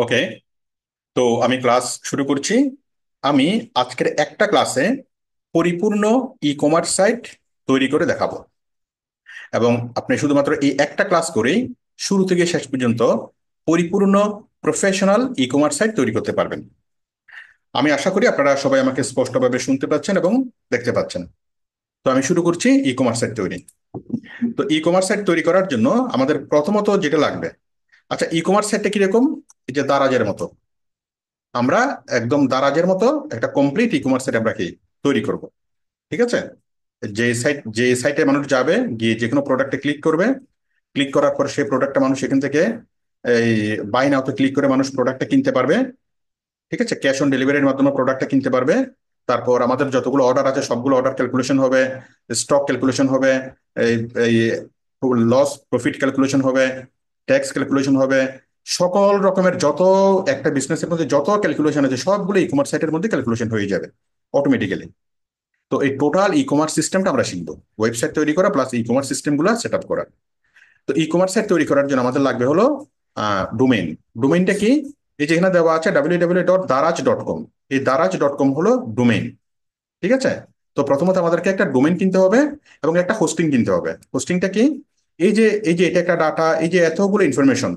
ওকে। তো আমি ক্লাস শুরু করছি। আমি আজকের একটা ক্লাসে পরিপূর্ণ ই কমার্স সাইট তৈরি করে দেখাবো, এবং আপনি শুধুমাত্র এই একটা ক্লাস করেই শুরু থেকে শেষ পর্যন্ত পরিপূর্ণ প্রফেশনাল ই কমার্স সাইট তৈরি করতে পারবেন। আমি আশা করি আপনারা সবাই আমাকে স্পষ্টভাবে শুনতে পাচ্ছেন এবং দেখতে পাচ্ছেন। তো আমি শুরু করছি ই কমার্স সাইট তৈরি। তো ই কমার্স সাইট তৈরি করার জন্য আমাদের প্রথমত যেটা লাগবে, আচ্ছা, ই কমার্স সাইটটা কিরকম? এই যে দারাজের মতো, আমরা একদম দারাজের মতো একটা কমপ্লিট ই কমার্স সাইট আমরা কি তৈরি করব। ঠিক আছে? যে সাইটে মানুষ যাবে, গিয়ে যে কোনো প্রোডাক্টে ক্লিক করবে, ক্লিক করার পর সেই প্রোডাক্টটা মানুষ এখান থেকে এই বাই নাওতে ক্লিক করে মানুষ প্রোডাক্টটা কিনতে পারবে। ঠিক আছে? ক্যাশ অন ডেলিভারির মাধ্যমে প্রোডাক্টটা কিনতে পারবে। তারপর আমাদের যতগুলো অর্ডার আছে সবগুলো অর্ডার ক্যালকুলেশন হবে, স্টক ক্যালকুলেশন হবে, এই এই লস প্রফিট ক্যালকুলেশন হবে, ট্যাক্স ক্যালকুলেশন হবে। সকল রকমের যত একটা বিজনেসের মধ্যে যত ক্যালকুলেশন আছে সবগুলো ই কমার্স সাইটের মধ্যে ক্যালকুলেশন হয়ে যাবে অটোমেটিক্যালি। তো এই টোটাল ই কমার্স সিস্টেমটা আমরা শিখবো, ওয়েবসাইট তৈরি করা প্লাস ই কমার্স সিস্টেম গুলা সেট আপ করা। তো ই কমার্স সাইট তৈরি করার জন্য আমাদের লাগবে হলো ডোমেইন। ডোমেইনটা কি? এই যে এখানে দেওয়া আছে www.daraj.com। এই দারাজ.com হলো ডোমেইন। ঠিক আছে? তো প্রথমত আমাদেরকে একটা ডোমেইন কিনতে হবে এবং একটা হোস্টিং কিনতে হবে। হোস্টিংটা কি? এই যে এটা একটা ডাটা, এই যে এতগুলো ইনফরমেশন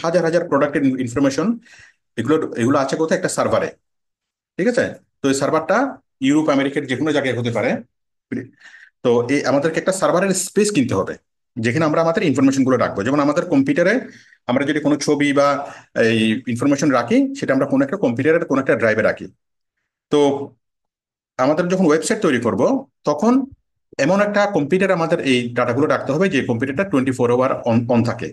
হাজার হাজার প্রোডাক্টের ইনফরমেশন, এগুলো এগুলো আছে কোথায়? একটা সার্ভারে। ঠিক আছে? তো এই সার্ভারটা ইউরোপ আমেরিকার যে কোনো জায়গায় হতে পারে। তো এই আমাদেরকে একটা সার্ভারের স্পেস কিনতে হবে যেখানে আমরা আমাদের ইনফরমেশন গুলো রাখবো। যেমন আমাদের কম্পিউটারে আমরা যদি কোনো ছবি বা এই ইনফরমেশন রাখি, সেটা আমরা কোনো একটা কম্পিউটারের কোনো একটা ড্রাইভে রাখি। তো আমাদের যখন ওয়েবসাইট তৈরি করব, তখন এমন একটা কম্পিউটার আমাদের এই ডাটাগুলো রাখতে হবে যে কম্পিউটারটা 24 আওয়ার অন অন থাকে।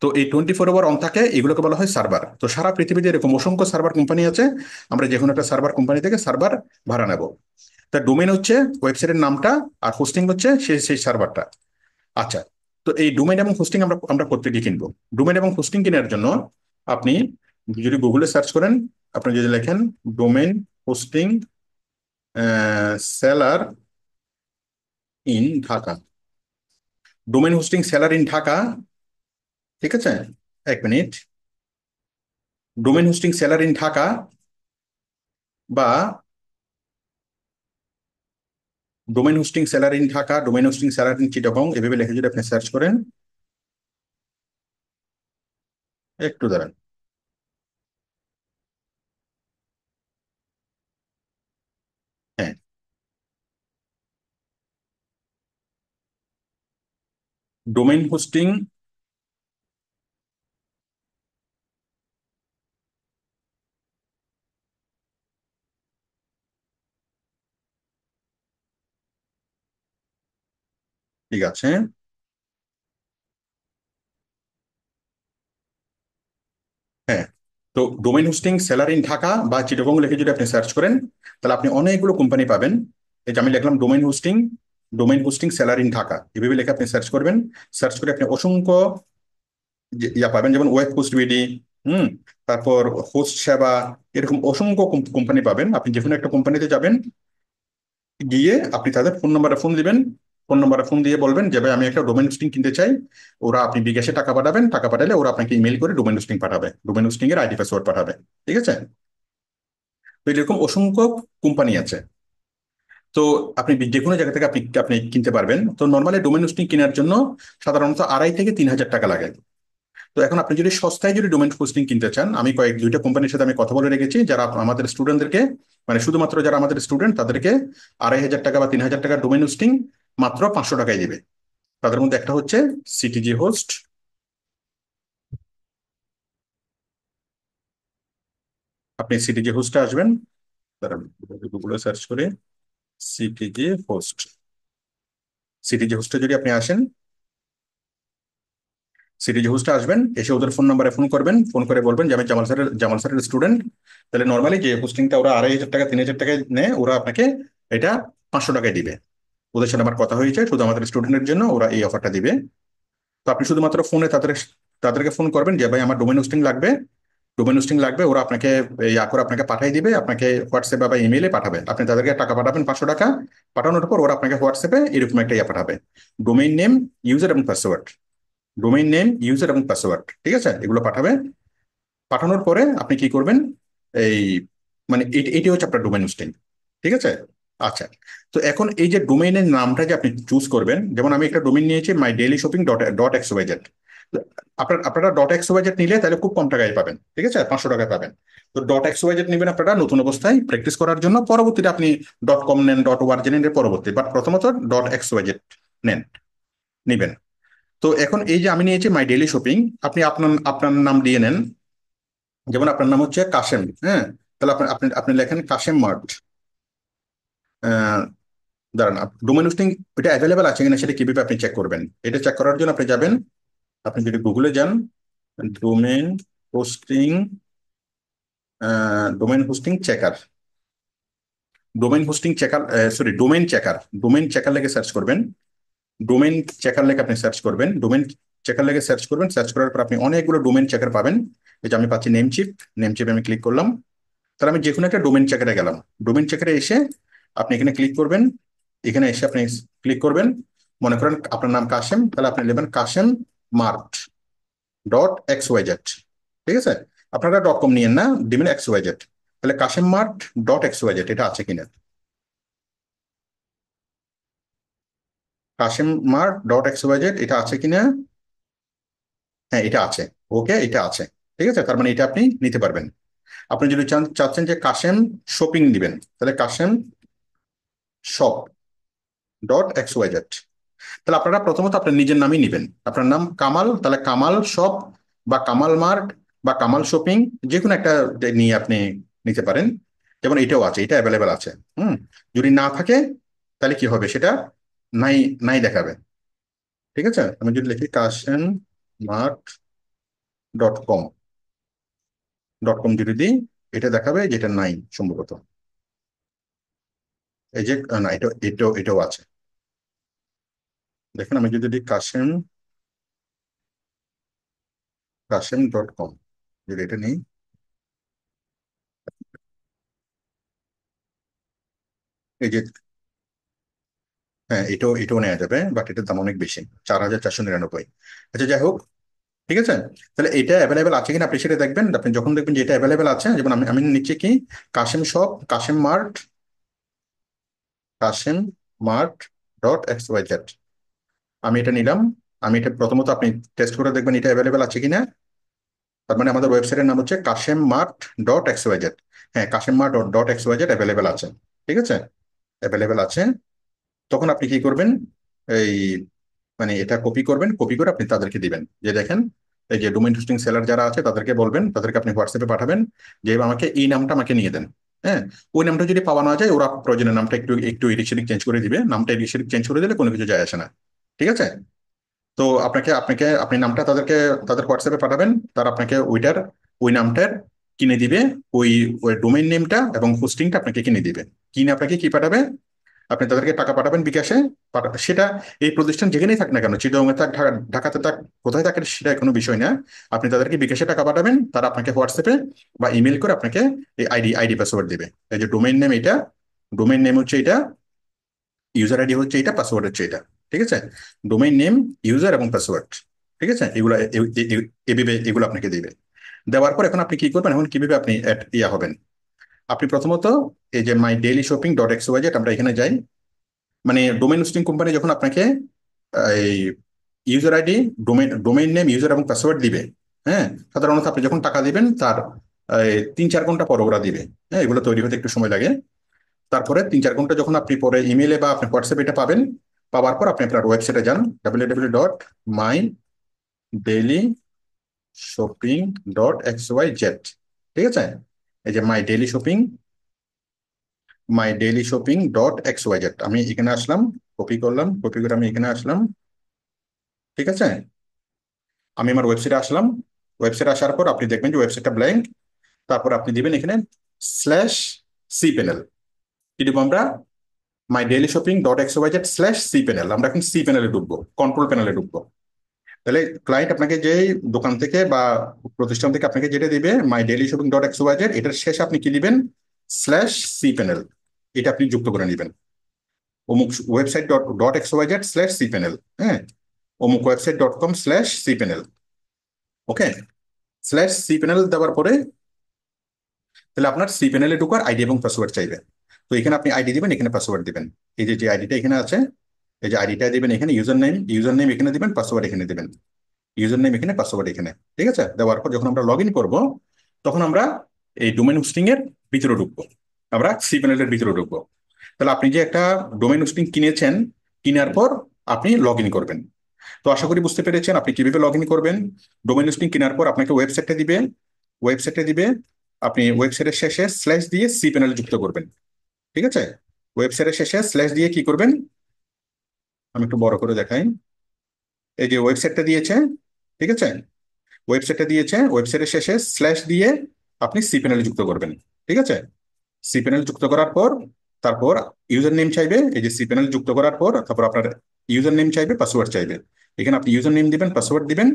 তো এই 24 আওয়ার অন থাকে, এগুলোকে বলা হয় সার্ভার। তো সারা পৃথিবীতে এরকম অসংখ্য সার্ভার কোম্পানি আছে। আমরা যে কোনো একটা সার্ভার কোম্পানি থেকে সার্ভার ভাড়া নেব। তার ডোমেন হচ্ছে ওয়েবসাইটের নামটা, আর হোস্টিং হচ্ছে সেই সার্ভারটা। আচ্ছা, তো এই ডোমেন এবং হোস্টিং আমরা আমরা প্রত্যেকে কিনবো। ডোমেন এবং হোস্টিং কেনার জন্য আপনি যদি গুগলে সার্চ করেন, আপনি যদি লেখেন domain hosting seller in Dhaka, domain hosting seller in Dhaka. ঠিক আছে? এক মিনিট। Domain hosting seller in Dhaka বা domain hosting seller in Dhaka, domain hosting seller in Chittagong, এভাবে লিখে যদি আপনি সার্চ করেন। একটু দাঁড়ান। হ্যাঁ, ডোমেন হোস্টিং। ঠিক আছে। হ্যাঁ, তো domain hosting seller in Dhaka বা চিটাগং লিখে যদি আপনি সার্চ করেন, তাহলে আপনি অনেকগুলো কোম্পানি পাবেন। এই যে আমি লিখলাম domain hosting seller in Dhaka, এভাবে লিখে আপনি সার্চ করবেন। সার্চ করে আপনি অসংখ্য ইয়া পাবেন, যেমন ওয়েব হোস্ট বিডি। হুম। তারপর হোস্ট সেবা, এরকম অসংখ্য কোম্পানি পাবেন। আপনি যে কোনো একটা কোম্পানিতে যাবেন, গিয়ে আপনি তাদের ফোন নাম্বারে ফোন দিবেন। ফোন নাম্বারে ফোন দিয়ে বলবেন যে ভাই আমি একটা ডোমেন হোস্টিং কিনতে চাই। ওরা আপনি বিকাশে টাকা পাঠাবেন, টাকা পাঠালে ওরা আপনাকে ইমেল করে ডোমেন হোস্টিং পাঠাবে, ডোমেন হোস্টিং এর আইডি পাসওয়ার্ড পাঠাবে। ঠিক আছে? তো এরকম অসংখ্য কোম্পানি আছে। তো আপনি যে কোনো জায়গা থেকে আপনি আপনি কিনতে পারবেন। তো নর্মালি ডোমেন হোস্টিং কেনার জন্য সাধারণত 2.5 থেকে 3 হাজার টাকা লাগে। তো এখন আপনি যদি সস্তায় যদি ডোমেন হোস্টিং কিনতে চান, আমি দুইটা কোম্পানির সাথে আমি কথা বলে রেখেছি যারা আমাদের স্টুডেন্টদেরকে, মানে শুধুমাত্র যারা আমাদের স্টুডেন্ট তাদেরকে 2.5 হাজার টাকা বা 3 হাজার টাকা ডোমেন হোস্টিং মাত্র 500 টাকায় দিবে। তাদের মধ্যে একটা হচ্ছে সিটিজি হোস্ট। আপনি সিটিজি হোস্টে আসবেন, তারা গুগলে সার্চ করে সিটিজি হোস্ট, সিটিজি হোস্টে যদি আপনি আসেন, সিটিজি হোস্টে আসবেন, এসে ওদের ফোন নাম্বারে ফোন করবেন, ফোন করে বলবেন যে আমি জামাল স্যারের স্টুডেন্ট। তাহলে নর্মালি যে হোস্টিংটা ওরা 2.5 হাজার টাকা 3 হাজার টাকায় নেয়, ওরা আপনাকে এটা 500 টাকায় দিবে। ওদের সাথে আমার কথা হয়েছে, শুধু আমাদের স্টুডেন্টের জন্য ওরা এই অফারটা দিবে। তো আপনি শুধুমাত্র ফোনে তাদেরকে ফোন করবেন যে ভাই আমার ডোমেন হোস্টিং লাগবে, ডোমেন হোস্টিং লাগবে। ওরা আপনাকে ইয়া করে আপনাকে পাঠিয়ে দিবে, আপনাকে হোয়াটসঅ্যাপে বা ইমেইলে পাঠাবে। আপনি তাদেরকে টাকা পাঠাবেন 500 টাকা। পাঠানোর পর ওরা আপনাকে হোয়াটসঅ্যাপে এরকম একটা ইয়া পাঠাবে, ডোমেইন নেম, ইউজার এবং পাসওয়ার্ড। ডোমেইন নেম, ইউজার এবং পাসওয়ার্ড, ঠিক আছে, এগুলো পাঠাবে। পাঠানোর পরে আপনি কি করবেন, এই মানে এটি হচ্ছে আপনার ডোমেইন হোস্টিং, ঠিক আছে। আচ্ছা, তো এখন এই যে ডোমেইনের নামটা যে আপনি চুজ করবেন, যেমন আমি একটা ডোমেইন নিয়েছি my daily shopping dot dot X Y Z. আপনারা ডট এক্স ওয়াই জেড নিলে তাহলে খুব কম টাকায় পাবেন, ঠিক আছে, 500 টাকায় পাবেন। তো ডট এক্স ওয়াই জেড নেবেন আপনারা নতুন অবস্থায় প্র্যাকটিস করার জন্য, পরবর্তীতে আপনি ডট কম নেন, ডট ওয়ার্জি নেন এর পরবর্তী, বাট প্রথমত ডট এক্স ওয়াই জেড নেন, নিবেন। তো এখন এই যে আমি নিয়েছি মাই ডেইলি শপিং, আপনি আপনার আপনার নাম দিয়ে নেন। যেমন আপনার নাম হচ্ছে কাশেম, হ্যাঁ, তাহলে আপনি আপনি আপনি লেখেন কাশেম মার্ট। দাঁড়ান, ডোমেন হোস্টিং এটা অ্যাভেলেবেল আছে কিনা সেটা কিভাবে আপনি চেক করবেন? এটা চেক করার জন্য আপনি যাবেন, আপনি যদি গুগলে যান, domain hosting, domain hosting checker, domain hosting checker, sorry domain checker, domain checker লেগে সার্চ করবেন। ডোমেন চেকার লেগে আপনি সার্চ করবেন, ডোমেন চেকার লেগে সার্চ করবেন, সার্চ করার পর আপনি অনেকগুলো ডোমেন চেকার পাবেন। এই যে আমি পাচ্ছি নেমচিপ, নেমচিপে আমি ক্লিক করলাম। তাহলে আমি যে কোনো একটা ডোমেন চেকারে গেলাম, ডোমেন চেকারে এসে আপনি এখানে ক্লিক করবেন। এখানে এসে আপনি ক্লিক করবেন, মনে করেন আপনার নাম কাশেম, তাহলে আপনি নেবেন Kashem mart dot X Y Z, ঠিক আছে। আপনারা ডট কম নিয়েন না, দিবেন এক্স ওয়াই জেড। তাহলে Kashem mart dot X Y Z এটা আছে কিনা, Kashem mart dot X Y Z এটা আছে কিনা? হ্যাঁ, এটা আছে। ওকে, এটা আছে, ঠিক আছে, তার মানে এটা আপনি নিতে পারবেন। আপনি যদি চাচ্ছেন যে কাশেম শপিং দিবেন, তাহলে Kashem shop dot X Y Z. তাহলে আপনারা প্রথমত আপনার নিজের নামই নেবেন, আপনার নাম কামাল, তাহলে কামাল শপ বা কামাল মার্ট বা কামাল শপিং, যে কোনো একটা নিয়ে আপনি নিতে পারেন। যেমন এটাও আছে, এটা অ্যাভেলেবেল আছে। হুম, যদি না থাকে তাহলে কি হবে, সেটা নাই, নাই দেখাবে, ঠিক আছে। আমি যদি লিখি Kashem mart dot com, dot com যদি দিই, এটা দেখাবে যেটা নাই সম্ভবত। এই যে না, এটাও আছে। দেখেন আমি যদি দিই কাশেম, কাশেম ডট কম, যদি এটা নেই, এই যে, হ্যাঁ, এটাও নেওয়া যাবে, বাট এটার দাম অনেক বেশি, 4499। আচ্ছা, যাই হোক, ঠিক আছে। তাহলে এটা অ্যাভেলেবেল আছে কিনা আপনি সেটা দেখবেন। আপনি যখন দেখবেন যে এটা অ্যাভেলেবেল আছে, যেমন আমি আমি নিচ্ছি কি Kashem shop, Kashem mart, Kashem mart dot X Y Z, আমি এটা নিলাম। আমি এটা প্রথমত আপনি টেস্ট করে দেখবেন এটা অ্যাভেলেবেল আছে কিনা। তার মানে আমাদের ওয়েবসাইটের নাম হচ্ছে Kashem mart dot X Y Z. হ্যাঁ, Kashem mart dot X Y Z available আছে, ঠিক আছে, অ্যাভেলেবেল আছে। তখন আপনি কি করবেন, এই মানে এটা কপি করবেন, কপি করে আপনি তাদেরকে দিবেন, যে দেখেন এই যে ডোমেইন হোস্টিং সেলার যারা আছে তাদেরকে বলবেন, তাদেরকে আপনি হোয়াটসঅ্যাপে পাঠাবেন যে আমাকে এই নামটা আমাকে নিয়ে দেন। হ্যাঁ, ওই নামটা যদি পাওয়া না যায়, ওরা প্রয়োজনে নামটা একটু একটু এদিক সেদিক চেঞ্জ করে দিবে, নামটা এদিক সেদিক চেঞ্জ করে দিলে কোনো কিছু যায় আসে না, ঠিক আছে। তো আপনাকে আপনাকে আপনি নামটা তাদেরকে, তাদের হোয়াটসঅ্যাপে পাঠাবেন, তারা আপনাকে ওই নামটার কিনে দিবে, ওই ওই ডোমেইন নেমটা এবং হোস্টিংটা আপনাকে কিনে দিবে। কিনে আপনাকে কি পাঠাবে, আপনি তাদেরকে টাকা পাঠাবেন বিকাশে। সেটা এই প্রতিষ্ঠান যেখানেই থাক না কেন, চিটাগাংয়ে থাক, ঢাকাতে থাক, কোথায় থাকে সেটা কোনো বিষয় না। আপনি তাদেরকে বিকাশে টাকা পাঠাবেন, তারা আপনাকে হোয়াটসঅ্যাপে বা ইমেল করে আপনাকে এই আইডি পাসওয়ার্ড দিবে। এই যে ডোমেইন নেম এটা, ডোমেইন নেম হচ্ছে এটা, ইউজার আইডি হচ্ছে এটা, পাসওয়ার্ড হচ্ছে এটা, ঠিক আছে। ডোমেইন নেম, ইউজার এবং পাসওয়ার্ড, ঠিক আছে, এগুলো এভাবে এগুলো আপনাকে দিবে। দেওয়ার পর এখন আপনি কি করবেন, এখন কিভাবে আপনি ইয়া হবেন। আপনি প্রথমত এই যে my daily shopping dot X Y Z, আমরা এখানে যাই। মানে ডোমেইন হোস্টিং কোম্পানি যখন আপনাকে এই user ID, domain name, user এবং পাসওয়ার্ড দিবে, হ্যাঁ, সাধারণত আপনি যখন টাকা দিবেন তার 3-4 ঘন্টা পর ওরা দিবে। হ্যাঁ, এগুলো তৈরি হতে একটু সময় লাগে। তারপরে 3-4 ঘন্টা যখন আপনি পরে ইমেলে বা আপনি হোয়াটসঅ্যাপে এটা পাবেন, পাওয়ার পর আপনি আপনার ওয়েবসাইটে যান, www.mydailyshopping.xyz, ঠিক আছে। এই যে my daily shopping.xyz, আমি এখানে আসলাম, কপি করলাম, কপি করে আমি এখানে আসলাম, ঠিক আছে। আমি আমার ওয়েবসাইটে আসলাম, ওয়েবসাইটে আসার পর আপনি দেখবেন যে ওয়েবসাইটটা ব্ল্যাঙ্ক। তারপর আপনি দিবেন এখানে স্ল্যাশ সি প্যানেল, কি দিব আমরা, my dailyshopping.xyz/cpanel, আমরা এখন সি প্যানেলে ঢুকবো, কন্ট্রোল প্যানেলে ঢুকবো। তাহলে ক্লায়েন্ট আপনাকে যে দোকান থেকে বা প্রতিষ্ঠান থেকে আপনাকে যেটা দিবে my dailyshopping.xyz, এটার শেষে আপনি কি দিবেন, স্ল্যাশ সি প্যানেল, এটা আপনি যুক্ত করে নেবেন, অমুক website dot dot X Y Z slash C panel, হ্যাঁ। omukwebsite.com/cpanel। ওকে, /cpanel দেওয়ার পরে তাহলে আপনার সি প্যানেলে ঢোকার আইডি এবং পাসওয়ার্ড চাইবে। তো এখানে আপনি আইডি দিবেন, এখানে পাসওয়ার্ড দিবেন। এই যে যে আইডিটা এখানে আছে, এই যে আইডিটা দিবেন এখানে, ইউজার নেম এখানে দিবেন, পাসওয়ার্ড এখানে দিবেন। ইউজার নেম এখানে, পাসওয়ার্ড এখানে। ঠিক আছে, দেওয়ার পর যখন আমরা লগ ইন করবো, তখন আমরা এই ডোমেন হোস্টিং এর ভিতরে ঢুকবো, আমরা সি প্যানেলের ভিতরে ঢুকবো। তাহলে আপনি যে একটা ডোমেন হোস্টিং কিনেছেন, কেনার পর আপনি লগ ইন করবেন। তো আশা করি বুঝতে পেরেছেন আপনি কিভাবে লগ ইন করবেন। ডোমেন হোস্টিং কেনার পর আপনাকে ওয়েবসাইটে দিবে, আপনি ওয়েবসাইটের শেষে স্ল্যাশ দিয়ে সি প্যানেল যুক্ত করবেন। ঠিক আছে, ওয়েবসাইটের শেষে স্ল্যাশ দিয়ে কি করবেন, আমি একটু বড় করে দেখাই। এই যে ওয়েবসাইটটা দিয়েছে, ঠিক আছে, ওয়েবসাইটের শেষে স্ল্যাশ দিয়ে আপনি সি প্যানেল যুক্ত করবেন। ঠিক আছে, সি প্যানেল যুক্ত করার পর তারপর ইউজার নেম চাইবে। এই যে সি প্যানেল যুক্ত করার পর তারপর আপনার ইউজার নেম চাইবে, পাসওয়ার্ড চাইবে। এখানে আপনি ইউজার নেম দিবেন, পাসওয়ার্ড দিবেন।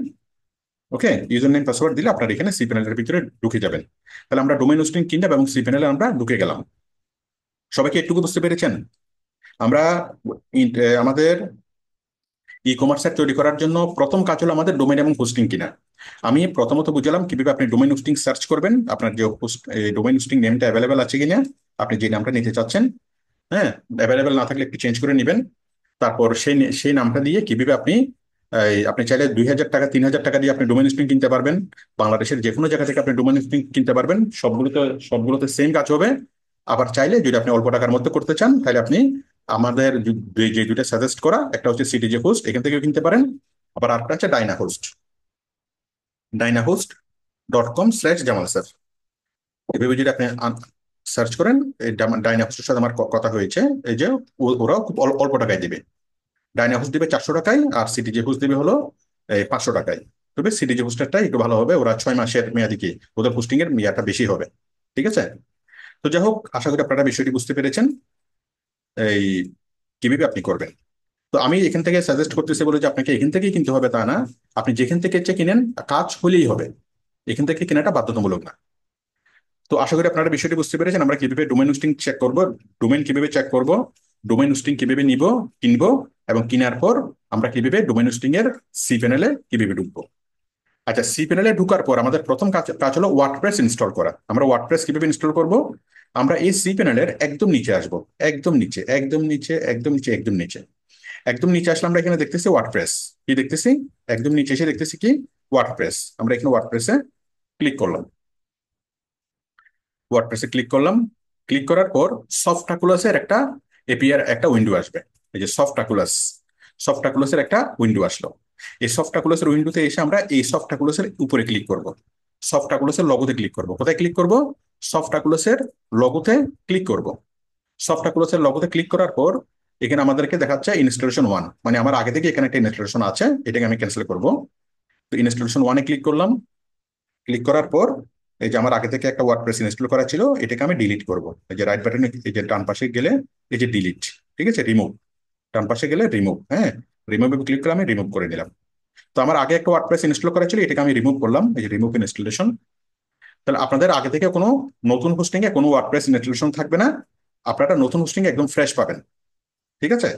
ওকে, ইউজার নেম পাসওয়ার্ড দিলে আপনার এখানে সি প্যানেলের ভিতরে ঢুকে যাবেন। তাহলে আমরা ডোমেন হোস্টিং কিনলাম এবং সি প্যানেলে আমরা ঢুকে গেলাম। সবাইকে একটুকু বুঝতে পেরেছেন? আমরা আমাদের ই কমার্স তৈরি করার জন্য প্রথম কাজ হলো আমাদের ডোমেন এবং হোস্টিং কিনা। আমি প্রথমত বুঝলাম কিভাবে আপনি ডোমেন হোস্টিং সার্চ করবেন, আপনার যে ডোমেন হোস্টিং নেমটা অ্যাভেলেবেল আছে কিনা, আপনি যে নামটা নিতে চাচ্ছেন। হ্যাঁ, অ্যাভেলেবেল না থাকলে একটু চেঞ্জ করে নেবেন। তারপর সেই নামটা দিয়ে কিভাবে আপনি চাইলে 2,000 টাকা 3,000 টাকা দিয়ে আপনি ডোমেন হোস্টিং কিনতে পারবেন। বাংলাদেশের যে কোনো জায়গা থেকে আপনি ডোমেন হোস্টিং কিনতে পারবেন, সবগুলোতে সেম কাজ হবে। আবার চাইলে যদি আপনি অল্প টাকার মধ্যে করতে চান, তাহলে আপনি আমাদের যে দুইটা সাজেস্ট করা, একটা হচ্ছে সিটিজে হোস্ট, এখান থেকেও কিনতে পারেন। আবার আরেকটা হচ্ছে ডাইনাহোস্ট.com/জামাল স্যার। এভাবে যদি আপনি সার্চ করেন, এই ডাইনাহোস্টের সাথে আমার কথা হয়েছে। এই যে ওরাও খুব অল্প টাকায় দিবে। ডাইনাহোস্ট দিবে 400 টাকায়, আর সিটিজে হোস্ট দিবে হলো 500 টাকায়। তবে সিটিজে হোস্টারটা একটু ভালো হবে, ওরা 6 মাসের মেয়াদি কি, ওদের হোস্টিং এর মেয়াদটা বেশি হবে। ঠিক আছে, তো যাই হোক, আশা করি আপনারা বিষয়টি বুঝতে পেরেছেন এই কিভাবে আপনি করবেন। তো আমি এখান থেকে সাজেস্ট করতেছি বলে যে আপনাকে এখান থেকেই কিনতে হবে তা না। আপনি যেখান থেকে ইচ্ছে কিনেন, কাজ হলেই হবে। এখান থেকে কেনাটা বাধ্যতামূলক না। তো আশা করি আপনারা বিষয়টি বুঝতে পেরেছেন আমরা কিভাবে ডোমেন হোস্টিং চেক করব, ডোমেন কিভাবে চেক করব, ডোমেন হোস্টিং কিভাবে কিনবো, এবং কেনার পর আমরা কিভাবে ডোমেন হোস্টিং এর সি প্যানেলে কিভাবে ঢুকবো। আচ্ছা, সি প্যানেলে ঢুকার পর আমাদের প্রথম কাজ কাজ হলো ওয়ার্ডপ্রেস ইনস্টল করা। আমরা ওয়ার্ডপ্রেস কিভাবে ইনস্টল করব, আমরা এই সি প্যানেলের একদম নিচে আসবো, একদম নিচে, একদম নিচে, একদম নিচে, একদম নিচে। একদম নিচে আসলে আমরা এখানে দেখতেছি ওয়ার্ডপ্রেস। কি দেখতেছি? একদম নিচে এসে দেখতেছি কি, ওয়ার্ডপ্রেস। আমরা এখানে ওয়ার্ডপ্রেসে ক্লিক করলাম। ওয়ার্ডপ্রেসে ক্লিক করলাম। ক্লিক করার পর সফটাকুলাসের একটা এপিআর একটা উইন্ডো আসবে। এই যে সফটাকুলাসের একটা উইন্ডো আসলো। এই সফটাকুলাসের উইন্ডোতে এসে আমরা এই সফটাকুলাসের উপরে ক্লিক করব। সফটাকুলাসের লগোতে ক্লিক করব। কোথায় ক্লিক করব? সফটাকুলাসের লগোতে ক্লিক করব। সফটাকুলাসের লগোতে ক্লিক করার পর এখানে আমাদেরকে দেখাচ্ছে ইনস্টলেশন 1, মানে আমার আগে থেকে এখানে একটা ইনস্টলেশন আছে, এটাকে আমি ক্যান্সেল করব। তো ইনস্টলেশন 1-এ ক্লিক করলাম। ক্লিক করার পর এই যে আমার আগে থেকে একটা ওয়ার্ডপ্রেস ইনস্টল করা ছিল, এটাকে আমি ডিলিট করব। এই যে রাইট বাটনে, এই যে ডান পাশে গেলে এই যে ডিলিট, ঠিক আছে, রিমুভ। ডান পাশে গেলে রিমুভ, হ্যাঁ, রিমুভে ক্লিক করে আমি রিমুভ করে নিলাম। তো আমার আগে একটা ওয়ার্ডপ্রেস ইনস্টল করা ছিল, এটাকে আমি রিমুভ করলাম, এই যে রিমুভ ইনস্টলেশন। তাহলে আপনাদের আগে থেকে কোনো নতুন হোস্টিং এ কোনো ওয়ার্ডপ্রেস ইনস্টলেশন থাকবে না, আপনারা নতুন হোস্টিং এ একদম ফ্রেশ পাবেন। ঠিক আছে,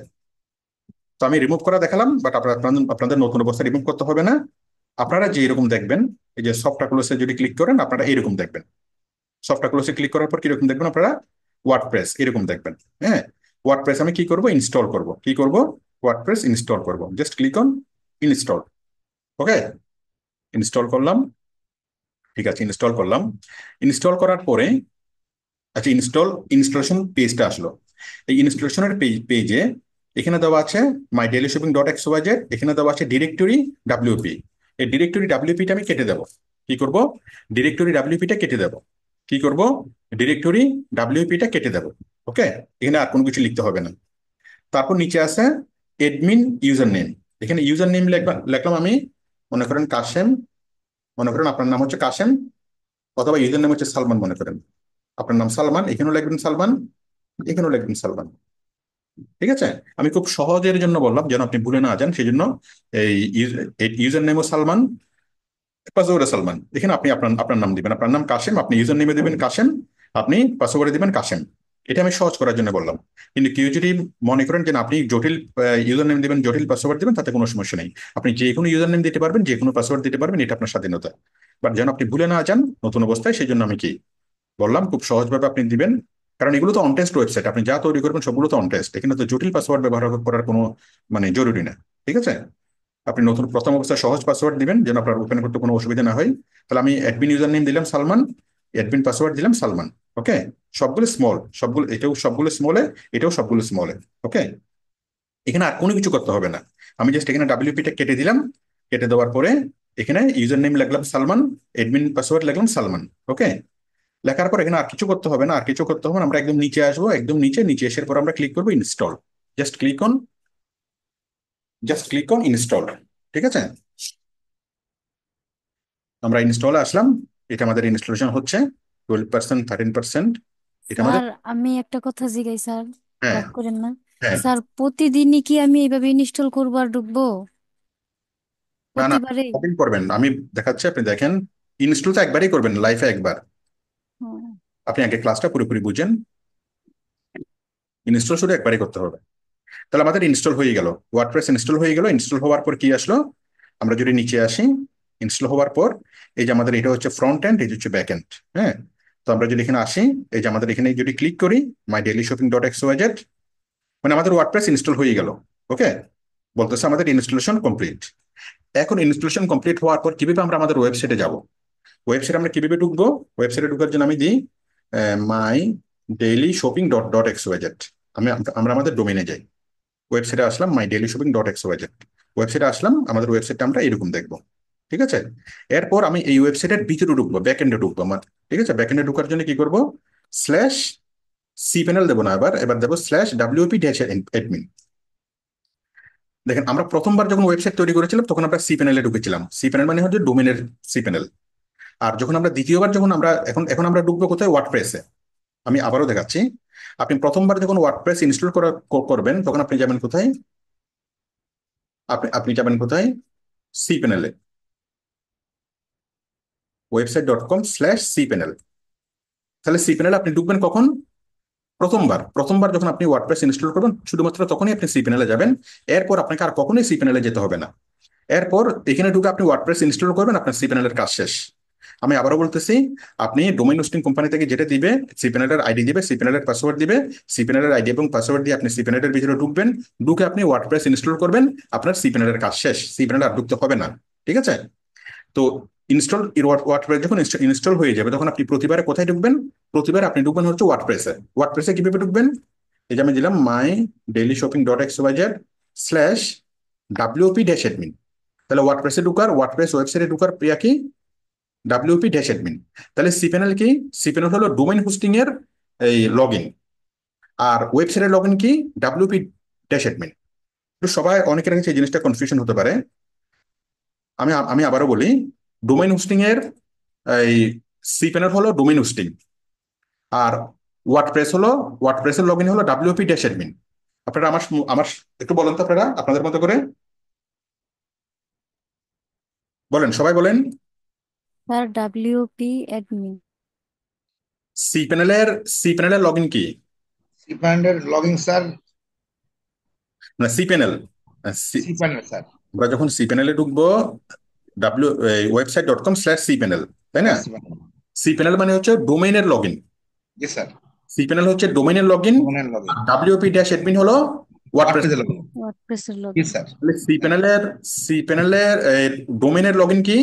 তো আমি রিমুভ করা দেখালাম, বাট আপনাদের নতুন অবস্থা রিমুভ করতে হবে না। আপনারা যে এরকম দেখবেন, এই যে সফটওয়্যার যদি ক্লিক করেন আপনারা এইরকম দেখবেন। সফটওয়্যার ক্লিক করার পর কিরকম দেখবেন আপনারা? ওয়ার্ডপ্রেস এরকম দেখবেন। হ্যাঁ, ওয়ার্ডপ্রেস আমি কি করব, ইনস্টল করব। কি করব? ওয়ার্ডপ্রেস ইনস্টল করব। Just click on install. Okay, install করলাম। ঠিক আছে, ইনস্টল করলাম। ইনস্টল করার পরে আচ্ছা, ইনস্টলেশন পেজটা আসলো। এই ইনস্টলেশনের পেজে এখানে দেওয়া আছে my dailyshopping.xyz, এখানে দেওয়া আছে ডিরেক্টরি ডাব্লিউপি। এই ডিরেক্টরি ডাব্লিউপিটা আমি কেটে দেবো। কি করব? ডিরেক্টরি ডাব্লিউপিটা কেটে দেবো। কি করব? ডিরেক্টরি ডাব্লিউপিটা কেটে দেবো। ওকে, এখানে আর কোনো কিছু লিখতে হবে না। তারপর নিচে আছে এডমিন ইউজার নেম। এখানে ইউজার নেম লিখলাম আমি, মনে করেন কাশেম। মনে করেন আপনার নাম হচ্ছে কাশেম, অথবা ইউজার নেম হচ্ছে সালমান মনে করেন। আপনার নাম সালমান, এখানেও লিখবেন সালমান, এখানেও লিখবেন সালমান। ঠিক আছে, আমি খুব সহজের জন্য বললাম যেন আপনি ভুলে না যান, সেই জন্য এই ইউজার নেমও সালমান, পাসওয়ার্ডে সালমান। এখানে আপনি আপনার আপনার নাম দিবেন, আপনার নাম কাশেম, আপনি ইউজার নেমে দিবেন কাশেম, আপনি পাসওয়ার্ডে দিবেন কাশেম। এটা আমি সহজ করার জন্য বললাম। কিন্তু কেউ যদি মনে করেন যে না, আপনি জটিল ইউজার নেম দিবেন, জটিল পাসওয়ার্ড দিবেন, তাতে কোনো সমস্যা নেই। আপনি যে কোনো ইউজার নেম দিতে পারবেন, যে কোনো পাসওয়ার্ড দিতে পারবেন, এটা আপনার স্বাধীনতা। বাট যেন আপনি ভুলে না যান নতুন অবস্থায়, সেই জন্য আমি কি বললাম, খুব সহজভাবে আপনি দিবেন। কারণ এগুলো তো অনটেস্ট ওয়েবসাইট, আপনি যা তৈরি করবেন সবগুলো তো অনটেস্ট, এখানে তো জটিল পাসওয়ার্ড ব্যবহার করার কোনো মানে জরুরি না। ঠিক আছে, আপনি নতুন প্রথম অবস্থায় সহজ পাসওয়ার্ড দিবেন যেন আপনার ওপেন করতে কোনো অসুবিধা না হয়। তাহলে আমি অ্যাডমিন ইউজার নেম দিলাম সালমান, অ্যাডমিন পাসওয়ার্ড দিলাম সালমান। ওকে, সবগুলো স্মল, সবগুলো, এটাও সবগুলো স্মলে, এটাও সবগুলো স্মলে। ওকে, এখানে আর কোনো কিছু করতে হবে না। আমি জাস্ট এখানে ডাব্লিউপিটা কেটে দিলাম। কেটে দেওয়ার পরে এখানে ইউজার নেম লিখলাম সালমান, অ্যাডমিন পাসওয়ার্ড লিখলাম সালমান। ওকে, লেখার পর এখানে আর কিছু করতে হবে না, আর কিছু করতে হবে না। আমরা একদম নিচে আসবো, একদম নিচে, নিচে আসার পর আমরা ক্লিক করবো install. Just click on, just click on install. ঠিক আছে, আমরা ইনস্টলে আসলাম। এটা আমাদের ইনস্টলেশন হচ্ছে 12%, 13%। এটা আমাদের, স্যার, আমি একটা কথা জিগাই স্যার, হ্যাঁ, রাগ করেন না। হ্যাঁ। স্যার, প্রতিদিনই কি আমি এইভাবে ইনস্টল করবো আর ঢুকবো না, না, প্রতিবারে? কপিং করবেন, আমি দেখাচ্ছি, আপনি দেখেন। ইনস্টল তো একবারই করবেন, লাইফে একবার। হুম। আপনি আগে ক্লাসটা পুরোপুরি বুঝেন। ইনস্টল শুধু একবারই করতে হবে। তাহলে আমাদের ইনস্টল হয়ে গেল, ওয়ার্ডপ্রেস ইনস্টল হয়ে গেল। ইনস্টল হওয়ার পর কি আসলো, আমরা যদি নিচে আসি, ইনস্টল হওয়ার পর এই যে আমাদের এটা হচ্ছে ফ্রন্ট এন্ড, এই হচ্ছে ব্যাক এন্ড। হ্যাঁ, তো আমরা যদি এখানে আসি, এই যে আমাদের এখানে যদি ক্লিক করি মাই ডেইলি শপিং ডট এক্স, মানে আমাদের ওয়ার্ডপ্রেস ইনস্টল হয়ে গেল। ওকে, বলতেছে আমাদের ইনস্টলেশন কমপ্লিট। এখন ইনস্টলেশন কমপ্লিট হওয়ার পর কিভাবে আমরা আমাদের ওয়েবসাইটে যাব, ওয়েবসাইটে আমরা কিভাবে ঢুকবো? ওয়েবসাইটে ঢুকার জন্য আমি দিই my daily shopping dot dot X. আমি আমরা আমাদের ডোমেনে যাই, ওয়েবসাইটে আসলাম my daily shopping dot X. ওয়েবসাইটে আসলাম, আমাদের ওয়েবসাইটটা আমরা এরকম দেখবো। ঠিক আছে, এরপর আমি এই ওয়েবসাইটের ভিতরে ঢুকবো, ব্যাকএন্ডে ঢুকবো আমার। ঠিক আছে, ব্যাকএন্ডে ঢুকার জন্য কি করবো, স্ল্যাশ সি প্যানেল দেবো না, এবার এবার দেবো স্ল্যাশ ডাব্লিউপি ড্যাশ অ্যাডমিন। দেখেন, আমরা প্রথমবার যখন ওয়েবসাইট তৈরি করেছিলাম তখন আমরা সি প্যানেলে ঢুকেছিলাম। সি প্যানেল মানে হচ্ছে ডোমেনের সি প্যানেল। আর যখন আমরা দ্বিতীয়বার, যখন আমরা এখন এখন আমরা ঢুকবো কোথায়, ওয়ার্ডপ্রেসে। আমি আবারও দেখাচ্ছি। আপনি প্রথমবার যখন ওয়ার্ডপ্রেস ইনস্টল করবেন তখন আপনি যাবেন কোথায়, আপনি আপনি যাবেন কোথায়, সি প্যানেলে, website.com/cpanel। তাহলে সি প্যানেলে আপনি ঢুকবেন কখন, প্রথমবার। প্রথমবার যখন আপনি ওয়ার্ডপ্রেস ইনস্টল করবেন শুধুমাত্র তখনই আপনি সি প্যানেলে যাবেন। এরপর আপনাকে আর কখনোই সি প্যানেলে যেতে হবে না। এরপর এখানে ঢুকে আপনি ওয়ার্ডপ্রেস ইনস্টল করবেন, আপনার সি প্যানেলের কাজ শেষ। আমি আবারও বলতেছি, আপনি ডোমেইন হোস্টিং কোম্পানি থেকে যেটা দিবে, সি প্যানেলের আইডি দিবে, সি প্যানেলের পাসওয়ার্ড দিবে, সি প্যানেলের আইডি এবং পাসওয়ার্ড দিয়ে আপনি সি প্যানেলের ভিতরে ঢুকবেন। ঢুকে আপনি ওয়ার্ডপ্রেস ইনস্টল করবেন, আপনার সি প্যানেলের কাজ শেষ, সি প্যানেলে আর ঢুকতে হবে না। ঠিক আছে, তো ইনস্টল ওয়ার্ডপ্রেস যখন ইনস্টল হয়ে যাবে তখন আপনি প্রতিবারে কোথায় ঢুকবেন, প্রতিবার আপনি ঢুকবেন হচ্ছে ওয়ার্ডপ্রেসে। ওয়ার্ডপ্রেসে কিভাবে ঢুকবেন, এই যে আমি দিলাম মাই daily shopping dot x slash WP dash admin. তাহলে ওয়ার্ডপ্রেসে ঢুকার, ওয়ার্ডপ্রেস ওয়েবসাইটে ঢুকার প্রিয়া কি, ডাব্লিউপি ড্যাশ অ্যাডমিন। তাহলে সি প্যানেল কি, সি প্যানেল হলো ডোমেইন হোস্টিং এর এই লগ ইন, আর ওয়েবসাইটের লগ ইন কি, ডাব্লিউপি ড্যাশ অ্যাডমিন। তো সবাই, অনেকের কাছে এই জিনিসটা কনফিউশন হতে পারে। আমি আমি আবারও বলি, ডোমেইন হোস্টিং এর এই সি প্যানেল হলো ডোমেইন হোস্টিং, আর ওয়ার্ডপ্রেস হলো, ওয়ার্ডপ্রেসের লগ ইন হলো ডাব্লিউপি ড্যাশ অ্যাডমিন। আপনারা আমার আমার একটু বলেন তো, আপনারা আপনাদের মতো করে বলেন, সবাই বলেন। Sir, WP admin. সি প্যানেলের, সি প্যানেলের লগ ইন কি, সিপান্ডের লগইন স্যার। মানে সি প্যানেল, সিপান্ডের স্যার। আমরা যখন সি প্যানেলে ঢুকবো, website.com/cpanel, তাই না? সিপান্ডের। সি প্যানেল মানে হচ্ছে ডোমেইনের লগ ইন, জি স্যার। সি প্যানেল হচ্ছে ডোমেইনের লগ ইন, ডোমেনের লগইন। আর ডাব্লিউপি ড্যাশ অ্যাডমিন হলো ওয়ার্ডপ্রেস। ওয়ার্ডপ্রেসের লগইন। ওয়ার্ডপ্রেসের জি লগইন। স্যার। তাহলে সি প্যানেলের ডোমেইনের লগ ইন কি,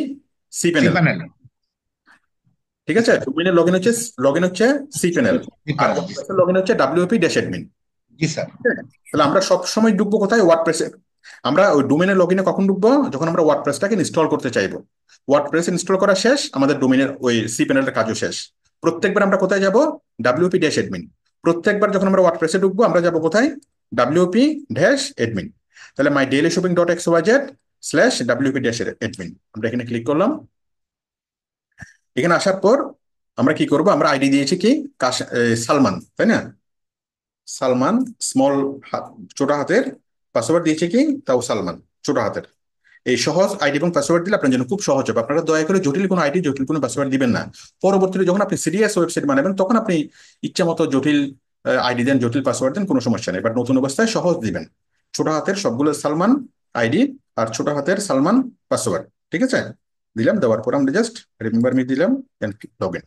সি প্যানেল। সিপান্ডের। ঠিক জি আছে, স্যার। ডোমেইনের লগ ইন হচ্ছে সি প্যানেল, আর সিপান্ডের। জি স্যার। ওয়ার্ডপ্রেসের লগ ইন হচ্ছে ডাব্লিউপি ড্যাশ অ্যাডমিন। জি স্যার। তাহলে আমরা সব সময় ঢুকবো কোথায়, ওয়ার্ডপ্রেসে। আমরা ওই ডোমেনের লগ ইনে কখন ঢুকবো, যখন আমরা ওয়ার্ডপ্রেসটাকে ইনস্টল করতে চাইবো। ওয়ার্ডপ্রেস ইনস্টল করা শেষ, আমাদের ডোমেনের ওই সি প্যানেলের কাজও শেষ। প্রত্যেকবার আমরা কোথায় যাব, ডাব্লিউপি ড্যাশ অ্যাডমিন। প্রত্যেকবার যখন আমরা ওয়ার্ডপ্রেসে ঢুকবো আমরা যাব কোথায়, ডাব্লিউপি ড্যাশ অ্যাডমিন। তাহলে my daily shopping dot X WP dash admin, আমরা এখানে ক্লিক করলাম। এখানে আসার পর আমরা কি করব, আমরা আইডি দিয়েছি কি, সালমান, তাই না? সালমান, স্মল, ছোট হাতের, পাসওয়ার্ড দিয়েছে কি, তাও সালমান, ছোট হাতের। এই সহজ আইডি এবং পাসওয়ার্ড দিলে আপনার জন্য খুব সহজ হবে। আপনারা দয়া করে জটিল কোনো আইডি, জটিল কোনো পাসওয়ার্ড দিবেন না। পরবর্তীতে যখন আপনি সিরিয়াস ওয়েবসাইট বানাবেন তখন আপনি ইচ্ছা মতো জটিল আইডি দেন, জটিল পাসওয়ার্ড দেন, কোনো সমস্যা নেই, বাট নতুন অবস্থায় সহজ দিবেন। ছোট হাতের সবগুলো সালমান আইডি আর ছোট হাতের সালমান পাসওয়ার্ড। ঠিক আছে, দিলাম। দেওয়ার পর আমরা জাস্ট রিমেম্বার মি দিলাম, দেন লগ ইন।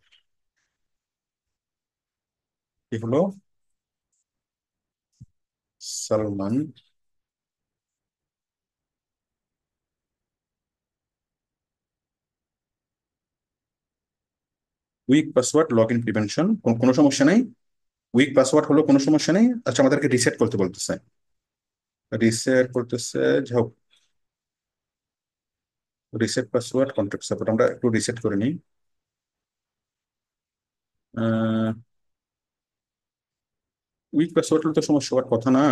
কি হলো? Salman week password log in prevention, কোনো সমস্যা নেই। উইক পাসওয়ার্ড হলো কোনো সমস্যা নেই। আচ্ছা, আমাদেরকে রিসেট করতে বলতেছে, রিসেট করতেছে। যাই হোক, রিসেট পাসওয়ার্ড কন্ট্যাক্ট সাপোর্ট, আমরা একটু রিসেট করে নিই। উইক পাসওয়ার্ড হলে তো সমস্যা হওয়ার কথা না।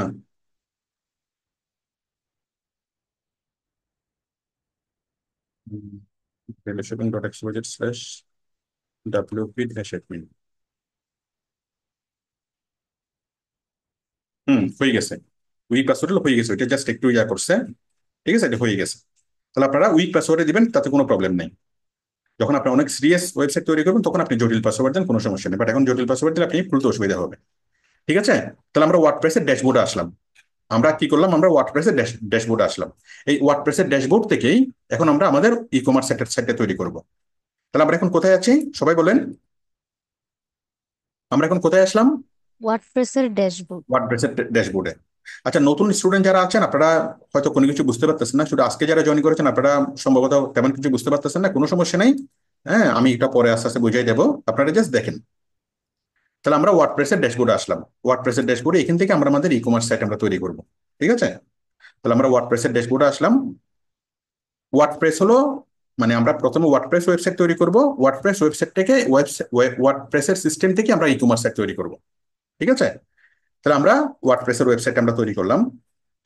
relation.xyz/wp-admin। হয়ে গেছে। উইক পাসওয়ার্ড হয়ে গেছে, ওইটা জাস্ট একটু ইয়া করছে। ঠিক আছে, এটা হয়ে গেছে। তাহলে আপনারা উইক পাসওয়ার্ডে দিবেন, তাতে কোনো প্রবলেম নেই। যখন আপনি অনেক সিরিয়াস ওয়েবসাইট তৈরি করবেন তখন আপনি জটিল পাসওয়ার্ড দেন, কোনো সমস্যা নেই, বাট এখন জটিল পাসওয়ার্ড দিলে আপনি খুলতে অসুবিধা হবে। ঠিক আছে, তাহলে আমরা ওয়ার্ডপ্রেসের ড্যাশবোর্ডে আসলাম। আমরা কি করলাম? আমরা ওয়ার্ডপ্রেসের ড্যাশবোর্ডে আসলাম। এই ওয়ার্ডপ্রেসের ড্যাশবোর্ড থেকেই এখন আমরা আমাদের ই কমার্স সাইটটা তৈরি করব। তাহলে আমরা এখন কোথায় আছি সবাই বলেন? আমরা এখন কোথায় আসলাম? ওয়ার্ডপ্রেসের ড্যাশবোর্ড। ওয়ার্ডপ্রেসের ড্যাশবোর্ডে। আচ্ছা, নতুন স্টুডেন্ট যারা আছেন আপনারা হয়তো কোনো কিছু বুঝতে পারতেছেন না, শুধু আজকে যারা জয়েন করেছেন আপনারা সম্ভবত তেমন কিছু বুঝতে পারতেছেন না, কোনো সমস্যা নেই। হ্যাঁ, আমি এটা পরে আস্তে আস্তে বুঝিয়ে দেবো, আপনারা জাস্ট দেখেন। তাহলে আমরা ওয়ার্ডপ্রেসের ড্যাশবোর্ডে আসলাম। ওয়ার্ডপ্রেসের ড্যাশবোর্ডে এখান থেকে আমরা আমাদের ই কমার্স সাইট আমরা তৈরি করব। ঠিক আছে, তাহলে আমরা ওয়ার্ডপ্রেসের ড্যাশবোর্ডে আসলাম। ওয়ার্ডপ্রেস হলো, মানে আমরা প্রথমে ওয়ার্ডপ্রেস ওয়েবসাইট তৈরি করব। ওয়ার্ডপ্রেস ওয়েবসাইট থেকে ওয়ার্ডপ্রেসের সিস্টেম থেকে আমরা ই কমার্স সাইট তৈরি করব। ঠিক আছে, তাহলে আমরা ওয়ার্ডপ্রেসের ওয়েবসাইট আমরা তৈরি করলাম।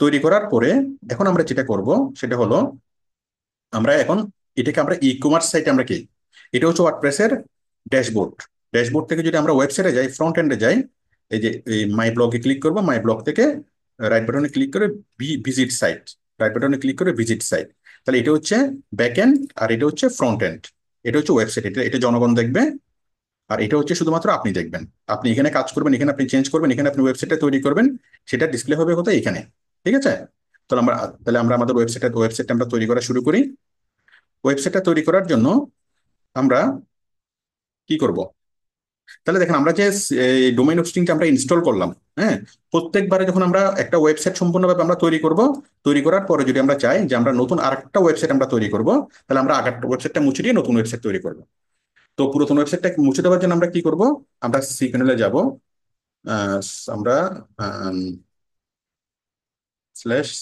তৈরি করার পরে এখন আমরা যেটা করব সেটা হলো, আমরা এখন এটাকে আমরা ই কমার্স সাইটে আমরা কি, এটা হচ্ছে ওয়ার্ডপ্রেসের ড্যাশবোর্ড। ড্যাশবোর্ড থেকে যদি আমরা ওয়েবসাইটে যাই, ফ্রন্ট এন্ডে যাই, এই যে এই মাই ব্লগে ক্লিক করবো। মাই ব্লগ থেকে রাইট বাটনে ক্লিক করে ভিজিট সাইট, রাইট বাটনে ক্লিক করে ভিজিট সাইট। তাহলে এটা হচ্ছে ব্যাক এন্ড আর এটা হচ্ছে ফ্রন্ট এন্ড। এটা হচ্ছে ওয়েবসাইট, এটা এটা জনগণ দেখবে। আর এটা হচ্ছে শুধুমাত্র আপনি দেখবেন। আপনি এখানে কাজ করবেন, এখানে আপনি চেঞ্জ করবেন, এখানে আপনি ওয়েবসাইটটা তৈরি করবেন, সেটা ডিসপ্লে হবে কোথায়? এখানে। ঠিক আছে, তাহলে আমরা আমাদের ওয়েবসাইটটা আমরা তৈরি করা শুরু করি। ওয়েবসাইটটা তৈরি করার জন্য আমরা কি করব? তাহলে দেখেন, আমরা যে ডোমেইন হোস্টিংটা আমরা ইনস্টল করলাম, হ্যাঁ, প্রত্যেকবারে যখন আমরা একটা ওয়েবসাইট সম্পূর্ণভাবে আমরা তৈরি করব, তৈরি করার পরে যদি আমরা চাই যে আমরা নতুন আরেকটা ওয়েবসাইট আমরা তৈরি করব, তাহলে আমরা আগের ওয়েবসাইটটা মুছে দিয়ে নতুন ওয়েবসাইট তৈরি করব। তো পুরাতন ওয়েবসাইটটা মুছে দেওয়ার জন্য আমরা কি করব? আমরা সি প্যানেলে যাব। আহ, আমরা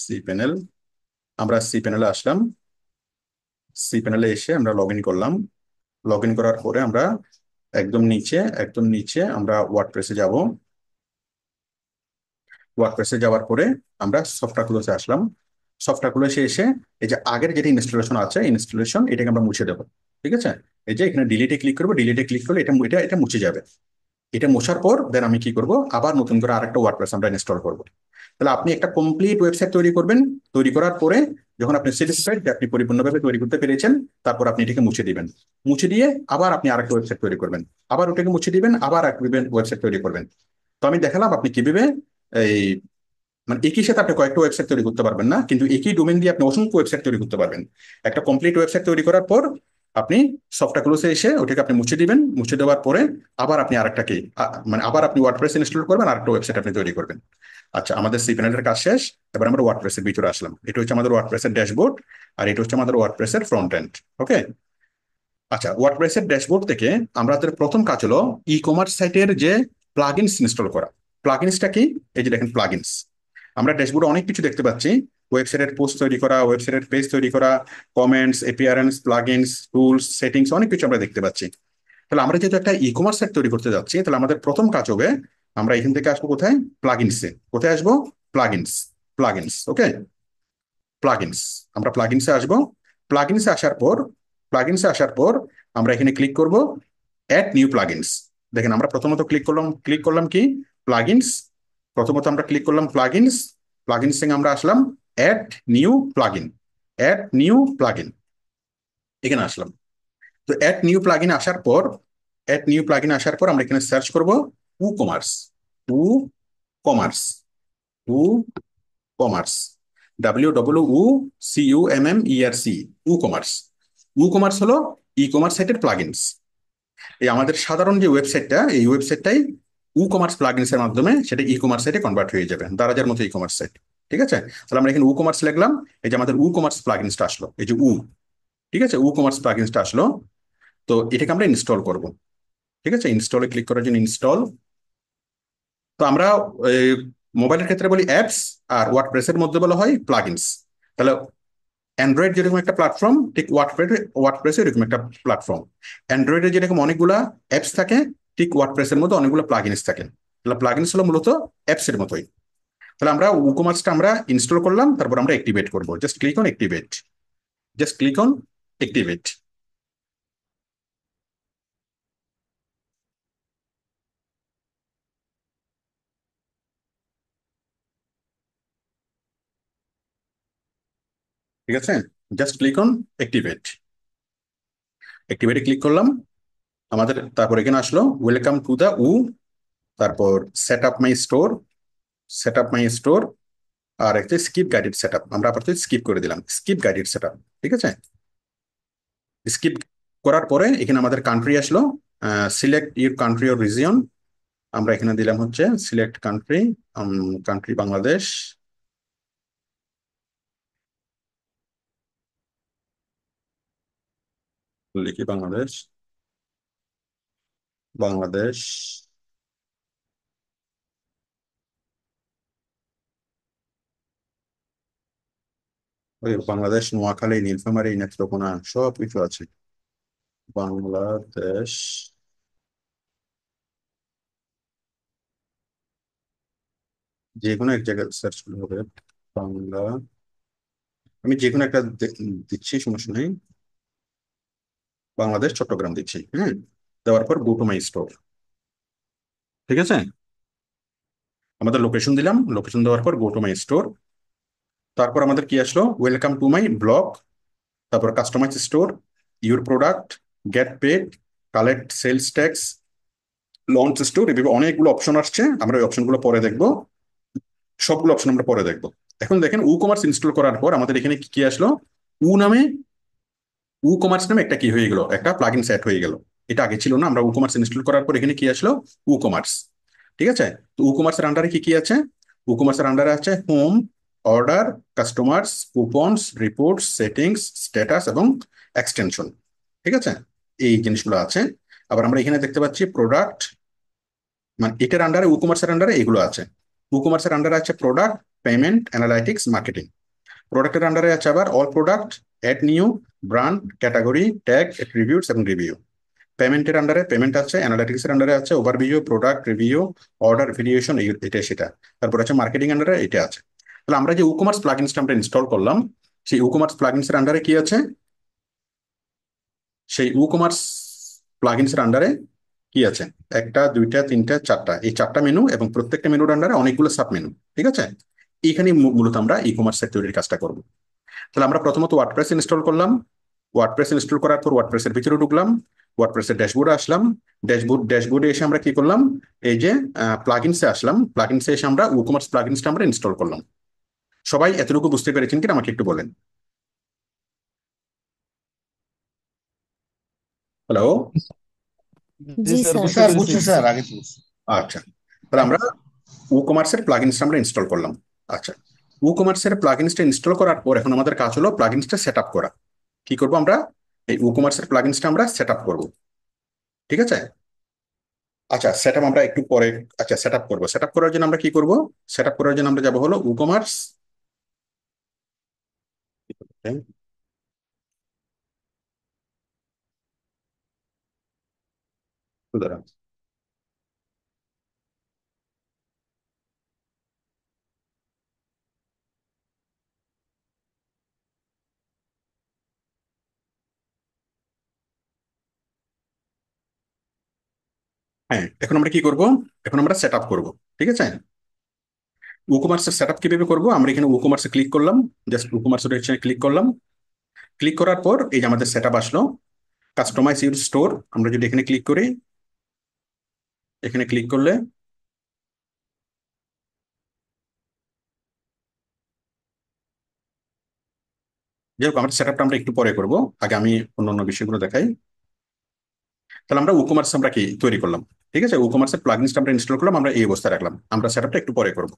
/সি প্যানেল, আমরা সি প্যানেলে আসলাম। সি প্যানেলে এসে আমরা লগ ইন করলাম। লগ ইন করার পরে আমরা একদম নিচে আমরা ওয়ার্ডপ্রেসে যাব। ওয়ার্ডপ্রেসে যাওয়ার পরে আমরা সফটওয়্যার ক্লোজে আসলাম। সফটওয়্যার ক্লোজে এসে এই যে আগের যেটা ইনস্টলেশন আছে, ইনস্টলেশন এটাকে আমরা মুছে দেবো। ঠিক আছে, এই যে এখানে ডিলিটে ক্লিক করবো, ডিলিটে ক্লিক করলে এটা এটা এটা মুছে যাবে। এটা মোছার পর দেন আমি কি করব? আবার নতুন করে আরেকটা ওয়ার্ডপ্রেস আমরা ইনস্টল করব। তাহলে আপনি একটা কমপ্লিট ওয়েবসাইট তৈরি করবেন। তৈরি করার পরে যখন আপনি স্যাটিসফাইড যে আপনি পরিপূর্ণভাবে তৈরি করতে পেরেছেন, তারপর আপনি এটাকে মুছে দিবেন। মুছে দিয়ে আবার আপনি আরেকটা ওয়েবসাইট তৈরি করবেন, আবার ওটাকে মুছে দিবেন, আবার এক ওয়েবসাইট তৈরি করবেন। তো আমি দেখালাম আপনি কিভাবে এই, মানে একই সাথে আপনি কয়েকটা ওয়েবসাইট তৈরি করতে পারবেন না, কিন্তু একই ডোমেন দিয়ে আপনি অসংখ্য ওয়েবসাইট তৈরি করতে পারবেন। একটা কমপ্লিট ওয়েবসাইট তৈরি করার পর আপনি সফটওয়্যার ক্লোজে এসে ওটাকে আপনি মুছে দিবেন। মুছে দেওয়ার পরে আবার আপনি আরেকটাকে মানে আবার আপনি ওয়ার্ডপ্রেস ইনস্টল করবেন, আরেকটা ওয়েবসাইট আপনি তৈরি করবেন। আচ্ছা, আমাদের সি প্যানেলের কাজ শেষ। এবার আমরা ওয়ার্ডপ্রেসের ভিতরে আসলাম। এটা হচ্ছে আমাদের ওয়ার্ডপ্রেসের ড্যাশবোর্ড, আর এটা হচ্ছে আমাদের ওয়ার্ডপ্রেসের ফ্রন্ট এন্ড। ওকে, আচ্ছা, ওয়ার্ডপ্রেসের ড্যাশবোর্ড থেকে আমাদের প্রথম কাজ হলো ই কমার্স সাইটের যে প্লাগইনস ইনস্টল করা। প্লাগইনসটা কি? এই যে দেখেন প্লাগইনস। আমরা ড্যাশবোর্ডে অনেক কিছু দেখতে পাচ্ছি। ওয়েবসাইটের পোস্ট তৈরি করা, ওয়েবসাইটের পেজ তৈরি করা, comments, appearance, plugins, tools, settings, অনেক কিছু আমরা দেখতে পাচ্ছি। তাহলে আমরা যেহেতু একটা ই কমার্স সাইট তৈরি করতে যাচ্ছি, তাহলে আমাদের প্রথম কাজ হবে আমরা এখান থেকে আসবো কোথায়? প্লাগইনসে। কোথায় আসবো? প্লাগইনস। প্লাগইনস, ওকে, প্লাগইনস। আমরা প্লাগইনসে আসবো। প্লাগইনসে আসার পর প্লাগইনসে আসার পর আমরা এখানে ক্লিক করব অ্যাড নিউ প্লাগইনস। দেখেন, আমরা প্রথমত ক্লিক করলাম কি? প্লাগইনস। প্রথমত আমরা ক্লিক করলাম প্লাগইনস। প্লাগইনস থেকে আমরা আসলাম add new plugin. Add new plugin, এখানে আসলাম। তো অ্যাড নিউ প্লাগইন আসার পর আমরা এখানে সার্চ করব উ কমার্স। উ কমার্স, উ কমার্স, WWUCUMMERC, উ কমার্স। উ কমার্স হলো ই কমার্স সাইটের প্লাগইনস। এই আমাদের সাধারণ যে ওয়েবসাইটটা, এই ওয়েবসাইটটাই উ কমার্স প্লাগইনস এর মাধ্যমে সেটা ই কমার্স সাইটে কনভার্ট হয়ে যাবে, দারাজের মতো ই কমার্স সাইট। ঠিক আছে, তাহলে আমরা এখানে উ কমার্স লিখলাম, এই যে আমাদের উ কমার্স প্লাগইনসটা আসলো, এই যে উ, ঠিক আছে, উ কমার্স প্লাগইনসটা আসলো। তো এটাকে আমরা ইনস্টল করব। ঠিক আছে, ইনস্টলে ক্লিক করার জন্য ইনস্টল। তো আমরা মোবাইলের ক্ষেত্রে বলি অ্যাপস, আর ওয়ার্ডপ্রেসের মধ্যে বলা হয় প্লাগইনস। তাহলে অ্যান্ড্রয়েড যেরকম একটা প্ল্যাটফর্ম, ঠিক ওয়ার্ডপ্রেস এরকম একটা প্ল্যাটফর্ম। অ্যান্ড্রয়েডে যেরকম অনেকগুলা অ্যাপস থাকে, ঠিক ওয়ার্ডপ্রেসের মধ্যে অনেকগুলো প্লাগইনস থাকে। তাহলে প্লাগইনস হলো মূলত অ্যাপস এর মতোই। তাহলে আমরা উকমার্সটা আমরা ইনস্টল করলাম, তারপর আমরা অ্যাক্টিভেট করব। Just click on activate, just click on activate. ঠিক আছে, জাস্ট ক্লিক অন অ্যাক্টিভেট। অ্যাক্টিভেটে ক্লিক করলাম, আমাদের তারপর এখানে আসলো ওয়েলকাম টু দা উ, তারপর set up my store, set up my store, আর একটা স্কিপ গাইডেড সেট আপ। আমরা আপাতত স্কিপ করে দিলাম, স্কিপ গাইডেড সেট আপ। ঠিক আছে, স্কিপ করার পরে এখানে আমাদের কান্ট্রি আসলো, select your country or region. আমরা এখানে দিলাম হচ্ছে সিলেক্ট কান্ট্রি, কান্ট্রি বাংলাদেশ। লিখি বাংলাদেশ, বাংলাদেশ। ওই বাংলাদেশ, নোয়াখালী, নীলফামারী, নেত্রকোনা সব কিছু আছে। বাংলাদেশ, যে কোনো এক জায়গায় সার্চ করলে হবে। বাংলা, আমি যে কোনো একটা দিচ্ছি, সমস্যা নেই। বাংলাদেশ চট্টগ্রাম দিচ্ছি, হ্যাঁ। দেওয়ার পর গো টু মাই স্টোর। ঠিক আছে, আমাদের লোকেশন দিলাম, লোকেশন দেওয়ার পর গো টু মাই স্টোর। তারপর আমাদের কি আসলো, ওয়েলকাম টু মাই ব্লগ, তারপর customize store, your product, get paid, collect sales tax, launch store, এভাবে অনেকগুলো অপশন আসছে। আমরা ওই অপশনগুলো পরে দেখবো, সবগুলো অপশন আমরা পরে দেখবো। এখন দেখেন উ কমার্স ইনস্টল করার পর আমাদের এখানে কি কি আসলো, উ নামে, উ কমার্স নামে একটা কি হয়ে গেল, একটা প্লাগইন সেট হয়ে গেল। এটা আগে ছিল না। আমরা উ কমার্স ইনস্টল করার পর এখানে কি আসলো, উ কমার্স। ঠিক আছে, তো উ কমার্সের আন্ডারে কি কি আছে, উ কমার্সের আন্ডারে আছে home, order, customers, coupons, reports, settings, status এবং এক্সটেনশন। ঠিক আছে, এই জিনিসগুলো আছে। আবার আমরা এখানে দেখতে পাচ্ছি প্রোডাক্ট, মানে এটার আন্ডারে, উ কমার্সের আন্ডারে এগুলো আছে। উ কমার্সের আন্ডারে আছে প্রোডাক্ট, পেমেন্ট, অ্যানালাইটিক্স, মার্কেটিং। প্রোডাক্টের আন্ডারে আছে আবার all product, add new, brand, category, tag, reviews এবং রিভিউ। পেমেন্টের আন্ডারে পেমেন্ট আছে, অ্যানালিটিক্স এর আন্ডারে আছে overview, product review, order variation, এটা সেটা। তারপর আছে মার্কেটিং আন্ডারে এটা আছে। তাহলে আমরা যে উকমার্স প্লাগইনসটা আমরা ইনস্টল করলাম, সেই উকমার্স প্লাগইনস এর আন্ডারে কি আছে, সেই উকমার্স প্লাগইনস এর আন্ডারে কি আছে, একটা, দুইটা, তিনটা, চারটা, এই চারটা মেনু, এবং প্রত্যেকটা মেনুর আন্ডারে অনেকগুলো সাব মেনু। ঠিক আছে, এইখানে মূলত আমরা ই কমার্স সাইট তৈরির কাজটা করব। তাহলে আমরা প্রথমত ওয়ার্ডপ্রেস ইনস্টল করলাম। ওয়ার্ডপ্রেস ইনস্টল করার পর ওয়ার্ডপ্রেসের ভিতরে ঢুকলাম, ওয়ার্ডপ্রেসের ড্যাশবোর্ডে আসলাম। ড্যাশবোর্ডে এসে আমরা কি করলাম, এই যে প্লাগইনসে আসলাম, প্লাগইনসে এসে আমরা উকমার্স প্লাগইনসটা আমরা ইনস্টল করলাম। সবাই এতটুকু বুঝতে পেরেছেন কিনা আমাকে একটু বলেন। হ্যালো। জি জি স্যার, স্যার, স্যার বুঝতে বুঝছি পেরেছি। স্যার, আগে তো বুঝছি। আচ্ছা, তাহলে আমরা উকমার্সের প্লাগইনসটা আমরা ইনস্টল করলাম। আচ্ছা, উকমার্সের প্লাগইনসটা ইনস্টল করার পর এখন আমাদের কাজ হলো প্লাগইনসটা সেট আপ করা। কি করবো আমরা, এই উকমার্সের প্লাগইনসটা আমরা সেট আপ করবো। ঠিক আছে, আচ্ছা সেট আপ আমরা একটু পরে, আচ্ছা সেট আপ করবো। সেট আপ করার জন্য আমরা কি করবো, সেট আপ করার জন্য আমরা যাবো হলো উকমার্স, সুতরাং হ্যাঁ, এখন আমরা কি করব, এখন আমরা সেট আপ করবো। ঠিক আছে, উকমার্সের সেট আপ কিভাবে করবো, আমরা এখানে উকমার্সে ক্লিক করলাম, জাস্ট উকমার্সের এখানে ক্লিক করলাম। ক্লিক করার পর এই যে আমাদের সেট আপ আসলো, কাস্টমাইজ ইউর স্টোর। আমরা যদি এখানে ক্লিক করি, এখানে ক্লিক করলে যাই হোক, আমাদের সেটআপটা আমরা একটু পরে করব। আগে আমি অন্যান্য বিষয়গুলো দেখাই। তাহলে আমরা উকমার্স আমরা কি তৈরি করলাম, ঠিক আছে, উকমার্সের প্লাগইনসটা আমরা ইনস্টল করলাম, আমরা এই অবস্থায় রাখলাম, আমরা সেটআপটা একটু পরে করব।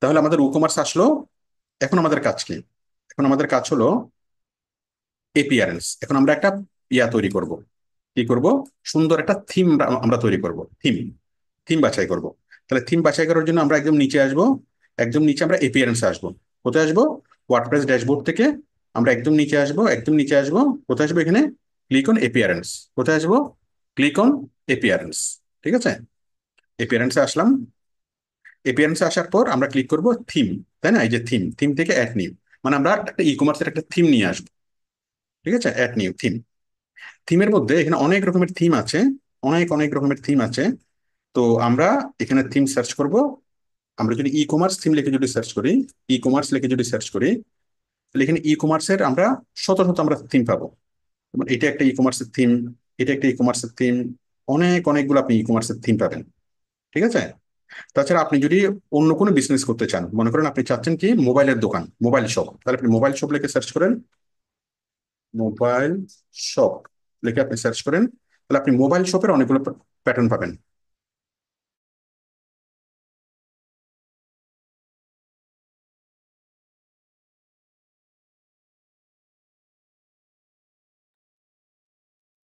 তাহলে আমাদের উকমার্স আসলো। এখন আমাদের কাজ কি? এখন আমাদের কাজ হলো এপিআরএন্স। এখন আমরা একটা তৈরি করব। কি করব? সুন্দর একটা থিম আমরা তৈরি করব। থিম থিম বাছাই করব। তাহলে থিম বাছাই করার জন্য আমরা একদম নিচে আসব। একদম নিচে আমরা এপিআরএন্স আসবো। কোথায় আসবো? ওয়ার্ডপ্রেস ড্যাশবোর্ড থেকে আমরা একদম নিচে আসবো। একদম নিচে আসবো, কোথায় আসবো? এখানে ক্লিক অন এপিআরএন্স। কোথায় আসবো? Click on appearance. ঠিক আছে, এপিআরএন্সে আসলাম। এপিআরএন্সে আসার পর আমরা ক্লিক করব থিম। তাই না? এই যে থিম, থিম থেকে অ্যাড নিউ, মানে আমরা একটা ই কমার্সের একটা থিম নিয়ে আসবো। ঠিক আছে, অ্যাড নিউ থিম। থিমের মধ্যে এখানে অনেক রকমের থিম আছে। অনেক অনেক রকমের থিম আছে। তো আমরা এখানে থিম সার্চ করব। আমরা যদি ই কমার্স থিম লিখে যদি সার্চ করি, ই কমার্স লিখে যদি সার্চ করি, তাহলে এখানে ই কমার্সের আমরা শত শত আমরা থিম পাবো। যেমন এটা একটা ই কমার্সের থিম, এটা একটা ই কমার্সের থিম। অনেক অনেকগুলো আপনি ই কমার্সের থিম পাবেন। ঠিক আছে। তাছাড়া আপনি যদি অন্য কোনো বিজনেস করতে চান, মনে করেন আপনি চাচ্ছেন কি মোবাইলের দোকান, মোবাইল শপ, তাহলে আপনি মোবাইল শপ লিখে সার্চ করেন। মোবাইল শপ লিখে আপনি সার্চ করেন, তাহলে আপনি মোবাইল শপের অনেকগুলো প্যাটার্ন পাবেন।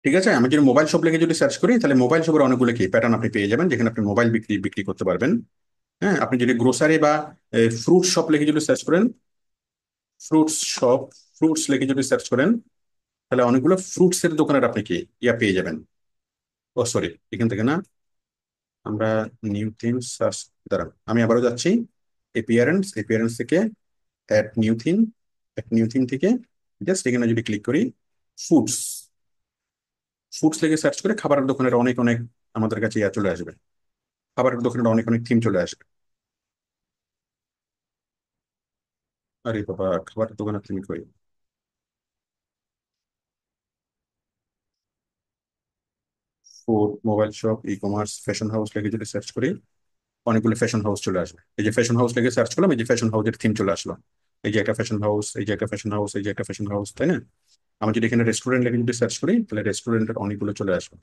ঠিক আছে, আমি যদি মোবাইল শপ লিখে যদি সার্চ করি, তাহলে মোবাইল শপের অনেকগুলো কি প্যাটার্ন আপনি পেয়ে যাবেন, যেখানে আপনি মোবাইল বিক্রি বিক্রি করতে পারবেন। হ্যাঁ, আপনি যদি গ্রোসারি বা ফ্রুট শপ লিখে যদি সার্চ করেন, ফ্রুটস শপ, ফ্রুটস লিখে যদি সার্চ করেন, তাহলে অনেকগুলো ফ্রুটস এর দোকানের আপনি কি পেয়ে যাবেন। ও সরি, এখান থেকে না, আমরা নিউ থিম সার্চ, দাঁড়ান আমি আবারও যাচ্ছি। এপিয়ারেন্স, এপিয়ারেন্স থেকে add new theme, add new theme থেকে জাস্ট এখানে যদি ক্লিক করি, ফুডস, ফুডস লিখে সার্চ করে খাবারের দোকানের অনেক অনেক আমাদের কাছে চলে আসবে। খাবারের দোকানের অনেক অনেক থিম চলে আসবে। আরে বাবা, খাবারের দোকানের থিম কই? Food, mobile shop, e commerce, fashion house লিখে যদি সার্চ করি, অনেকগুলো ফ্যাশন হাউস চলে আসবে। এই যে ফ্যাশন হাউস লিখে সার্চ করলাম, এই যে ফ্যাশন হাউসের থিম চলে আসলো। এই যে একটা ফ্যাশন হাউস, এই যে একটা ফ্যাশন হাউস, এই যে একটা ফ্যাশন হাউস, তাই না? আমি যদি এখানে রেস্টুরেন্ট লিখে যদি সার্চ করি, তাহলে রেস্টুরেন্টের অনেকগুলো চলে আসবে।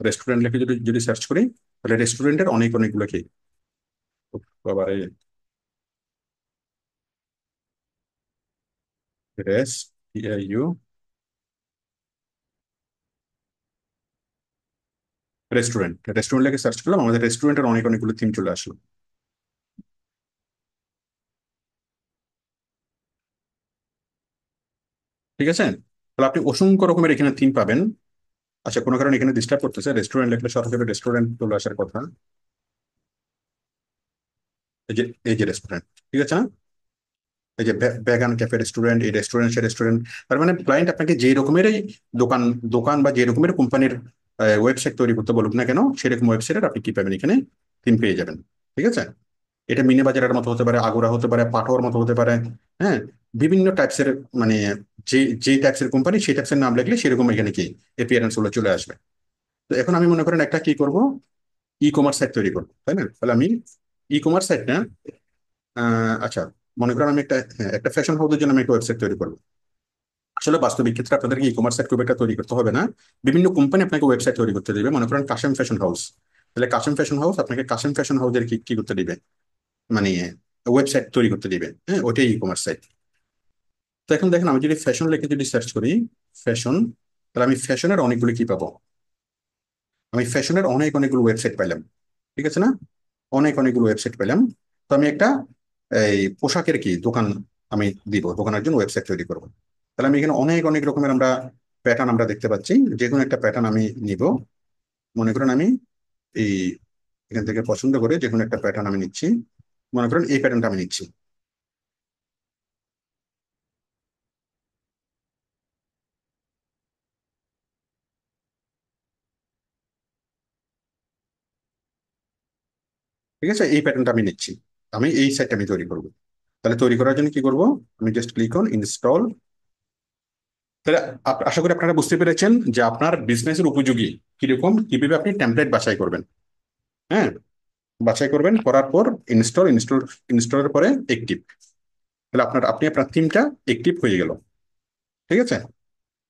রেস্টুরেন্ট লিখে যদি যদি সার্চ করি, তাহলে রেস্টুরেন্টের অনেক অনেকগুলো কি, বাবারে, রেস্ট, ইউ, রেস্টুরেন্ট, রেস্টুরেন্ট লিখে সার্চ করলাম, আমাদের রেস্টুরেন্টের অনেক অনেকগুলো থিম চলে আসলো। ঠিক আছে, তাহলে আপনি অসংখ্য রকমের এখানে থিম পাবেন। আচ্ছা, কোনো কারণে এখানে ডিস্টার্ব করতেছে, রেস্টুরেন্ট লিখলে সরাসরি রেস্টুরেন্ট চলে আসার কথা। এই যে, এই যে রেস্টুরেন্ট, ঠিক আছে না? এই যে ভেগান ক্যাফে রেস্টুরেন্ট, এই রেস্টুরেন্ট সে রেস্টুরেন্ট। তার মানে ক্লায়েন্ট আপনাকে যে রকমেরই দোকান দোকান বা যে রকমের কোম্পানির ওয়েবসাইট তৈরি করতে বলুক না কেন, সেরকম ওয়েবসাইটের আপনি কি পাবেন এখানে, থিম পেয়ে যাবেন। ঠিক আছে, এটা মিনি বাজারের মতো হতে পারে, আগোরা হতে পারে, পাঠোয়ার মতো হতে পারে। হ্যাঁ, বিভিন্ন টাইপসের, মানে যে যে টাইপসের কোম্পানি সেই টাইপসের নাম লিখলে সেরকম এখানে কি এপিয়ারেন্স গুলো চলে আসবে। তো এখন আমি মনে করেন একটা কি করব, ই কমার্স সাইট তৈরি করবো, তাই না? তাহলে আমি ই কমার্স সাইট না, আচ্ছা, মনে করেন আমি একটা, হ্যাঁ, একটা ফ্যাশন হাউসের জন্য আমি একটা ওয়েবসাইট তৈরি করবো। আসলে বাস্তবিক ক্ষেত্রে আপনাদেরকে ই কমার্স সাইট খুব একটা তৈরি করতে হবে না। বিভিন্ন কোম্পানি আপনাকে ওয়েবসাইট তৈরি করতে দিবে। মনে করেন কাশেম ফ্যাশন হাউস, তাহলে কাশেম ফ্যাশন হাউস আপনাকে কাশেম ফ্যাশন হাউসের কি কি করতে দিবে, মানে ওয়েবসাইট তৈরি করতে দিবে। হ্যাঁ, ওটাই ই কমার্স সাইট। তো এখন দেখেন, আমি যদি ফ্যাশন লিখে যদি সার্চ করি, ফ্যাশন, তাহলে আমি ফ্যাশনের অনেকগুলো কি পাবো, আমি ফ্যাশনের অনেক অনেকগুলো ওয়েবসাইট পাইলাম। ঠিক আছে না? অনেক অনেকগুলো ওয়েবসাইট পেলাম। তো আমি একটা এই পোশাকের কি দোকান আমি দিব, দোকানের জন্য ওয়েবসাইট তৈরি করবো। তাহলে আমি এখানে অনেক অনেক রকমের আমরা প্যাটার্ন আমরা দেখতে পাচ্ছি। যে কোনো একটা প্যাটার্ন আমি নিব। মনে করেন আমি এই এখান থেকে পছন্দ করে যে কোনো একটা প্যাটার্ন আমি নিচ্ছি। মনে করেন এই প্যাটার্নটা আমি নিচ্ছি। ঠিক আছে, এই প্যাটার্নটা আমি নিচ্ছি। আমি এই সাইটটা আমি তৈরি করব। তাহলে তৈরি করার জন্য কি করব, আমি জাস্ট ক্লিক অন ইনস্টল। তাহলে আশা করি আপনারা বুঝতে পেরেছেন যে আপনার বিজনেসের উপযোগী কিরকম, কিভাবে আপনি টেমপ্লেট বাছাই করবেন। হ্যাঁ, বাছাই করবেন, করার পর ইনস্টল, ইনস্টলের পরে অ্যাক্টিভ। তাহলে আপনি আপনার থিমটা অ্যাক্টিভ হয়ে গেল। ঠিক আছে,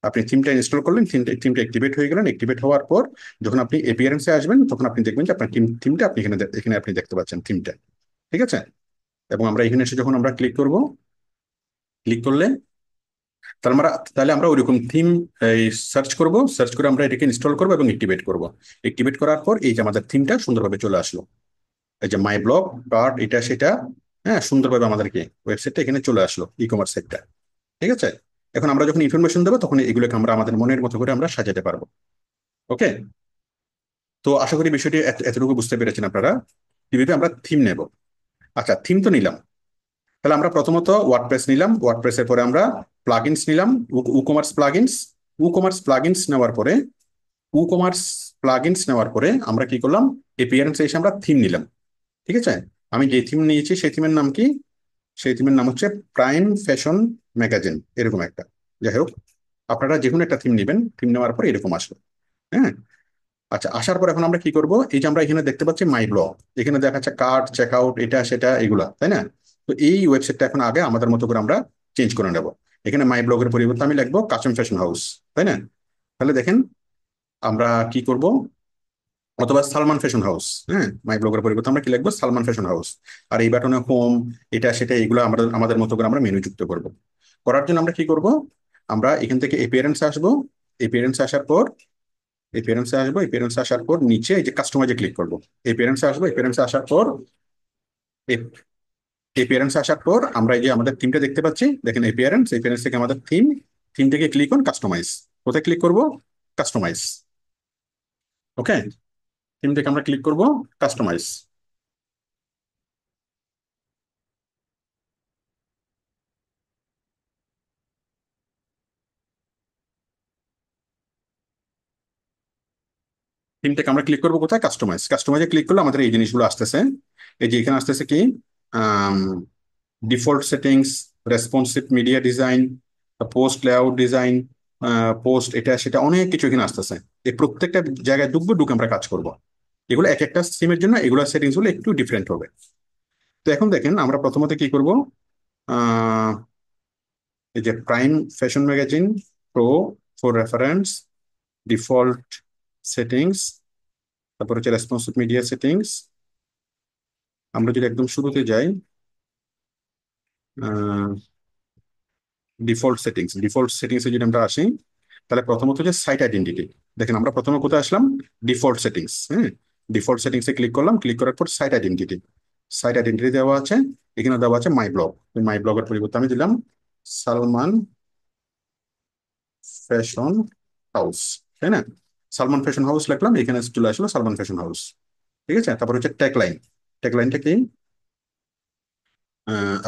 আপনি থিমটা ইনস্টল করলেন, থিমটা অ্যাক্টিভেট হয়ে গেলেন। অ্যাক্টিভেট হওয়ার পর যখন আপনি এপিয়ারেন্সে আসবেন তখন আপনি দেখবেন যে আপনার থিমটা আপনি এখানে আপনি দেখতে পাচ্ছেন থিমটা। ঠিক আছে, এবং আমরা এখানে এসে যখন আমরা ক্লিক করব, ক্লিক করলে তাহলে আমরা ওইরকম থিম এই সার্চ করব, সার্চ করে আমরা এটাকে ইনস্টল করবো এবং অ্যাক্টিভেট করব। অ্যাক্টিভেট করার পর এই যে আমাদের থিমটা সুন্দরভাবে চলে আসলো, এই যে মাই ব্লগ কার্ড এটা সেটা, হ্যাঁ, সুন্দরভাবে আমাদেরকে ওয়েবসাইটটা এখানে চলে আসলো, ই কমার্স সাইটটা। ঠিক আছে, এখন আমরা যখন ইনফরমেশন দেবো তখন এগুলোকে আমরা আমাদের মনের মতো করে আমরা সাজাতে পারবো। ওকে, তো আশা করি বিষয়টি এতটুকু বুঝতে পেরেছেন আপনারা কিভাবে আমরা থিম নেব। আচ্ছা, থিম তো নিলাম, তাহলে আমরা প্রথমত ওয়ার্ডপ্রেস নিলাম। ওয়ার্ডপ্রেসের পরে আমরা প্লাগইনস নিলাম, উকমার্স প্লাগইনস। উকমার্স প্লাগইনস নেওয়ার পরে উকমার্স প্লাগইনস নেওয়ার পরে আমরা কি করলাম, এপিয়ারেন্সে এসে আমরা থিম নিলাম। ঠিক আছে, আমি যে থিম নিয়েছি সেই থিমের নাম কি? সেই থিমের নাম হচ্ছে প্রাইম ফ্যাশন ম্যাগাজিন, এরকম একটা। যাই হোক, আপনারা যে কোনো একটা থিম নেবেন, থিম নেওয়ার পরে এরকম আসলো। হ্যাঁ, আচ্ছা, আসার পর এখন আমরা কি করব, এই যে আমরা এখানে দেখতে পাচ্ছি মাই ব্লগ, এখানে দেখা যাচ্ছে কার্ট চেক আউট এটা সেটা এগুলা, তাই না? তো এই ওয়েবসাইটটা এখন আগে আমাদের মতো করে আমরা চেঞ্জ করে নেব। এখানে মাই ব্লগের পরিবর্তে আমি লিখবো কাসম ফ্যাশন হাউস, তাই না? তাহলে দেখেন আমরা কি করব, অথবা সালমান ফ্যাশন হাউস। হ্যাঁ, মাই ব্লগের পরিবর্তে আমরা কি লিখবো, সালমান ফ্যাশন হাউস। আর এই বাটনে হোম এটা সেটা এগুলো আমরা আমাদের মতো করে আমরা মেনু যুক্ত করব। করার জন্য আমরা কি করব, আমরা এখান থেকে এপিয়ারেন্স আসবো। এপিয়ারেন্স আসার পর এপিয়ারেন্স আসার পর নিচে এই যে কাস্টমাইজে ক্লিক করব। এপিয়ারেন্স আসবো, এপিয়ারেন্স আসার পর এপিয়ারেন্স আসার পর আমরা এই যে আমাদের থিমটা দেখতে পাচ্ছি, দেখেন এপিয়ারেন্স থেকে আমাদের থিম থেকে ক্লিক অন কাস্টমাইজ। কোথায় ক্লিক করব, কাস্টমাইজ। ওকে, থিম থেকে আমরা ক্লিক করব কাস্টমাইজ। থিম থেকে আমরা ক্লিক করবো কোথায়, কাস্টমাইজ। কাস্টমাইজে ক্লিক করলে আমাদের এই জিনিসগুলো আসতেছে। এই যে এখানে আসতেছে কি, default settings, responsive media design, post layout design, post এটা সেটা অনেক কিছু এখানে আসতেছে। এই প্রত্যেকটা জায়গায় ডুববো, ঢুকে আমরা কাজ করব। এগুলো এক একটা সিমের জন্য এগুলো সেটিংস গুলো একটু ডিফারেন্ট হবে। তো এখন দেখেন আমরা প্রথমত কি করব, আহ এই যে prime fashion magazine pro for reference, default settings, তারপর হচ্ছে রেসপন্সিভ মিডিয়া সেটিংস। আমরা যদি একদম শুরুতে যাই, ডিফল্ট সেটিংসে যদি আমরা আসি, তাহলে প্রথমত হচ্ছে সাইট আইডেন্টিটি। দেখেন আমরা প্রথমে কোথায় আসলাম, ডিফল্ট সেটিংস। হ্যাঁ, ডিফল্ট সেটিংসে ক্লিক করলাম, ক্লিক করার পর সাইট আইডেন্টিটি দেওয়া আছে। এখানে দেওয়া আছে মাই ব্লগ। মাই ব্লগের পরিবর্তে আমি দিলাম সালমান ফ্যাশন হাউস, তাই না? সালমান ফ্যাশন হাউস লিখলাম, এখানে চলে আসলো সালমান ফ্যাশন হাউস। ঠিক আছে, তারপর হচ্ছে ট্যাগলাইন। ট্যাগলাইনটা কি,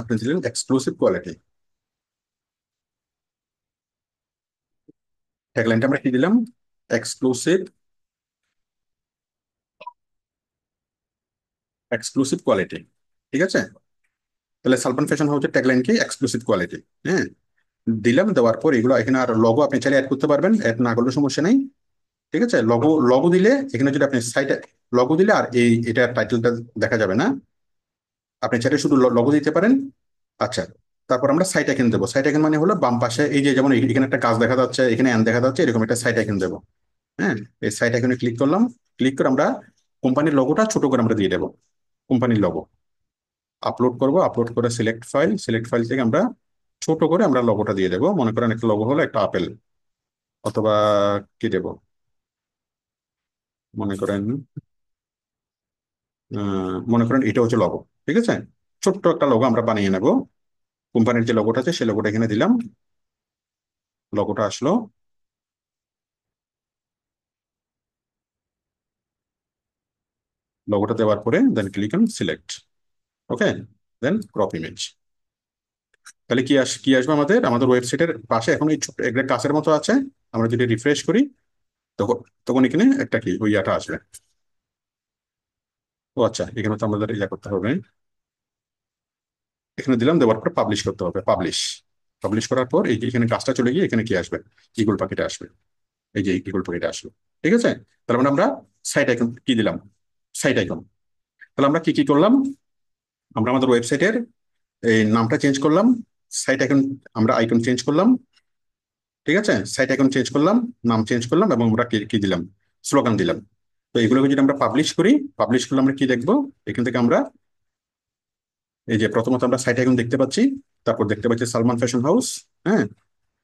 আপনি দিলেন এক্সক্লুসিভ কোয়ালিটি। ট্যাগলাইনটা আমরা কি দিলাম, এক্সক্লুসিভ এক্সক্লুসিভ কোয়ালিটি। ঠিক আছে, তাহলে সালমান ফ্যাশন হাউসের ট্যাগলাইন কি, এক্সক্লুসিভ কোয়ালিটি। হ্যাঁ, দিলাম। দেওয়ার পর এগুলো এখানে আর লগো আপনি চাইলে অ্যাড করতে পারবেন, অ্যাড না করলে সমস্যা নেই। ঠিক আছে, লগো লগো দিলে এখানে যদি আপনি সাইটে লগো দিলে আর এটা টাইটেলটা দেখা যাবে না। আপনি চাইলে শুধু লগো দিতে পারেন। আচ্ছা, তারপর আমরা সাইট আইকন দেবো। সাইট আইকন মানে হলো বাম পাশে এই যে যেমন এখানে একটা কাজ দেখা যাচ্ছে, এখানে অ্যান দেখা যাচ্ছে, এরকম একটা সাইট আইকন দেবো। হ্যাঁ, এই সাইট আইকনে ক্লিক করলাম। ক্লিক করে আমরা কোম্পানির লোগোটা ছোট করে আমরা দিয়ে দেবো, কোম্পানির লোগো। আপলোড করব, আপলোড করে সিলেক্ট ফাইল থেকে আমরা ছোট করে আমরা লোগোটা দিয়ে দেবো। মনে করেন একটা লোগো হলো একটা আপেল, অথবা কি দেব, মনে করেন মনে করেন এটা হচ্ছে লোগো। ঠিক আছে, ছোট্ট একটা লোগো আমরা বানিয়ে নেব। কোম্পানির যে লোগোটা আছে সেই লোগোটা এখানে দিলাম, লোগোটা আসলো। লোগোটা দেওয়ার পরে then click on select. Okay, then crop image. তাহলে কি আসবে, আমাদের আমাদের ওয়েবসাইটের পাশে এখন এই ছোট্ট একটা কাছের মতো আছে। আমরা যদি রিফ্রেশ করি তখন তখন এখানে একটা কি ওই ইয়াটা আসবে। ও আচ্ছা, এখানে তো আমাদের ইয়া করতে হবে, এখানে দিলাম। দেওয়ার পর পাবলিশ করতে হবে, পাবলিশ করার পর এই যে এখানে কাজটা চলে গিয়ে এখানে কি আসবে, ইগল পাখিটা আসবে। এই যে ইগল পাখিটা আসলো। ঠিক আছে, তাহলে মানে আমরা সাইট আইকন কি দিলাম, সাইট আইকন। তাহলে আমরা কি কি করলাম, আমরা আমাদের ওয়েবসাইটের এই নামটা চেঞ্জ করলাম, সাইট আইকন, আমরা আইকন চেঞ্জ করলাম, ঠিক আছে, সাইট আইকন চেঞ্জ করলাম, নাম চেঞ্জ করলাম, এবং আমরা কি কি দিলাম, স্লোগান দিলাম। তো এগুলোকে যদি আমরা পাবলিশ করি, পাবলিশ করলে আমরা কি দেখবো, এখান থেকে আমরা এই যে প্রথমত আমরা সাইট আইকন দেখতে পাচ্ছি, তারপর দেখতে পাচ্ছি সালমান ফ্যাশন হাউস। হ্যাঁ,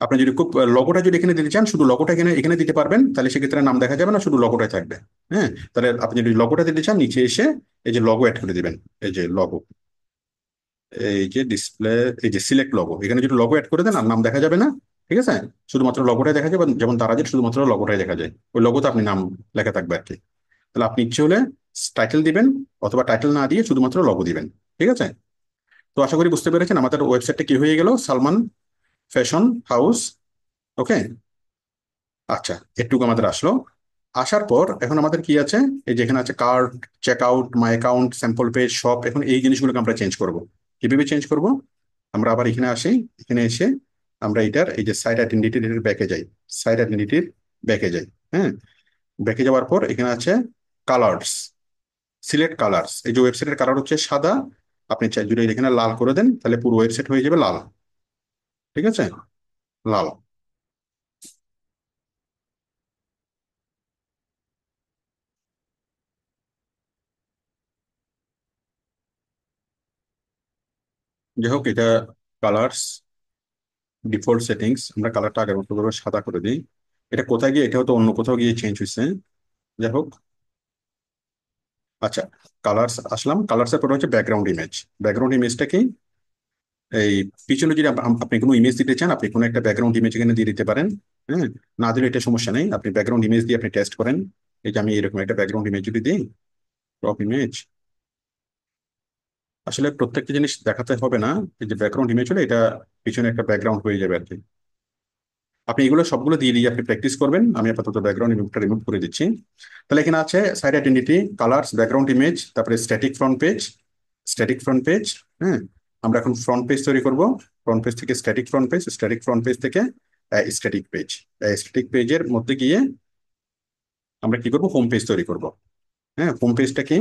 আপনি যদি খুব লগোটা যদি এখানে দিতে চান, শুধু লগোটা এখানে এখানে দিতে পারবেন, তাহলে সেক্ষেত্রে নাম দেখা যাবে না, শুধু লগোটাই থাকবে। হ্যাঁ, তাহলে আপনি যদি লগোটা দিতে চান, নিচে এসে এই যে লগো অ্যাড করে দিবেন, এই যে লগো, এই যে ডিসপ্লে, এই যে সিলেক্ট লগো, এখানে যদি লগো অ্যাড করে দেন আর নাম দেখা যাবে না, ঠিক আছে, শুধুমাত্র লগোটাই দেখা যাবে, যেমন দারাজের শুধুমাত্র লগোটাই দেখা যায়, ওই লগোতে আপনি নাম লেখা থাকবে আর কি। তাহলে আপনি ইচ্ছে হলে টাইটেল দিবেন, অথবা টাইটেল না দিয়ে শুধুমাত্র লগো দিবেন, ঠিক আছে। তো আশা করি বুঝতে পেরেছেন আমাদের ওয়েবসাইটটা কি হয়ে গেল, সালমান ফ্যাশন হাউস। ওকে, আচ্ছা, এটুকু আমাদের আসলো। আসার পর এখন আমাদের কি আছে, এই যেখানে আছে cart, check out, my account, sample page, shop, এখন এই জিনিসগুলোকে আমরা চেঞ্জ করব। কিভাবে চেঞ্জ করব, আমরা আবার এখানে আসি, এখানে এসে আমরা এটার এই যে সাইট আইডেন্টিটির ব্যাকে যাই, সাইট আইডেন্টিটির ব্যাকে যাই। হ্যাঁ, ব্যাকে যাওয়ার পর এখানে আছে কালার্স, সিলেক্ট কালার্স, এই যে ওয়েবসাইটের কালার হচ্ছে সাদা, আপনি চাই যদি এখানে লাল করে দেন, তাহলে পুরো ওয়েবসাইট হয়ে যাবে লাল, ঠিক আছে, লাল। যাই হোক, এটা কালার্স, ডিফল্ট সেটিংস, আমরা কালারটা আগের মতো করে সাদা করে দিই। এটা কোথায় গিয়ে, এটা হয়তো অন্য কোথাও গিয়ে চেঞ্জ হয়েছে, যাই হোক। আচ্ছা, কালার্স আসলাম, কালার্স এর পরে হচ্ছে ব্যাকগ্রাউন্ড ইমেজ। ব্যাকগ্রাউন্ড ইমেজটা কি, এই পিছনে যদি আপনি কোনো ইমেজ দিতে চান, আপনি কোনো একটা ব্যাকগ্রাউন্ড ইমেজ এখানে দিয়ে দিতে পারেন। হ্যাঁ, না দিলে এটা সমস্যা নেই, আপনি ব্যাকগ্রাউন্ড ইমেজ দিয়ে আপনি টেস্ট করেন। এই যে আমি এরকম একটা ব্যাকগ্রাউন্ড ইমেজ যদি দিই, টপ ইমেজ, আসলে প্রত্যেকটা জিনিস দেখাতে হবে না, এই যে ব্যাকগ্রাউন্ড ইমেজ হলে এটা পিছনে একটা ব্যাকগ্রাউন্ড হয়ে যাবে আর কি। আপনি এগুলো সবগুলো দিয়ে দিয়ে আপনি প্র্যাকটিস করবেন, আমি আপাতত ব্যাকগ্রাউন্ড ইমেজটা রিমুভ করে দিচ্ছি। তাহলে এখানে আছে site identity, colours, background image, তারপরে static front page, static front page. হ্যাঁ, আমরা এখন ফ্রন্ট পেজ তৈরি করব, ফ্রন্ট পেজ থেকে static front page, static front page থেকে স্ট্যাটিক পেজ, স্ট্যাটিক পেজের মধ্যে গিয়ে আমরা কি করব, হোম পেজ তৈরি করব। হ্যাঁ, হোম পেজটা কি,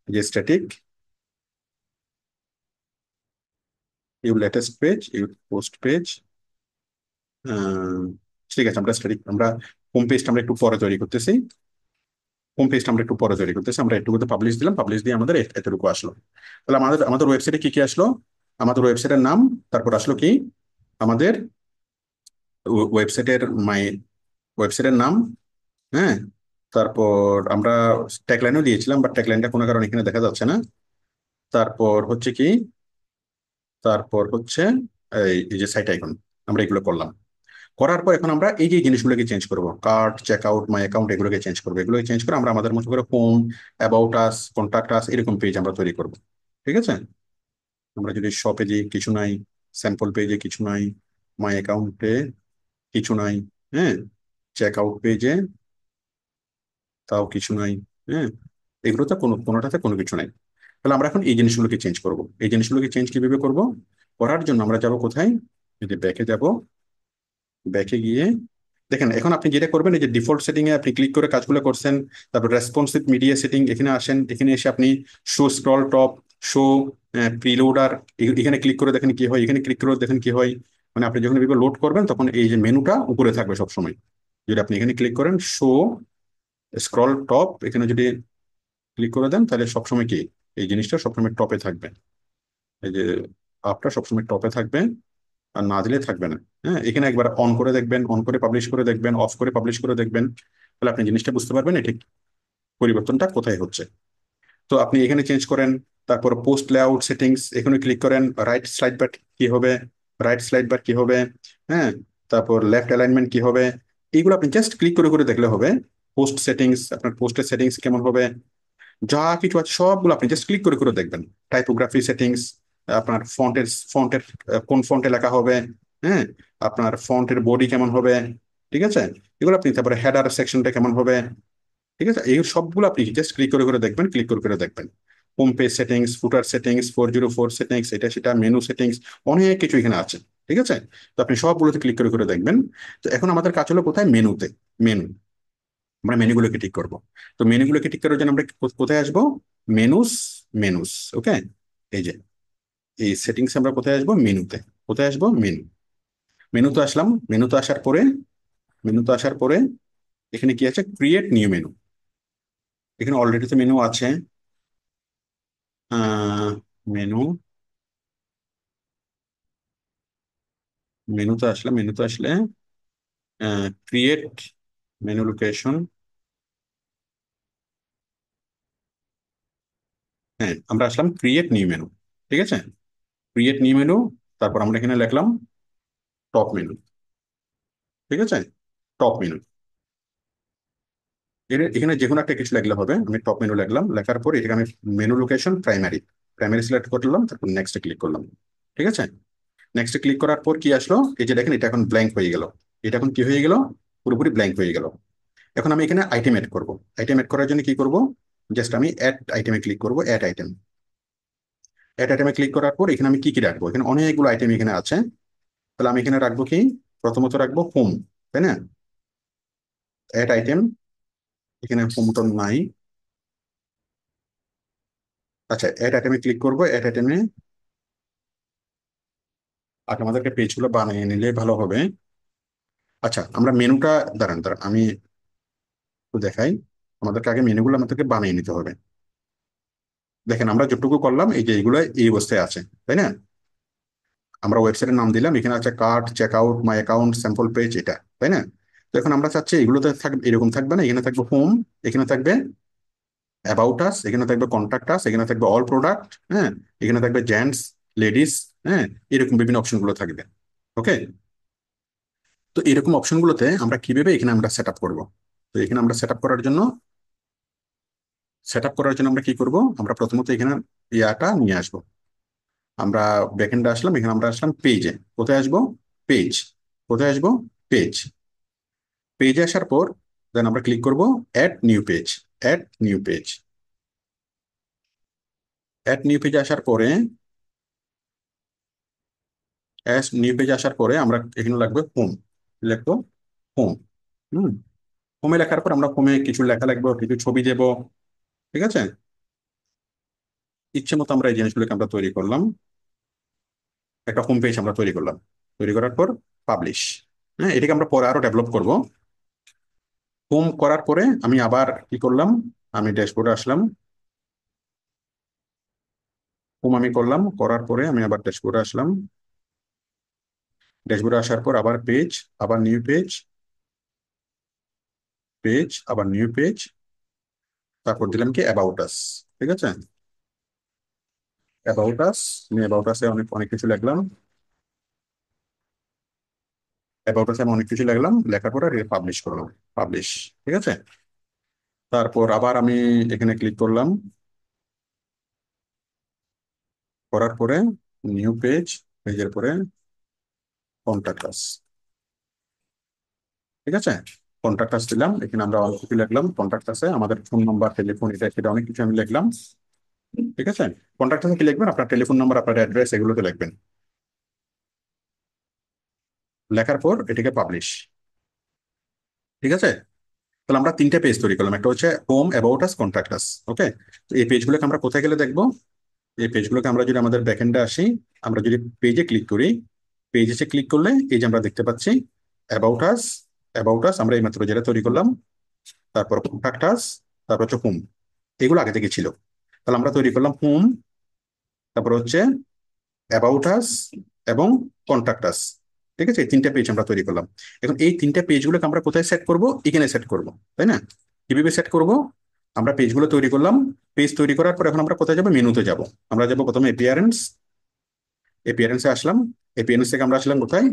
যে static you latest page, you post page. ঠিক আছে, আমরা স্ট্যাটিক, আমরা হোম পেজটা আমরা একটু পরে তৈরি করতেছি, হোম পেজটা আমরা একটু পরে তৈরি করতেছি। আমরা একটুকুতে পাবলিশ দিলাম, পাবলিশ দিয়ে আমাদের এতটুকু আসলো। তাহলে আমাদের আমাদের ওয়েবসাইটে কি কি আসলো, আমাদের ওয়েবসাইটের নাম, তারপর আসলো কি আমাদের ওয়েবসাইটের মাই ওয়েবসাইটের নাম। হ্যাঁ, তারপর আমরা ট্যাগলাইনও দিয়েছিলাম, বাট ট্যাগলাইনটা কোনো কারণে এখানে দেখা যাচ্ছে না। তারপর হচ্ছে কি, তারপর হচ্ছে এই যে সাইট আইকন, আমরা এগুলো করলাম। করার পর এখন আমরা এই যে জিনিসগুলোকে চেঞ্জ করবো, cart, check out, my account, এগুলোকে চেঞ্জ করবো। এগুলোকে চেঞ্জ করে আমরা আমাদের মতো করে home, about us, contact us, এরকম পেজ আমরা তৈরি করবো, ঠিক আছে। আমরা যদি শপে যে কিছু নাই, স্যাম্পল পেজে কিছু নাই, মাই অ্যাকাউন্টে কিছু নাই, হ্যাঁ, চেক আউট পেজে তাও কিছু নাই, হ্যাঁ, এগুলোতে কোনোটাতে কোনো কিছু নাই। তাহলে আমরা এখন এই জিনিসগুলোকে চেঞ্জ করব। এই জিনিসগুলোকে চেঞ্জ কিভাবে করব, করার জন্য আমরা যাব কোথায়, যদি ব্যাকে যাব, ব্যাকে গিয়ে দেখেন, এখন আপনি যেটা করবেন, এই যে ডিফল্ট সেটিং এ আপনি ক্লিক করে কাজগুলো করছেন, তারপর রেসপন্সিভ মিডিয়া সেটিং, এখানে আসেন, এখানে এসে আপনি show scroll top, show preloader, এখানে ক্লিক করে দেখেন কি হয়, এখানে ক্লিক করে দেখেন কি হয়। মানে আপনি যখন এগুলো লোড করবেন, তখন এই যে মেনুটা উপরে থাকবে সবসময়। যদি আপনি এখানে ক্লিক করেন শো স্ক্রল টপ, এখানে যদি ক্লিক করে দেন, তাহলে সবসময় কি এই জিনিসটা সবসময় টপে থাকবে, এই যে আপটা সবসময় টপে থাকবে, আর না দিলে থাকবে না। হ্যাঁ, এখানে একবার অন করে দেখবেন, অন করে পাবলিশ করে দেখবেন, অফ করে পাবলিশ করে দেখবেন, তাহলে আপনি জিনিসটা বুঝতে পারবেন এটা পরিবর্তনটা কোথায় হচ্ছে। তো আপনি এখানে চেঞ্জ করেন, তারপর পোস্ট লেআউট সেটিংস, এখানে ক্লিক করেন, রাইট স্লাইড বার কি হবে, রাইট স্লাইড বার কি হবে, হ্যাঁ, তারপর লেফট অ্যালাইনমেন্ট কি হবে, এইগুলো আপনি জাস্ট ক্লিক করে করে দেখলে হবে। পোস্ট সেটিংস, আপনার পোস্টের সেটিংস কেমন হবে, যা কিছু আছে সবগুলো আপনি জাস্ট ক্লিক করে করে দেখবেন। টাইপোগ্রাফি সেটিংস, আপনার ফন্টের ফন্টের কোন ফন্টে লেখা হবে, হ্যাঁ, আপনার ফন্টের বডি কেমন হবে, ঠিক আছে, এগুলো আপনি, তারপরে হেডার সেকশনটা কেমন হবে, ঠিক আছে, এই সবগুলো আপনি জাস্ট ক্লিক করে করে দেখবেন, ক্লিক করে করে দেখবেন। হোম পেজ সেটিংস, ফুটার সেটিংস, 404 সেটিংস, এটা সেটা মেনু সেটিংস, অনেক কিছু এখানে আছে, ঠিক আছে। তো আপনি সবগুলোতে ক্লিক করে করে দেখবেন। তো এখন আমাদের কাজ হলো কোথায়, মেনুতে, মেনু, আমরা মেনুগুলোকে ঠিক করব। তো মেনুগুলোকে ঠিক করার জন্য আমরা কোথায় আসবো, মেনুস, মেনুস, ওকে, এই যে এই সেটিংস আমরা কোথায় আসবো? মেনুতে। কোথায় আসবো? মেনু। মেনুতে আসলাম। মেনুতে আসার পরে এখানে কি আছে? Create new menu. এখানে অলরেডি তো মেনু আছে। আহ মেনু মেনুতে আসলে ক্রিয়েট মেনু লোকেশন। হ্যাঁ, আমরা আসলাম ক্রিয়েট নিউ মেনু। ঠিক আছে, ক্রিয়েট নিউ মেনু। তারপর আমরা এখানে লিখলাম টপ মেনু। ঠিক আছে, টপ মেনু। এখানে যে কোনো একটা কিছু লাগলে হবে। আমি টপ মেনু লিখলাম, লেখার পর এটাকে আমি menu location primary primary select করলাম, তারপর নেক্সট ক্লিক করলাম। ঠিক আছে, নেক্সট ক্লিক করার পর কি আসলো? এই যে দেখেন, এটা এখন ব্ল্যাঙ্ক হয়ে গেল। এটা এখন কি হয়ে গেল? পুরোপুরি ব্ল্যাঙ্ক হয়ে গেল। এখন আমি এখানে আইটেম এড করব। আইটেম এড করার জন্য কি করব? জাস্ট আমি অ্যাড আইটেমে ক্লিক করব, অ্যাড আইটেম। অ্যাড আইটেমে ক্লিক করার পর এখানে আমি কি কি রাখবো? এখানে অনেকগুলো আইটেম এখানে আছে। তাহলে আমি এখানে রাখবো কি? প্রথমত রাখবো হোম, তাই না? অ্যাড আইটেম, এখানে হোম টোন নাই। আচ্ছা, অ্যাড আইটেমে ক্লিক করবো। অ্যাড আইটেমে আর আমাদেরকে পেজগুলো বানিয়ে নিলে ভালো হবে। আচ্ছা, আমরা মেনুটা, দাঁড়ান দাঁড়ান আমি একটু দেখাই। আমাদেরকে বানিয়ে নিতে হবে। দেখেন, আমরা যতটুকু করলাম, এই যে এইগুলো এই অবস্থায় আছে, তাই না? আমরা ওয়েবসাইটের নাম দিলাম, এখানে আছে cart, check out, my account, sample page, এটা, তাই না? তো এখন আমরা চাচ্ছি এগুলোতে থাকবে, এরকম থাকবে না। এখানে থাকবে হোম, এখানে থাকবে অ্যাবাউট আস, এখানে থাকবে কন্ট্যাক্ট আস, এখানে থাকবে অল প্রোডাক্ট, হ্যাঁ, এখানে থাকবে জেন্টস, লেডিস, হ্যাঁ, এরকম বিভিন্ন অপশনগুলো থাকবে। ওকে, তো এরকম অপশনগুলোতে আমরা কিভাবে এখানে আমরা সেট আপ করবো? তো এখানে আমরা সেট আপ করার জন্য আমরা কি করব? আমরা প্রথমত এখানে ইয়াটা নিয়ে আসবো। আমরা ব্যাকএন্ডে আসলাম, এখানে আমরা আসলাম পেজে। কোথায় আসবো? পেজ। কোথায় আসবো? পেজ। পেজে আসার পর দেন আমরা ক্লিক করব add new page. Add new page. Add new পেজে আসার পরে অ্যাড নিউ পেজে আসার পরে আমরা এখানে লাগবে হোম। লিখবো হোম। হুম, হোমে লেখার পর আমরা হোমে কিছু লেখা লিখবো, কিছু ছবি দেবো। ঠিক আছে, ইচ্ছে মতো আমরা এই জিনিসগুলোকে আমরা তৈরি করলাম। একটা হোম পেজ আমরা তৈরি করলাম। তৈরি করার পর পাবলিশ। হ্যাঁ, এটাকে আমরা পরে আরো ডেভেলপ করব। হোম করার পরে আমি আবার কি করলাম? আমি ড্যাশবোর্ডে আসলাম। হোম আমি করলাম, করার পরে আমি আবার ড্যাশবোর্ডে আসলাম। ড্যাশবোর্ডে আসার পর আবার পেজ, আবার নিউ পেজ, পেজ, আবার নিউ পেজ। তারপর দিলাম কি অ্যাবাউট আস। ঠিক আছে, অ্যাবাউট আস। আমি অ্যাবাউট আসে অনেক অনেক কিছু লিখলাম। অ্যাবাউট আসে আমি অনেক কিছু লিখলাম, লেখার পরে পাবলিশ করলাম। পাবলিশ। ঠিক আছে, তারপর আবার আমি এখানে ক্লিক করলাম। করার পরে নিউ পেজ, পেজের পরে কন্ট্যাক্ট আস। ঠিক আছে, কন্ট্যাক্ট আস দিলাম। এখানে আমরা অনেক কিছু লিখলাম। কন্ট্যাক্ট আছে আমাদের ফোন নাম্বার, টেলিফোন, এটা সেটা অনেক কিছু আমি লিখলাম। ঠিক আছে, কন্ট্যাক্ট আছে কি লিখবেন? আপনার টেলিফোন নাম্বার, আপনার অ্যাড্রেস, এগুলোতে লিখবেন। লেখার পর এটাকে পাবলিশ। ঠিক আছে, তাহলে আমরা তিনটা পেজ তৈরি করলাম। একটা হচ্ছে home, about us, contact us. Okay, তো এই পেজগুলোকে আমরা কোথায় গেলে দেখবো? এই পেজগুলোকে আমরা যদি আমাদের ব্যাকএন্ডে আসি, আমরা যদি পেজে ক্লিক করি, পেজে ক্লিক করলে এই যে আমরা দেখতে পাচ্ছি অ্যাবাউট আস। অ্যাবাউট আস আমরা এইমাত্র যেটা তৈরি করলাম। তারপর কন্ট্যাক্ট আস, তারপর হচ্ছে হোম। এগুলো আগে থেকে ছিল। তাহলে আমরা তৈরি করলাম হোম, তারপর হচ্ছে অ্যাবাউট আস এবং কন্ট্যাক্ট আস। ঠিক আছে, এই তিনটা পেজ আমরা তৈরি করলাম। এখন এই তিনটা পেজগুলোকে আমরা কোথায় সেট করব? এখানে সেট করব, তাই না? কিভাবে সেট করব? আমরা পেজগুলো তৈরি করলাম। পেজ তৈরি করার পর এখন আমরা কোথায় যাব? মেনুতে যাব। আমরা যাব প্রথমে এপিয়ারেন্স। এপিয়ারেন্সে আসলাম। এপিয়ারেন্স থেকে আমরা আসলাম কোথায়?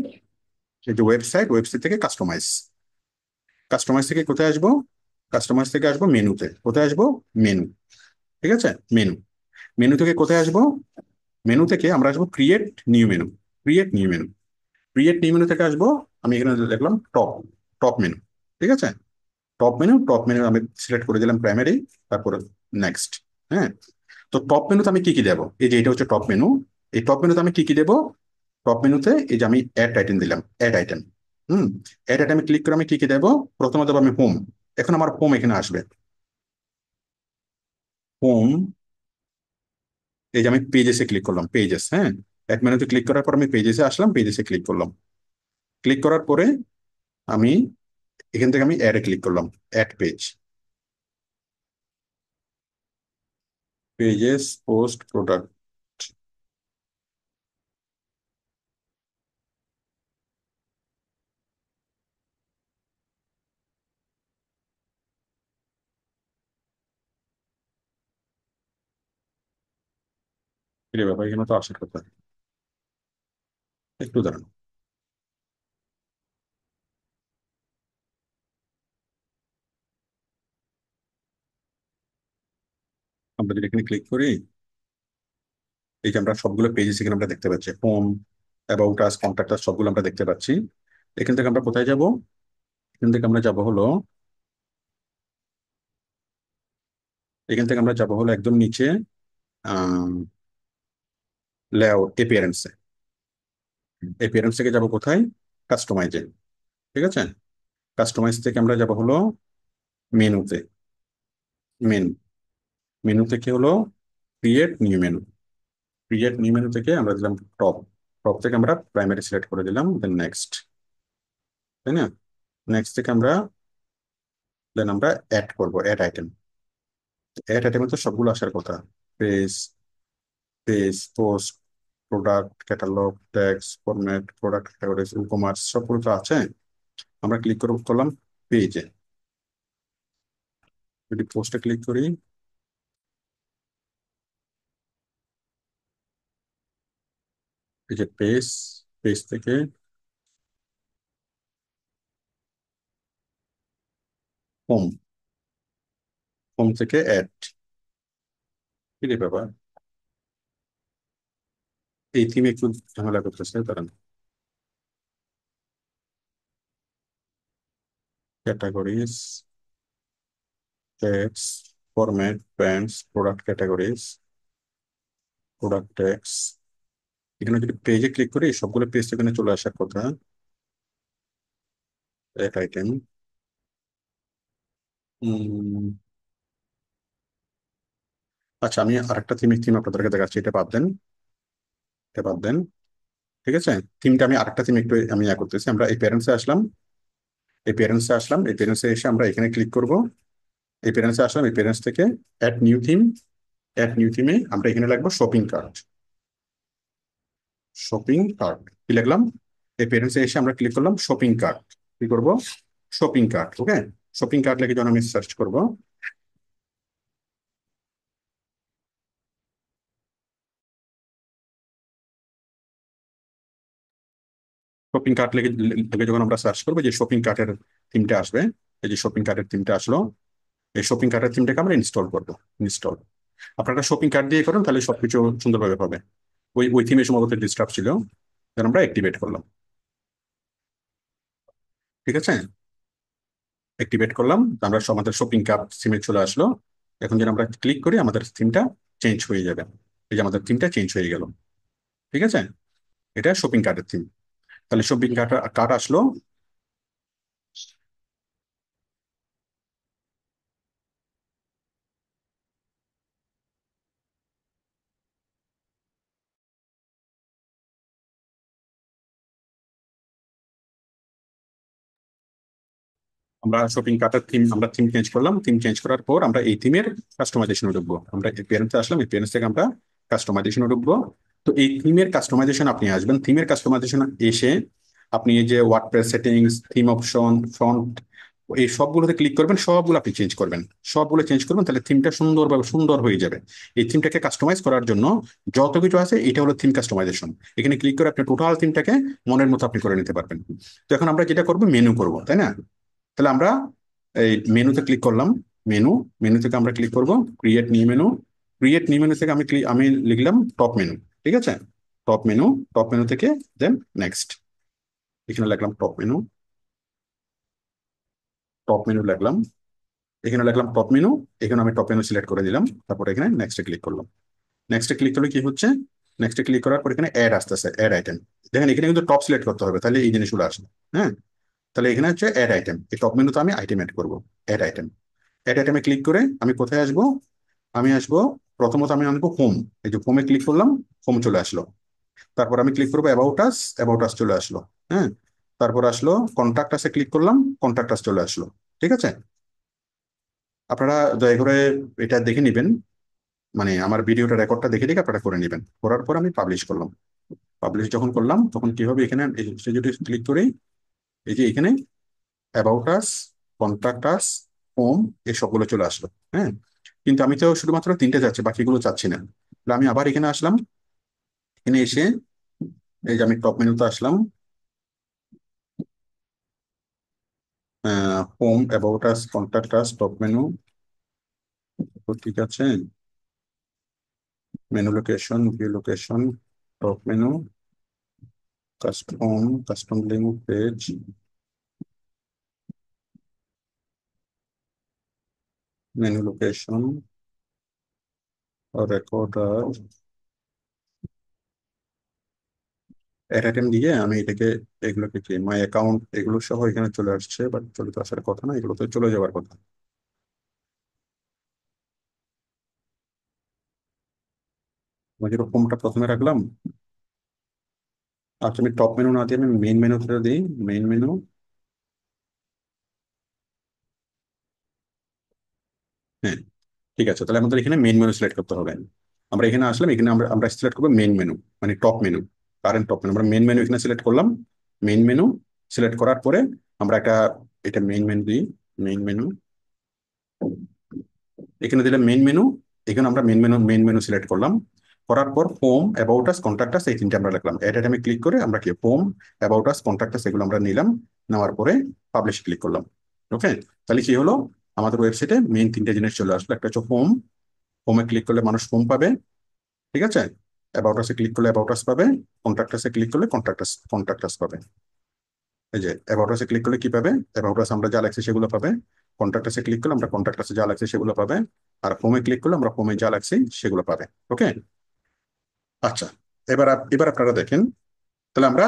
এই যে ওয়েবসাইট, ওয়েবসাইট থেকে কাস্টমাইজ। কাস্টমাইজ থেকে কোথায় আসবো? কাস্টমাইজ থেকে আসবো মেনুতে। কোথায় আসবো? মেনু। ঠিক আছে, মেনু। মেনু থেকে কোথায় আসবো? মেনু থেকে আমরা আসবো create new menu. Create new menu. Create new menu থেকে আসবো। আমি এখানে দেখলাম টপ, টপ মেনু। ঠিক আছে, টপ মেনু আমি সিলেক্ট করে দিলাম প্রাইমারি। তারপরে নেক্সট। হ্যাঁ, তো টপ মেনুতে আমি কি কি দেবো? এই যে এটা হচ্ছে টপ মেনু। এই টপ মেনুতে আমি কি কি দেবো? টপ মেনুতে এই যে আমি অ্যাড আইটেম দিলাম, অ্যাড আইটেম। হুম, অ্যাড আইটেমে ক্লিক করে আমি কি কি দেবো? প্রথমে দেবো আমি হোম। এখন আমার হোম এখানে আসবে। হোম, এই যে আমি পেজেসে ক্লিক করলাম, পেজেস, হ্যাঁ, এক মেনুতে ক্লিক করার পর আমি পেজেসে আসলাম, পেজেসে ক্লিক করলাম। ক্লিক করার পরে আমি এখান থেকে আমি অ্যাডে ক্লিক করলাম, add page, pages post product. রে বাবা, এখানে তো আসার কথা, একটু দাঁড়ান। আমরা যদি এখানে ক্লিক করি, এই যে আমরা সবগুলো পেজেস এখানে আমরা দেখতে পাচ্ছি, হোম, অ্যাবাউট আস, কন্ট্যাক্ট আস, সবগুলো আমরা দেখতে পাচ্ছি। এখান থেকে আমরা কোথায় যাব? এখান থেকে আমরা যাব হলো, এখান থেকে আমরা যাব হলো একদম নিচে, লেআউট, এপিয়ারেন্সে। এপিয়ারেন্স থেকে যাব কোথায়? কাস্টমাইজে। ঠিক আছে, কাস্টমাইজ থেকে আমরা যাব হলো মেনুতে, মেনু, মেনু থেকে হলো create new menu, create new menu থেকে আমরা দিলাম টপ, টপ থেকে আমরা প্রাইমারি সিলেক্ট করে দিলাম, দেন নেক্সট, তাই না? নেক্সট থেকে আমরা, দেন আমরা অ্যাড করবো, অ্যাড আইটেম। অ্যাড আইটেমে তো সবগুলো আসার কথা, page, page, post, product, catalogue, tax, format, product categories, e commerce, সবগুলো তো আছে। আমরা ক্লিক করলাম পেজে, যদি পোস্টে ক্লিক করি, এই যে পেজ, পেজ থেকে হোম, হোম থেকে অ্যাড। কি রে বাবা, এই থিমে একটু ঝামেলা করতেছে, কারণ categories, tax, format, brands, product categories, product tax, এখানে যদি পেজে ক্লিক করি সবগুলো পেজ এখানে চলে আসার কথা, এক আইটেম। আচ্ছা, আমি আরেকটা থিম আপনাদেরকে দেখাচ্ছি, এটা বাদ দেন, এটা বাদ দেন। ঠিক আছে, থিমটা আমি আরেকটা থিম একটু আমি করতেছি। আমরা এই প্যারেন্টসে আসলাম, এই প্যারেন্টসে আসলাম, এই প্যারেন্টসে এসে আমরা এখানে ক্লিক করব, এই প্যারেন্টসে আসলাম, এই প্যারেন্টস থেকে add new theme, add new থিমে আমরা এখানে লাগবো শপিং কার্ট, শপিং কার্ট কি লিখলাম? এই প্যারেন্টসে এসে আমরা ক্লিক করলাম শপিং কার্ট, কি করব? শপিং কার্ট, ওকে। শপিং কার্ট লিখে যখন আমি সার্চ করব, শপিং কার্ট লিখে লিখে যখন আমরা সার্চ করবো, যে শপিং কার্টের থিমটা আসবে, এই যে শপিং কার্টের থিমটা আসলো, এই শপিং কার্টের থিমটাকে আমরা ইনস্টল করবো, ইনস্টল। আপনারা শপিং কার্ট দিয়ে করেন তাহলে সবকিছু সুন্দরভাবে হবে। ওই ওই থিমে সম্ভবত ডিস্টার্ব ছিল, যেন আমরা অ্যাক্টিভেট করলাম। ঠিক আছে, অ্যাক্টিভেট করলাম, আমরা আমাদের শপিং কার্ট থিমে চলে আসলো। এখন যেন আমরা ক্লিক করি আমাদের থিমটা চেঞ্জ হয়ে যাবে, এই যে আমাদের থিমটা চেঞ্জ হয়ে গেল। ঠিক আছে, এটা শপিং কার্টের থিম। তাহলে শপিং কার্ট কার্ট আসলো। আমরা শপিং কার্টের থিম, আমরা থিম চেঞ্জ করলাম, থিম চেঞ্জ করার পর আমরা এই থিমের কাস্টমাইজেশনে ঢুকবো। আমরা পেরেন্টসে আসলাম, এই পেরেন্টস থেকে আমরা কাস্টমাইজেশনে ঢুকবো। তো এই থিমের কাস্টমাইজেশন আপনি আসবেন, থিমের কাস্টমাইজেশন এসে আপনি এই যে WordPress settings, theme option, font, এই সবগুলোতে ক্লিক করবেন, সবগুলো আপনি চেঞ্জ করবেন, সবগুলো চেঞ্জ করবেন, তাহলে থিমটা সুন্দরভাবে সুন্দর হয়ে যাবে। এই থিমটাকে কাস্টমাইজ করার জন্য যত কিছু আছে, এটা হলো থিম কাস্টমাইজেশন। এখানে ক্লিক করে আপনি টোটাল থিমটাকে মনের মতো আপনি করে নিতে পারবেন। তো এখন আমরা যেটা করবো, মেনু করবো, তাই না? তাহলে আমরা এই মেনুতে ক্লিক করলাম, মেনু, মেনু থেকে আমরা ক্লিক করব create new menu, create new menu থেকে আমি লিখলাম টপ মেনু। ঠিক আছে, টপ মেনু, টপ মেনু থেকে দেন নেক্সট, এখানে লিখলাম টপ মেনু, টপ মেনু লিখলাম, এখানে লিখলাম টপ মেনু, এখানে আমি টপ মেনু সিলেক্ট করে দিলাম, তারপর এখানে নেক্সটে ক্লিক করলাম। নেক্সটে ক্লিক করলে কি হচ্ছে? নেক্সটে ক্লিক করার পর এখানে অ্যাড আসতেছে, অ্যাড আইটেম। দেখেন এখানে কিন্তু টপ সিলেক্ট করতে হবে, তাহলে এই জিনিসগুলো আসবে। হ্যাঁ, তাহলে এখানে হচ্ছে অ্যাড আইটেম, এই টপ মেনুতে আমি আইটেম অ্যাড করবো, অ্যাড আইটেম। অ্যাড আইটেমে ক্লিক করে আমি কোথায় আসবো? আমি আসবো প্রথমত আমি আনবো হোম। এই যে হোমে ক্লিক করলাম, হোম চলে আসলো। তারপর আমি ক্লিক করবো অ্যাবাউট আস চলে আসলো। হ্যাঁ, তারপর আসলো কন্টাক্ট আসে, ক্লিক করলাম, কন্টাক্ট আস চলে আসলো। ঠিক আছে, আপনারা দয়া করে এটা দেখে নেবেন, মানে আমার ভিডিওটা রেকর্ডটা দেখে দেখে আপনারা করে নেবেন। করার পর আমি পাবলিশ করলাম। পাবলিশ যখন করলাম তখন কি হবে, এখানে সে যদি ক্লিক করি, এই যে এখানে about us, contact us, home, এই সবগুলো চলে আসলো। হ্যাঁ, কিন্তু আমি তো শুধুমাত্র তিনটে যাচ্ছি, বাকিগুলো চাচ্ছি না। তাহলে আমি আবার এখানে আসলাম। এখানে এসে এই যে আমি টপ মেনুতে আসলাম, home, about us, contact us, top menu. তো ঠিক আছে, menu location, view location, top menu, custom, custom link page, menu location, recorder, add item দিয়ে আমি এটাকে, এগুলোকে কি মাই অ্যাকাউন্ট, এগুলো সহ এখানে চলে আসছে, বাট চলে তো আসার কথা না, এগুলো তো চলে যাওয়ার কথা। আমি যেরকমটা প্রথমে রাখলাম। আচ্ছা, আমি টপ মেনু না দিয়ে আমি মেইন মেনুতে দিই, মেইন মেনু। হ্যাঁ, ঠিক আছে, তাহলে আমাদের এখানে মেইন মেনু সিলেক্ট করতে হবে। আমরা এখানে আসলাম, এখানে আমরা আমরা সিলেক্ট করবো মেইন মেনু, মানে top menu, current top menu. আমরা মেইন মেনু এখানে সিলেক্ট করলাম। মেইন মেনু সিলেক্ট করার পরে আমরা একটা, এটা মেইন মেনু দিই, মেইন মেনু, এখানে দিলাম মেইন মেনু। এখানে আমরা মেইন মেনু সিলেক্ট করলাম। করার পর হোম, অ্যাবাউট আস, কন্টাক্ট আস, এই তিনটে আমরা লিখলাম। এটা আমি ক্লিক করে আমরা কি হোম, অ্যাবাউট আস, কন্টাক্ট আস এগুলো আমরা নিলাম। নেওয়ার পরে পাবলিশ ক্লিক করলাম। ওকে, তাহলে কি হলো, আমাদের ওয়েবসাইটে মেইন তিনটে জিনিস চলে আসলো। একটা হচ্ছে হোম, হোমে ক্লিক করলে মানুষ হোম পাবে। ঠিক আছে, অ্যাবাউট আসে ক্লিক করলে অ্যাবাউট আস পাবে, কন্টাক্ট আসে ক্লিক করলে কন্টাক্ট আস পাবে। এই যে অ্যাবাউট আসে ক্লিক করলে কি পাবে, অ্যাবাউট আস আমরা যা লাগছে সেগুলো পাবে। কন্টাক্ট আসে ক্লিক করলে আমরা কন্টাক্ট আসে যা লাগছে সেগুলো পাবে। আর হোমে ক্লিক করলে আমরা হোমে যা লাগছে সেগুলো পাবে। ওকে, আচ্ছা, এবার আপনারা দেখেন, তাহলে আমরা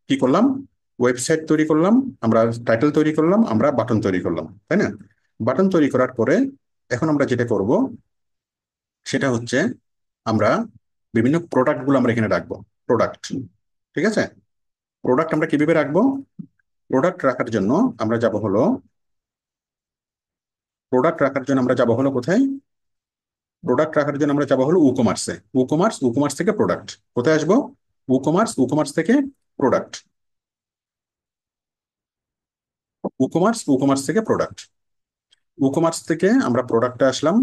কি করলাম, ওয়েবসাইট তৈরি করলাম, আমরা টাইটেল তৈরি করলাম, আমরা বাটন তৈরি করলাম, তাই না? বাটন তৈরি করার পরে এখন আমরা যেটা করব সেটা হচ্ছে, আমরা বিভিন্ন প্রোডাক্ট গুলো আমরা এখানে রাখবো। প্রোডাক্ট, ঠিক আছে, প্রোডাক্ট আমরা কিভাবে রাখবো, প্রোডাক্ট রাখার জন্য আমরা যাব হলো, কোথায়, প্রোডাক্ট রাখার জন্য আমরা যাবো হলো উকমার্সে। উকমার্স থেকে প্রোডাক্ট, কোথায় আসবো, উকমার্স থেকে প্রোডাক্ট, উকমার্স থেকে প্রোডাক্ট। উকমার্স থেকে আমরা প্রোডাক্টে আসলাম।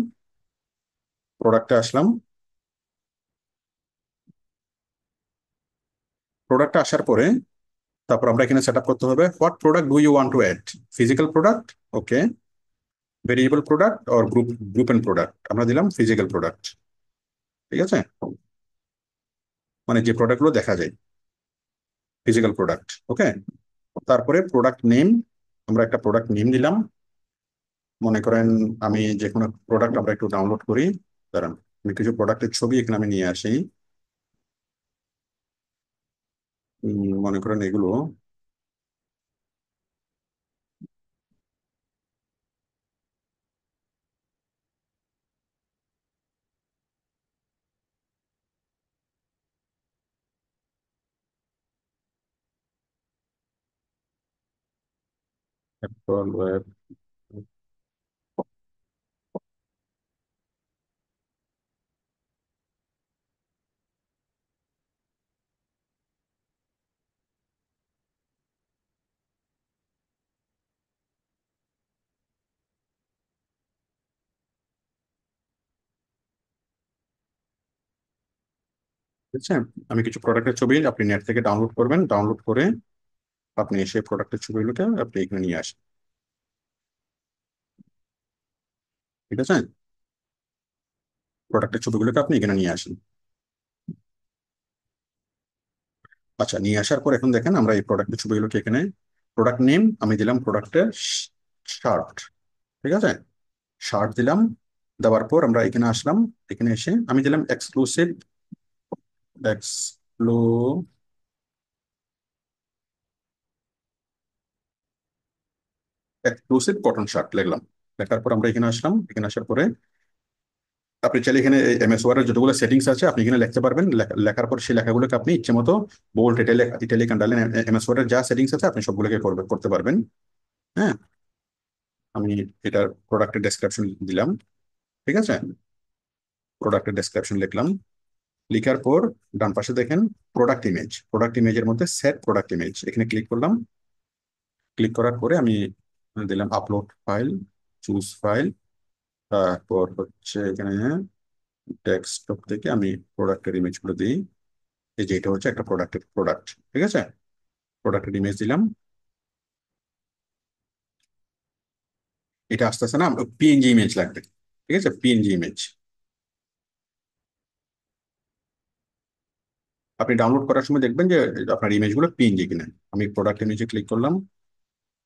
প্রোডাক্টে আসার পরে তারপর আমরা এখানে সেট আপ করতে হবে, what product do you want to add, physical product, okay, variable product আর গ্রুপ এন্ড প্রোডাক্ট, আমরা দিলাম ফিজিক্যাল প্রোডাক্ট। ঠিক আছে, মানে যে প্রোডাক্টগুলো দেখা যায়, ফিজিক্যাল প্রোডাক্ট। ওকে, তারপরে প্রোডাক্ট নেম, আমরা একটা প্রোডাক্ট নেম দিলাম। মনে করেন আমি যে কোনো প্রোডাক্ট আমরা একটু ডাউনলোড করি, দাঁড়ান, আমি কিছু প্রোডাক্টের ছবি এখানে আমি নিয়ে আসি। মনে করেন এগুলো, অ্যাপল ওয়েব। ঠিক আছে, আমি কিছু প্রোডাক্টের ছবি আপনি নেট থেকে ডাউনলোড করবেন, ডাউনলোড করে আপনি সেই প্রোডাক্টের ছবিগুলোকে আপনি এখানে নিয়ে আসেন। ঠিক আছে, প্রোডাক্টের ছবিগুলোকে আপনি এখানে নিয়ে আসেন। আচ্ছা, নিয়ে আসার পর এখন দেখেন আমরা এই প্রোডাক্টের ছবিগুলোকে এখানে, প্রোডাক্ট নেম আমি দিলাম প্রোডাক্টের শার্ট। ঠিক আছে, শার্ট দিলাম। দেওয়ার পর আমরা এখানে আসলাম। এখানে এসে আমি দিলাম এক্সক্লু এক্সক্লুসিভ কটন শার্ট লিখলাম। লেখার পর আমরা এখানে আসলাম। এখানে আসার পরে আপনি চাইলে এখানে এমএস ওয়ার্ড এর যতগুলো সেটিংস আছে আপনি এখানে লিখতে পারবেন। লেখার পর সেই লেখাগুলোকে আপনি ইচ্ছে মতো bold, italic, italic, underline, MS Word এর যা সেটিংস আছে আপনি সবগুলোকে করতে পারবেন। হ্যাঁ, আমি এটার প্রোডাক্টের ডেসক্রিপশন দিলাম। ঠিক আছে, প্রোডাক্টের ডেসক্রিপশন লিখলাম। লিখার পর ডান পাশে দেখেন প্রোডাক্ট ইমেজ। প্রোডাক্ট ইমেজের মধ্যে সেট প্রোডাক্ট ইমেজ, এখানে ক্লিক করলাম। ক্লিক করার পরে আমি দিলাম আপলোড ফাইল, চুজ ফাইল। তারপর হচ্ছে এখানে ডেস্কটপ থেকে আমি প্রোডাক্টের ইমেজগুলো দিই। এই যে এটা হচ্ছে একটা প্রোডাক্টের প্রোডাক্ট। ঠিক আছে, প্রোডাক্টের ইমেজ দিলাম। এটা আস্তে আস্তে না পিএনজি ইমেজ লাগবে। ঠিক আছে, পিএনজি ইমেজ আপনি ডাউনলোড করার সময় দেখবেন যে আপনার ইমেজগুলো পিএনজি কিনা। আমি প্রোডাক্ট ইমেজে ক্লিক করলাম।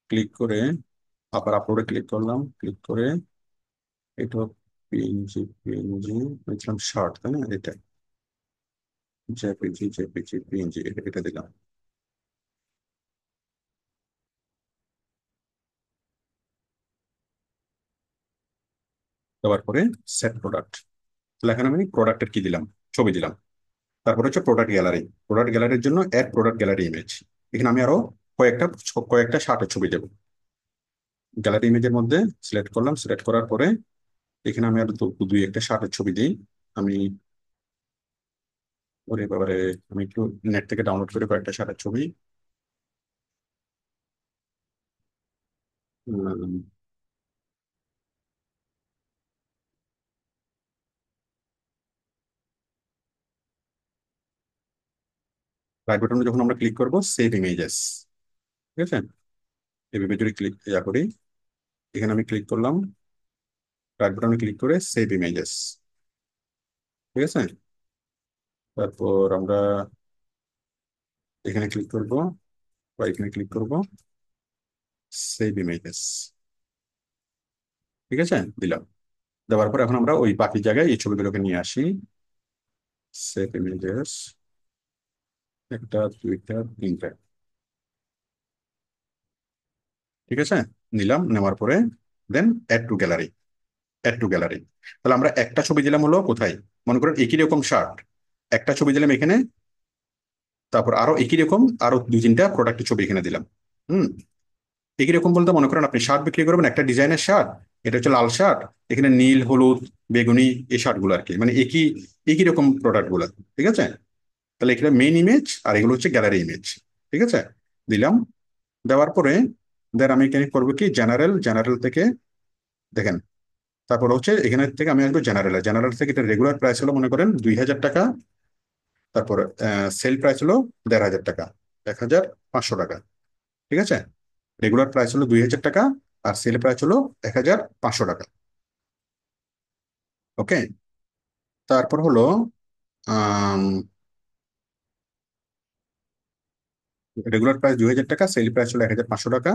ক্লিক করে আবার আপলোডে ক্লিক করলাম। ক্লিক করে এটা পিএনজি, পিএনজি দেখলাম শর্ট, তাই না? এটা জেপিজি, জেপিজি, পিএনজি, এটা দিলাম। দেওয়ার পরে সেট প্রোডাক্ট। তাহলে এখন আমি প্রোডাক্টের কি দিলাম, ছবি দিলাম। তারপর হচ্ছে প্রোডাক্ট গ্যালারি। প্রোডাক্ট গ্যালারির জন্য অ্যাড প্রোডাক্ট গ্যালারি ইমেজ। এখানে আমি আরো কয়েকটা কয়েকটা শার্টের ছবি দেবো। গ্যালারি ইমেজের মধ্যে সিলেক্ট করলাম। সিলেক্ট করার পরে এখানে আমি আর দুই একটা শার্টের ছবি দিই। আমি, ওরে বাবারে, আমি একটু নেট থেকে ডাউনলোড করে কয়েকটা শার্টের ছবি। রাইট বাটনে যখন আমরা ক্লিক করবো সেভ ইমেজেস। ঠিক আছে, এভাবে যদি ক্লিক করি, এখানে আমি ক্লিক করলাম। রাইট বাটনে ক্লিক করে সেভ ইমেজেস। ঠিক আছে, তারপর আমরা এখানে ক্লিক করব বা এখানে ক্লিক করব সেভ ইমেজেস। ঠিক আছে, দিলাম। দেওয়ার পর এখন আমরা ওই বাকি জায়গায় এই ছবিগুলোকে নিয়ে আসি। সেভ ইমেজেস, একটা, দুইটা, তিনটা। ঠিক আছে, নিলাম। নেওয়ার পরে then add to gallery. Add to gallery. তাহলে আমরা একটা ছবি দিলাম হলো কোথায়, মনে করেন একই রকম শার্ট, একটা ছবি দিলাম এখানে। তারপর আরো একই রকম আরো দুই তিনটা প্রোডাক্টের ছবি এখানে দিলাম। হুম, একই রকম বলতে মনে করেন আপনি শার্ট বিক্রি করবেন, একটা ডিজাইনের শার্ট, এটা হচ্ছে লাল শার্ট, এখানে নীল, হলুদ, বেগুনি, এই শার্ট গুলো আর কি, মানে একই একই রকম প্রোডাক্ট গুলো। ঠিক আছে, তাহলে এখানে মেইন ইমেজ আর এগুলো হচ্ছে গ্যালারি ইমেজ। ঠিক আছে, দিলাম। দেওয়ার পরে দেন আমি এখানে করবো কি, জেনারেল, জেনারেল থেকে দেখেন। তারপর হচ্ছে এখানে থেকে আমি আসবো জেনারেলে। জেনারেল থেকে এটা রেগুলার প্রাইস হলো মনে করেন 2000 টাকা। তারপর সেল প্রাইস হলো 1500 টাকা, 1500 টাকা। ঠিক আছে, রেগুলার প্রাইস হলো 2000 টাকা আর সেল প্রাইস হলো 1500 টাকা। ওকে, তারপর হলো রেগুলার প্রাইস 2000 টাকা, সেল প্রাইস হলো 1500 টাকা।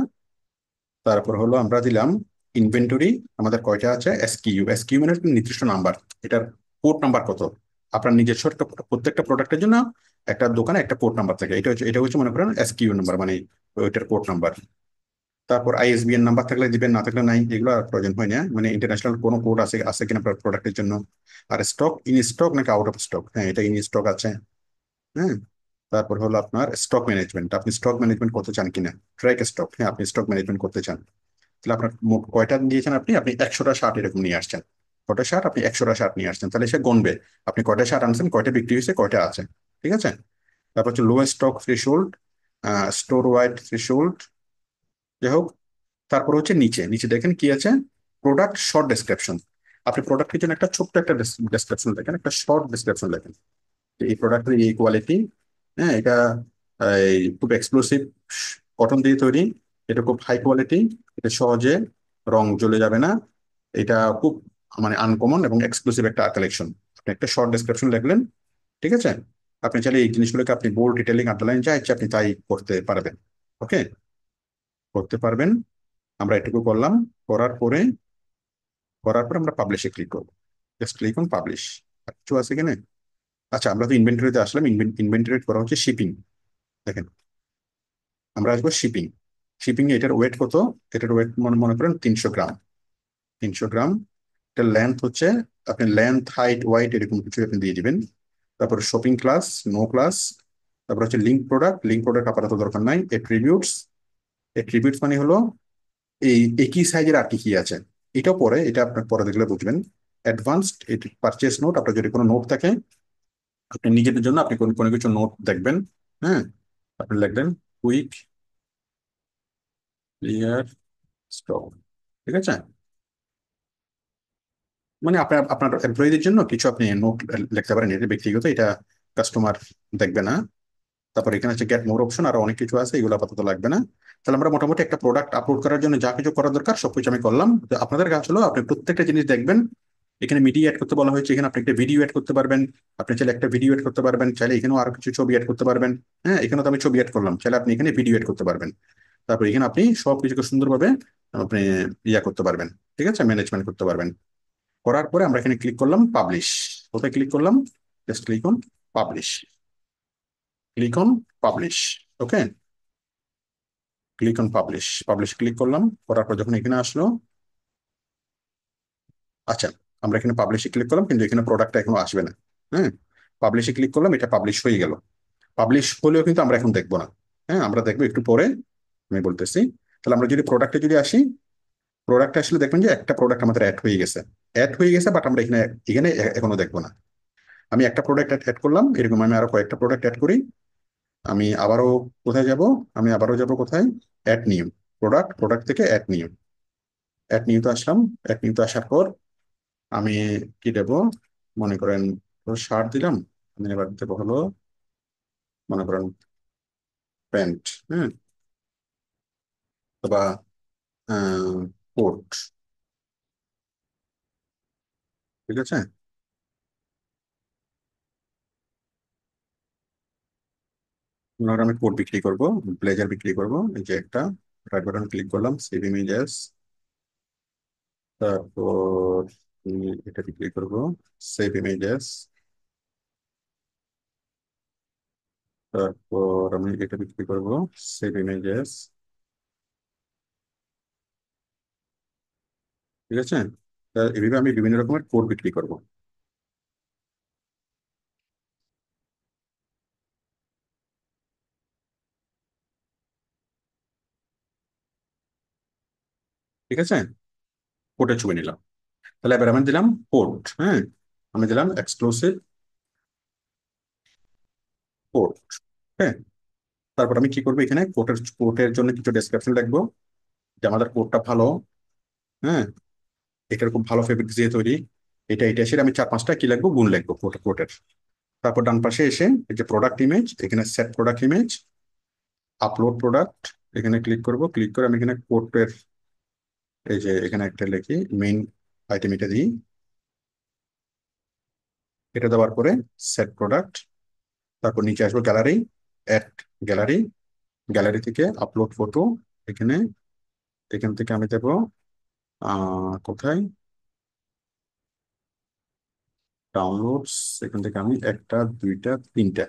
তারপর হলো আমরা দিলাম ইনভেন্টরি। আমাদের কয়টা আছে, এসকিইউ। এসকিইউ মানে একটা নির্দিষ্ট নাম্বার, এটার পোর্ট নাম্বার কত। আপনার নিজস্ব প্রত্যেকটা প্রোডাক্টের জন্য একটা দোকানে একটা পোর্ট নাম্বার থাকে, এটা হচ্ছে মনে করেন এসকিইউ নাম্বার, মানে ওইটার পোর্ট নাম্বার। তারপর আইএসবিএন নাম্বার থাকলে দিবেন, না থাকলে নাই, এগুলো আর প্রয়োজন হয় না। মানে ইন্টারন্যাশনাল কোনো কোড আছে আছে কিনা আপনার প্রোডাক্টের জন্য। আর স্টক, ইন স্টক নাকি আউট অফ স্টক, হ্যাঁ এটা ইন স্টক আছে। হ্যাঁ, তারপর হলো আপনার স্টক ম্যানেজমেন্ট, আপনি স্টক ম্যানেজমেন্ট করতে চান কিনা। ট্র্যাক স্টক, হ্যাঁ আপনি স্টক ম্যানেজমেন্ট করতে চান। তাহলে আপনার মোট কয়টা দিয়েছেন, আপনি আপনি 100টা শার্ট এরকম নিয়ে আসছেন। কয়টা শার্ট, আপনি 100টা শার্ট নিয়ে আসছেন, তাহলে সে গুনবে আপনি কয়টা শার্ট আনছেন, কয়টা বিক্রি হয়েছে, কয়টা আছে। ঠিক আছে, তারপর হচ্ছে low stock threshold, store wide threshold, যাই হোক। তারপর হচ্ছে নিচে নিচে দেখেন কি আছে, প্রোডাক্ট শর্ট ডেসক্রিপশন। আপনি প্রোডাক্টের জন্য একটা ছোট্ট একটা ডেসক্রিপশন লেখেন, একটা শর্ট ডেসক্রিপশন লেখেন যে এই প্রোডাক্টের এই কোয়ালিটি। হ্যাঁ, এটা খুব এক্সক্লুসিভ কটন দিয়ে তৈরি, এটা খুব হাই কোয়ালিটি, এটা সহজে রং জ্বলে যাবে না, এটা খুব মানে আনকমন এবং এক্সক্লুসিভ একটা কালেকশন। আপনি একটা শর্ট ডেসক্রিপশন লিখলেন। ঠিক আছে, আপনি চাইলে এই জিনিসগুলোকে আপনি বোল্ড, ডিটেলিং, আন্ডারলাইন যা ইচ্ছা আপনি তাই করতে পারবেন। ওকে, করতে পারবেন। আমরা এটুকু করলাম। করার পরে আমরা পাবলিশে ক্লিক করবো। Just click on publish. আর কিছু আছে কিনা, আচ্ছা আমরা তো ইনভেন্টরিতে আসলাম। ইনভেন্টরি করা হচ্ছে শিপিং। দেখেন, আমরা আসবো শিপিং। শিপিং এটার ওয়েট কত, এটার ওয়েট মনে মনে করেন 300 গ্রাম। 300 গ্রাম। এটা লেন্থ হচ্ছে, আপনি লেন্থ হাইট ওয়াইট এরকম কিছু আপনি দিয়ে দিবেন। তারপর শপিং ক্লাস, নো ক্লাস। তারপর হচ্ছে লিঙ্ক প্রোডাক্ট, লিঙ্ক প্রোডাক্ট আপাতত দরকার নাই। এট্রিবিউটস, এট্রিবিউটস মানে হলো এই একই সাইজের আর কি কি আছে। এটাও পরে, এটা আপনার পরে দেখলে বুঝবেন। অ্যাডভান্সড, এটি পারচেস নোট, আপনার যদি কোনো নোট থাকে আপনি নিজেদের জন্য আপনি কোনো কোনো কিছু নোট দেখবেন। হ্যাঁ, আপনি লিখবেন কুইক ক্লিয়ার স্টক, ঠিক আছে। মানে আপনার আপনার এমপ্লয়ীদের জন্য কিছু আপনি নোট লিখতে পারেন, এটা ব্যক্তিগত, এটা কাস্টমার দেখবে না। তারপর এখানে হচ্ছে গেট মোর অপশন, আরো অনেক কিছু আছে, এগুলো আপাতত লাগবে না। তাহলে আমরা মোটামুটি একটা প্রোডাক্ট আপলোড করার জন্য যা কিছু করা দরকার সবকিছু আমি করলাম। তো আপনাদের কাজ হলো আপনি প্রত্যেকটা জিনিস দেখবেন। এখানে মিডিয়া অ্যাড করতে বলা হয়েছে, এখানে আপনি একটা ভিডিও অ্যাড করতে পারবেন। আপনি চাইলে একটা ভিডিও অ্যাড করতে পারবেন, চাইলে এখানেও আরো কিছু ছবি অ্যাড করতে পারবেন। হ্যাঁ, এখানে তো আমি ছবি অ্যাড করলাম, চাইলে আপনি এখানে ভিডিও অ্যাড করতে পারবেন। তারপর এখানে আপনি সবকিছুকে সুন্দরভাবে আপনি করতে পারবেন, ঠিক আছে, ম্যানেজমেন্ট করতে পারবেন। করার পরে আমরা এখানে ক্লিক করলাম পাবলিশ। কোথায় ক্লিক করলাম? Just click on publish, click on publish. Okay, click on publish, publish click করলাম। করার পর যখন এখানে আসলো, আচ্ছা, আমরা এখানে পাবলিশে ক্লিক করলাম কিন্তু এখানে প্রোডাক্টটা এখনো আসবে না। হ্যাঁ, পাবলিশে ক্লিক করলাম, এটা পাবলিশ হয়ে গেল। পাবলিশ হলেও কিন্তু আমরা এখন দেখবো না। হ্যাঁ, আমরা দেখবো একটু পরে, আমি বলতেছি। তাহলে আমরা যদি প্রোডাক্টে যদি আসি, প্রোডাক্টে আসলে দেখবেন যে একটা প্রোডাক্ট আমাদের অ্যাড হয়ে গেছে। অ্যাড হয়ে গেছে, বাট আমরা এখানে এখানে এখনো দেখবো না। আমি একটা প্রোডাক্ট অ্যাড করলাম, এরকম আমি আরো কয়েকটা প্রোডাক্ট অ্যাড করি। আমি আবারও কোথায় যাব? আমি আবারও যাব কোথায়? অ্যাড নিউ, প্রোডাক্ট, প্রোডাক্ট থেকে অ্যাড নিউ, অ্যাড নিউতে আসলাম। অ্যাড নিউতে আসার পর আমি কি দেব? মনে করেন শার্ট দিলাম। আমি এবার দেবো হলো, মনে করেন প্যান্ট, হ্যাঁ, অথবা কোট, ঠিক আছে। মনে করেন আমি কোট বিক্রি করব, ব্লেজার বিক্রি করব। এই যে একটা রাইট বাটন ক্লিক করলাম, সেভ ইমেজেস। তারপর এটা বিক্রি করব, সেভ ইমেজেস। তারপর আমি এটা বিক্রি করব, সেভ ইমেজেস, ঠিক আছে। তা এভাবে আমি বিভিন্ন রকমের কোড বিক্রি করব, ঠিক আছে। কোডের ছবি নিলাম। তাহলে এবার আমি দিলাম কোড, হ্যাঁ, আমি দিলাম এক্সক্লুসিভ কোড। হ্যাঁ, তারপর আমি কি করবো, এখানে কোটের কোটের জন্য কিছু ডেসক্রিপশন লিখবো, যে আমাদের কোডটা ভালো। হ্যাঁ, এটার খুব ভালো ফেব্রিক দিয়ে তৈরি। এটা এটা এসে আমি চার পাঁচটা কি লিখবো, গুণ লিখবো কোটের। তারপর ডান পাশে এসে এই যে প্রোডাক্ট ইমেজ, এখানে set product image, upload product, এখানে ক্লিক করব। ক্লিক করে আমি এখানে কোটের এই যে এখানে একটা লিখি, মেইন আইটেম এটা দিই। এটা দেওয়ার পরে সেট প্রোডাক্ট, তারপর নিচে আসবো গ্যালারি, অ্যাড গ্যালারি। গ্যালারি থেকে আপলোড ফটো, এখানে, এখান থেকে আমি দেবো কোথায়, ডাউনলোডস, এখান থেকে আমি একটা দুইটা তিনটা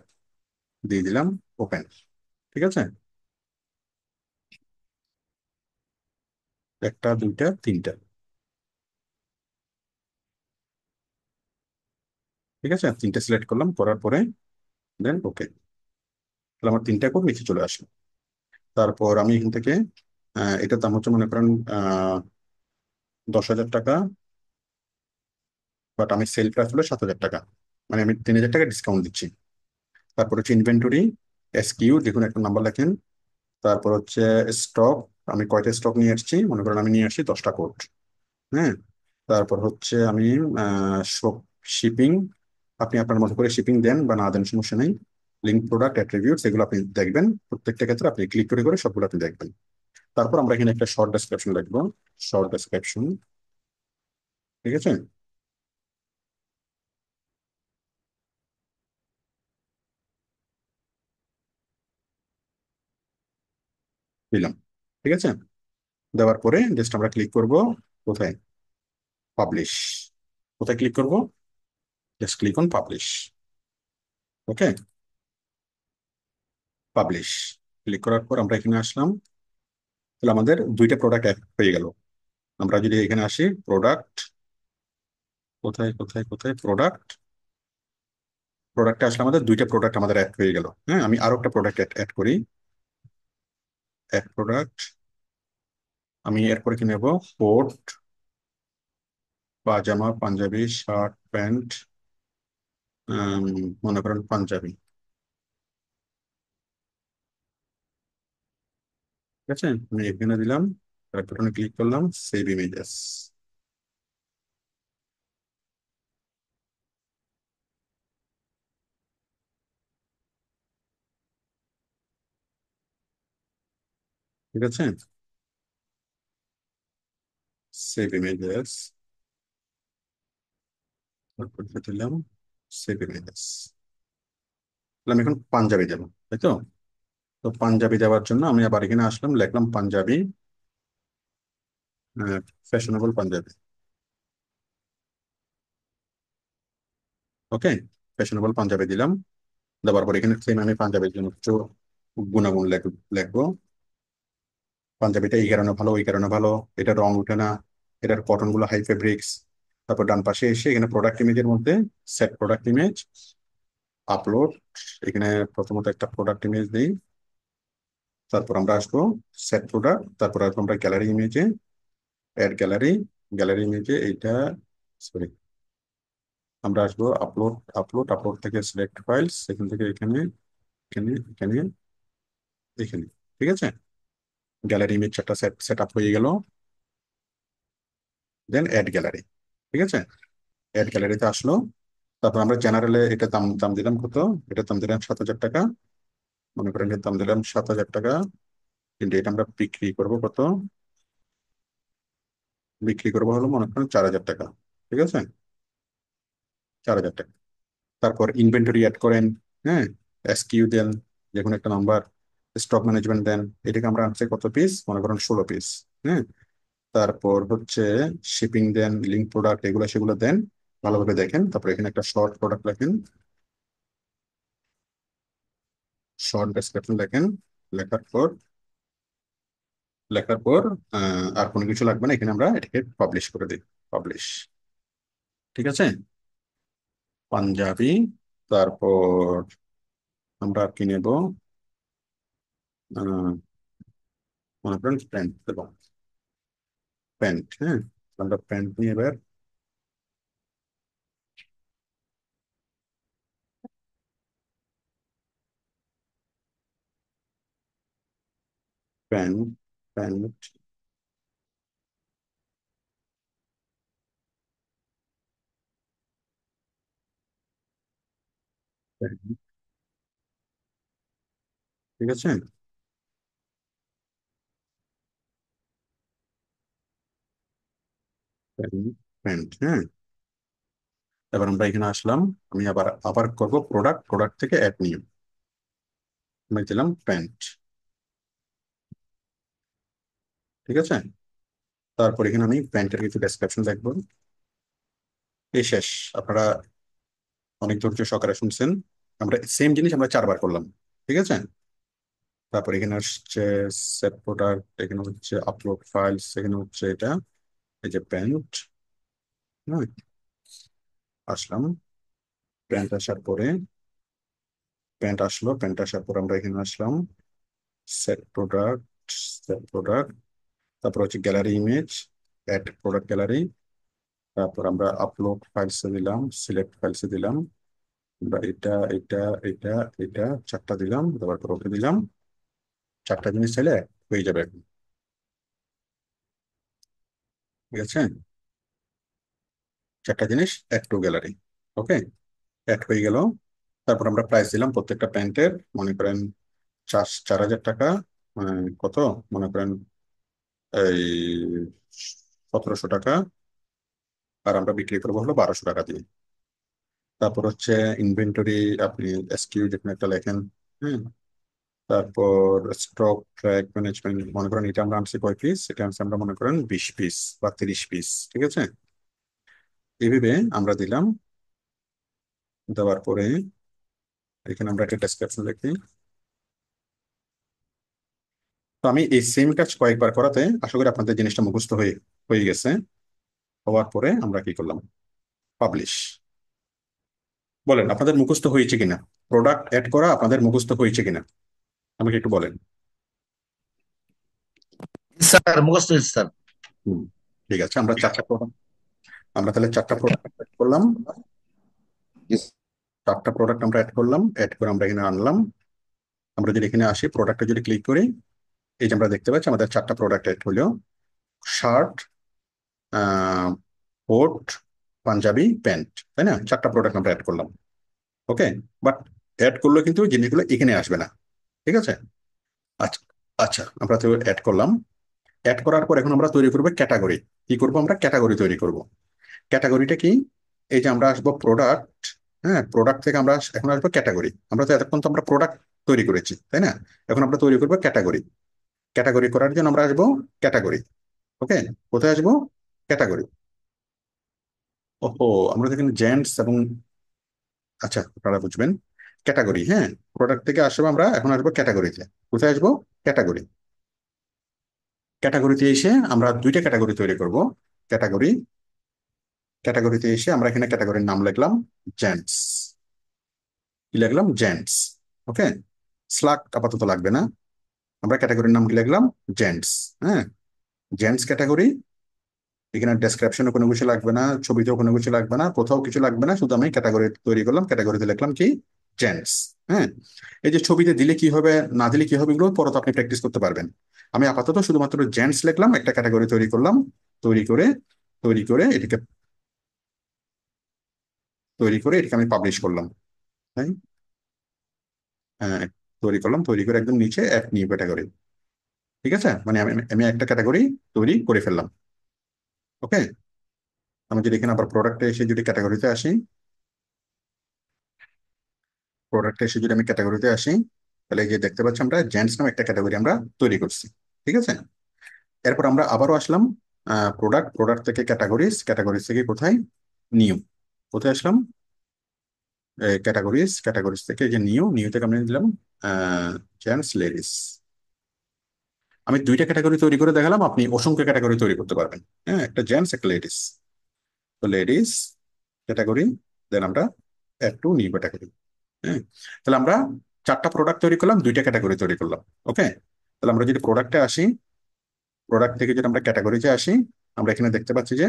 দিয়ে দিলাম, ওপেন, ঠিক আছে। একটা দুইটা তিনটা, ঠিক আছে, তিনটা সিলেক্ট করলাম, করার পরে দেন ওকে। তাহলে আমার তিনটা কোড নিচে চলে আসলো। তারপর আমি এখান থেকে এটার দাম হচ্ছে মনে করেন 10,000 টাকা, বাট আমি সেল প্রাইস হলো 7,000 টাকা, মানে আমি 3,000 টাকা ডিসকাউন্ট দিচ্ছি। তারপর হচ্ছে ইনভেন্টরি, এসকিউ, যে কোনো একটা নাম্বার লেখেন। তারপর হচ্ছে স্টক, আমি কয়টা স্টক নিয়ে আসছি, মনে করেন আমি নিয়ে আসছি 10টা কোড। হ্যাঁ, তারপর হচ্ছে আমি সব শিপিং, আপনি আপনার মতো করে শিপিং দেন বা না দেন সমস্যা নেই। লিঙ্ক প্রোডাক্ট অ্যাট্রিবিউটস, এগুলো আপনি দেখবেন প্রত্যেকটা ক্ষেত্রে, আপনি ক্লিক করে করে সবগুলো আপনি দেখবেন। তারপর আমরা এখানে একটা শর্ট ডেসক্রিপশন লিখবো, শর্ট ডেসক্রিপশন, ঠিক আছে, দিলাম, ঠিক আছে। দেওয়ার পরে জাস্ট আমরা ক্লিক করব কোথায়, পাবলিশ। কোথায় ক্লিক করব? Just click on publish. Okay, publish click করার পর আমরা এখানে আসলাম। তাহলে আমাদের দুইটা প্রোডাক্ট হয়ে গেল। আমরা যদি এখানে আসি প্রোডাক্ট, কোথায় কোথায় কোথায় প্রোডাক্ট, প্রোডাক্টে আসলে আমাদের দুইটা প্রোডাক্ট আমাদের অ্যাড হয়ে গেল। হ্যাঁ, আমি আরো একটা প্রোডাক্ট অ্যাড করি। অ্যাড প্রোডাক্ট, আমি এরপরে কি নেব? কোট, পাজামা, পাঞ্জাবি, শার্ট, প্যান্ট, মনে করেন পাঞ্জাবি। ঠিক আছে, আমি এখানে দিলাম, বাটনে ক্লিক করলাম, সেভ ইমেজেস। ঠিক আছে, সেভ ইমেজেস, তারপর দিলাম সেভ ইমেজেস। আমি এখন পাঞ্জাবি দেবো, তাই তো? তো পাঞ্জাবি দেওয়ার জন্য আমি আবার এখানে আসলাম, লিখলাম পাঞ্জাবি, ফ্যাশনেবল পাঞ্জাবি। ওকে, ফ্যাশনেবল পাঞ্জাবি দিলাম। দেওয়ার পর এখানে সেম আমি পাঞ্জাবির জন্য কিছু গুণাগুণ লিখবো। পাঞ্জাবিটা এই কারণে ভালো, ওই কারণে ভালো, এটা রং উঠে না, এটার কটন গুলো হাই ফেব্রিক্স। তারপর ডান পাশে এসে এখানে প্রোডাক্ট ইমেজের মধ্যে সেট প্রোডাক্ট ইমেজ, আপলোড। এখানে প্রথমত একটা প্রোডাক্ট ইমেজ দিই, তারপর আমরা আসবো সেট প্রোডাক্ট, তারপর আসবো আমরা গ্যালারি ইমেজে, অ্যাড গ্যালারি। গ্যালারি ইমেজে এইটা, সরি, আমরা আসবো আপলোড, আপলোড থেকে সিলেক্ট ফাইলস, এখান থেকে এখানে, এখানে, এখানে, এখানে। ঠিক আছে, গ্যালারি ইমেজ একটা সেট সেট আপ হয়ে গেল। দেন অ্যাড গ্যালারি। ঠিক আছে, অ্যাড গ্যালারিতে আসলো। তারপর আমরা জেনারেলে এটা দাম দাম দিলাম কত? এটা দাম দিলাম 7,000 টাকা। মনে করেন এর দাম দিলাম 7,000 টাকা, কিন্তু এটা আমরা বিক্রি করবো কত? বিক্রি করবো হলো মনে করেন 4,000 টাকা। ঠিক আছে, 4,000 টাকা। তারপর ইনভেন্টরি অ্যাড করেন। হ্যাঁ, এসকিউ দেন, যে কোনো একটা নাম্বার। স্টক ম্যানেজমেন্ট দেন, এটাকে আমরা আনছি কত পিস? মনে করেন 16 পিস। হ্যাঁ, তারপর হচ্ছে শিপিং দেন, লিঙ্ক প্রোডাক্ট, এগুলো সেগুলো দেন, ভালোভাবে দেখেন। তারপর এখানে একটা শর্ট প্রোডাক্ট লেখেন, শর্ট ডেসক্রিপশন লেখেন। লেখার পর, লেখার পর আর কোনো কিছু লাগবে না, এখানে আমরা এটাকে পাবলিশ করে দিই। পাবলিশ। ঠিক আছে, পাঞ্জাবি। তারপর আমরা আর কি নেব? আহ, মনে করেন প্যান্ট দেবো, প্যান্ট। হ্যাঁ, আমরা প্যান্ট নিয়ে এবার প্যান্ট, প্যান্ট, প্যান্ট। ঠিক আছে, প্যান্ট, প্যান্ট। হ্যাঁ, এবার আমরা এখানে আসলাম, আমি আবার আবার করবো প্রোডাক্ট, প্রোডাক্ট থেকে অ্যাড নিউ, আমি দিলাম প্যান্ট। ঠিক আছে, তারপর এখানে আমি প্যান্টের কিছু ডেসক্রিপশন দেখবো। এই শেষ। আপনারা অনেক ধৈর্য সহকারে শুনছেন, আমরা সেম জিনিস আমরা 4বার করলাম। ঠিক আছে, তারপর এখানে হচ্ছে সেট প্রোডাক্ট, এখানে হচ্ছে আপলোড ফাইলস, এখানে হচ্ছে এটা, এই যে প্যান্ট। হ্যাঁ, আসলাম, প্যান্ট আসার পরে, প্যান্ট আসলো, প্যান্ট আসার পর আমরা এখানে আসলাম সেট প্রোডাক্ট, সেট প্রোডাক্ট। তারপর হচ্ছে gallery image, add product gallery. তারপর আমরা আপলোড ফাইলসে দিলাম, সিলেক্ট ফাইলসে দিলাম, আমরা এটা, এটা, এটা, এটা 4টা দিলাম, তারপর ওকে দিলাম। 4টা জিনিস চাইলে হয়ে যাবে এখন। ঠিক আছে, 4টা জিনিস add to gallery. Okay, add হয়ে গেল। তারপর আমরা প্রাইস দিলাম প্রত্যেকটা প্যান্টের, মনে করেন 4,000 টাকা। কত? মনে করেন এই 1,700 টাকা। আর আমরা বিক্রি করবো হলো 1,200 টাকা দিয়ে। তারপর হচ্ছে ইনভেন্টরি, আপনি এসকিউ যেখানে একটা লেখেন। হ্যাঁ, তারপর স্টক ট্র্যাক ম্যানেজমেন্ট, মনে করেন এটা আমরা আনছি কয় পিস? এটা আনছি আমরা মনে করেন 20 পিস বা 30 পিস। ঠিক আছে, এইভাবে আমরা দিলাম। দেওয়ার পরে এখানে আমরা একটা ডেসক্রিপশন লিখি। তো আমি এই সেম কাজ কয়েকবার করাতে আশা করি আপনাদের জিনিসটা মুখস্থ হয়ে হয়ে গেছে। হওয়ার পরে আমরা কি করলাম? পাবলিশ। বলেন আপনাদের মুখস্থ হয়েছে কিনা, প্রোডাক্ট অ্যাড করা আপনাদের মুখস্থ হয়েছে কিনা আমাকে একটু বলেন। স্যার মুখস্থ হয়েছে স্যার। হুম, ঠিক আছে। আমরা তাহলে চারটা প্রোডাক্ট অ্যাড করলাম। জি চারটা প্রোডাক্ট আমরা অ্যাড করলাম, অ্যাড করে আমরা এখানে আনলাম। আমরা যদি এখানে আসি, প্রোডাক্টে যদি ক্লিক করি, এই যে আমরা দেখতে পাচ্ছি আমাদের চারটা প্রোডাক্ট অ্যাড হলো। শার্ট, কোট, পাঞ্জাবি, প্যান্ট, তাই না? চারটা প্রোডাক্ট আমরা অ্যাড করলাম। ওকে, বাট অ্যাড করলে কিন্তু জিনিসগুলো এখানে আসবে না। ঠিক আছে। আচ্ছা, আচ্ছা, আমরা তো অ্যাড করলাম। অ্যাড করার পর এখন আমরা তৈরি করবো ক্যাটাগরি। কি করব? আমরা ক্যাটাগরি তৈরি করব। ক্যাটাগরিটা কি? এই যে আমরা আসবো প্রোডাক্ট। হ্যাঁ, প্রোডাক্ট থেকে আমরা এখন আসবো ক্যাটাগরি। আমরা তো এতক্ষণ তো আমরা প্রোডাক্ট তৈরি করেছি, তাই না? এখন আমরা তৈরি করবো ক্যাটাগরি। ক্যাটাগরি করার জন্য আমরা আসবো ক্যাটাগরি। ওকে, কোথায় আসবো? ক্যাটাগরি। ওহো, আমরা তো এখানে জেন্টস এবং, আচ্ছা আপনারা বুঝবেন, ক্যাটাগরি। হ্যাঁ, প্রোডাক্ট থেকে আসবো, আমরা এখন আসবো ক্যাটাগরিতে। কোথায় আসবো? ক্যাটাগরি। ক্যাটাগরিতে এসে আমরা দুইটা ক্যাটাগরি তৈরি করব। ক্যাটাগরি, ক্যাটাগরিতে এসে আমরা এখানে ক্যাটাগরির নাম লিখলাম জেন্টস। কি লিখলাম? জেন্টস। ওকে, স্লাগ আপাতত লাগবে না। আমরা ক্যাটাগরির নাম কি লিখলাম? জেন্টস। হ্যাঁ, জেন্টস ক্যাটাগরি। এখানে ডেসক্রিপশনে কোনো কিছু লাগবে না, ছবিতেও কোনো কিছু লাগবে না, কোথাও কিছু লাগবে না, শুধু আমি ক্যাটাগরি তৈরি করলাম। ক্যাটাগরিতে লিখলাম কি? জেন্টস। হ্যাঁ, এই যে ছবিতে দিলে কি হবে, না দিলে কি হবে, এগুলো পরে তো আপনি প্র্যাকটিস করতে পারবেন। আমি আপাতত শুধুমাত্র জেন্টস লিখলাম, একটা ক্যাটাগরি তৈরি করলাম। তৈরি করে, তৈরি করে এটিকে, তৈরি করে এটিকে আমি পাবলিশ করলাম। তাই, হ্যাঁ, তৈরি করলাম, তৈরি করে একদম নিচে এক নিউ ক্যাটাগরি। ঠিক আছে, মানে আমি আমি একটা ক্যাটাগরি তৈরি করে ফেললাম। ওকে, আমি যদি এখানে আবার প্রোডাক্টে এসে যদি ক্যাটাগরিতে আসি, প্রোডাক্টে এসে যদি আমি ক্যাটাগরিতে আসি, তাহলে এই যে দেখতে পাচ্ছি আমরা জেন্টস নামে একটা ক্যাটাগরি আমরা তৈরি করছি। ঠিক আছে, এরপর আমরা আবারও আসলাম প্রোডাক্ট, প্রোডাক্ট থেকে ক্যাটাগরিজ, ক্যাটাগরিজ থেকে কোথায়? নিউ। কোথায় আসলাম? ক্যাটাগরিজ, ক্যাটাগরিজ থেকে এই যে নিউ, নিউ থেকে আমরা দিলাম জেন্টস, লেডিস। আমি দুইটা ক্যাটাগরি তৈরি করে দেখালাম, আপনি অসংখ্য ক্যাটাগরি তৈরি করতে পারবেন। হ্যাঁ, একটা জেন্টস, একটা লেডিস। তো লেডিস ক্যাটাগরি, দেন আমরা অ্যাড টু নিউ ক্যাটাগরি। হ্যাঁ, তাহলে আমরা চারটা প্রোডাক্ট তৈরি করলাম, দুইটা ক্যাটাগরি তৈরি করলাম। ওকে, তাহলে আমরা যদি প্রোডাক্টে আসি, প্রোডাক্ট থেকে যদি আমরা ক্যাটাগরিতে আসি, আমরা এখানে দেখতে পাচ্ছি যে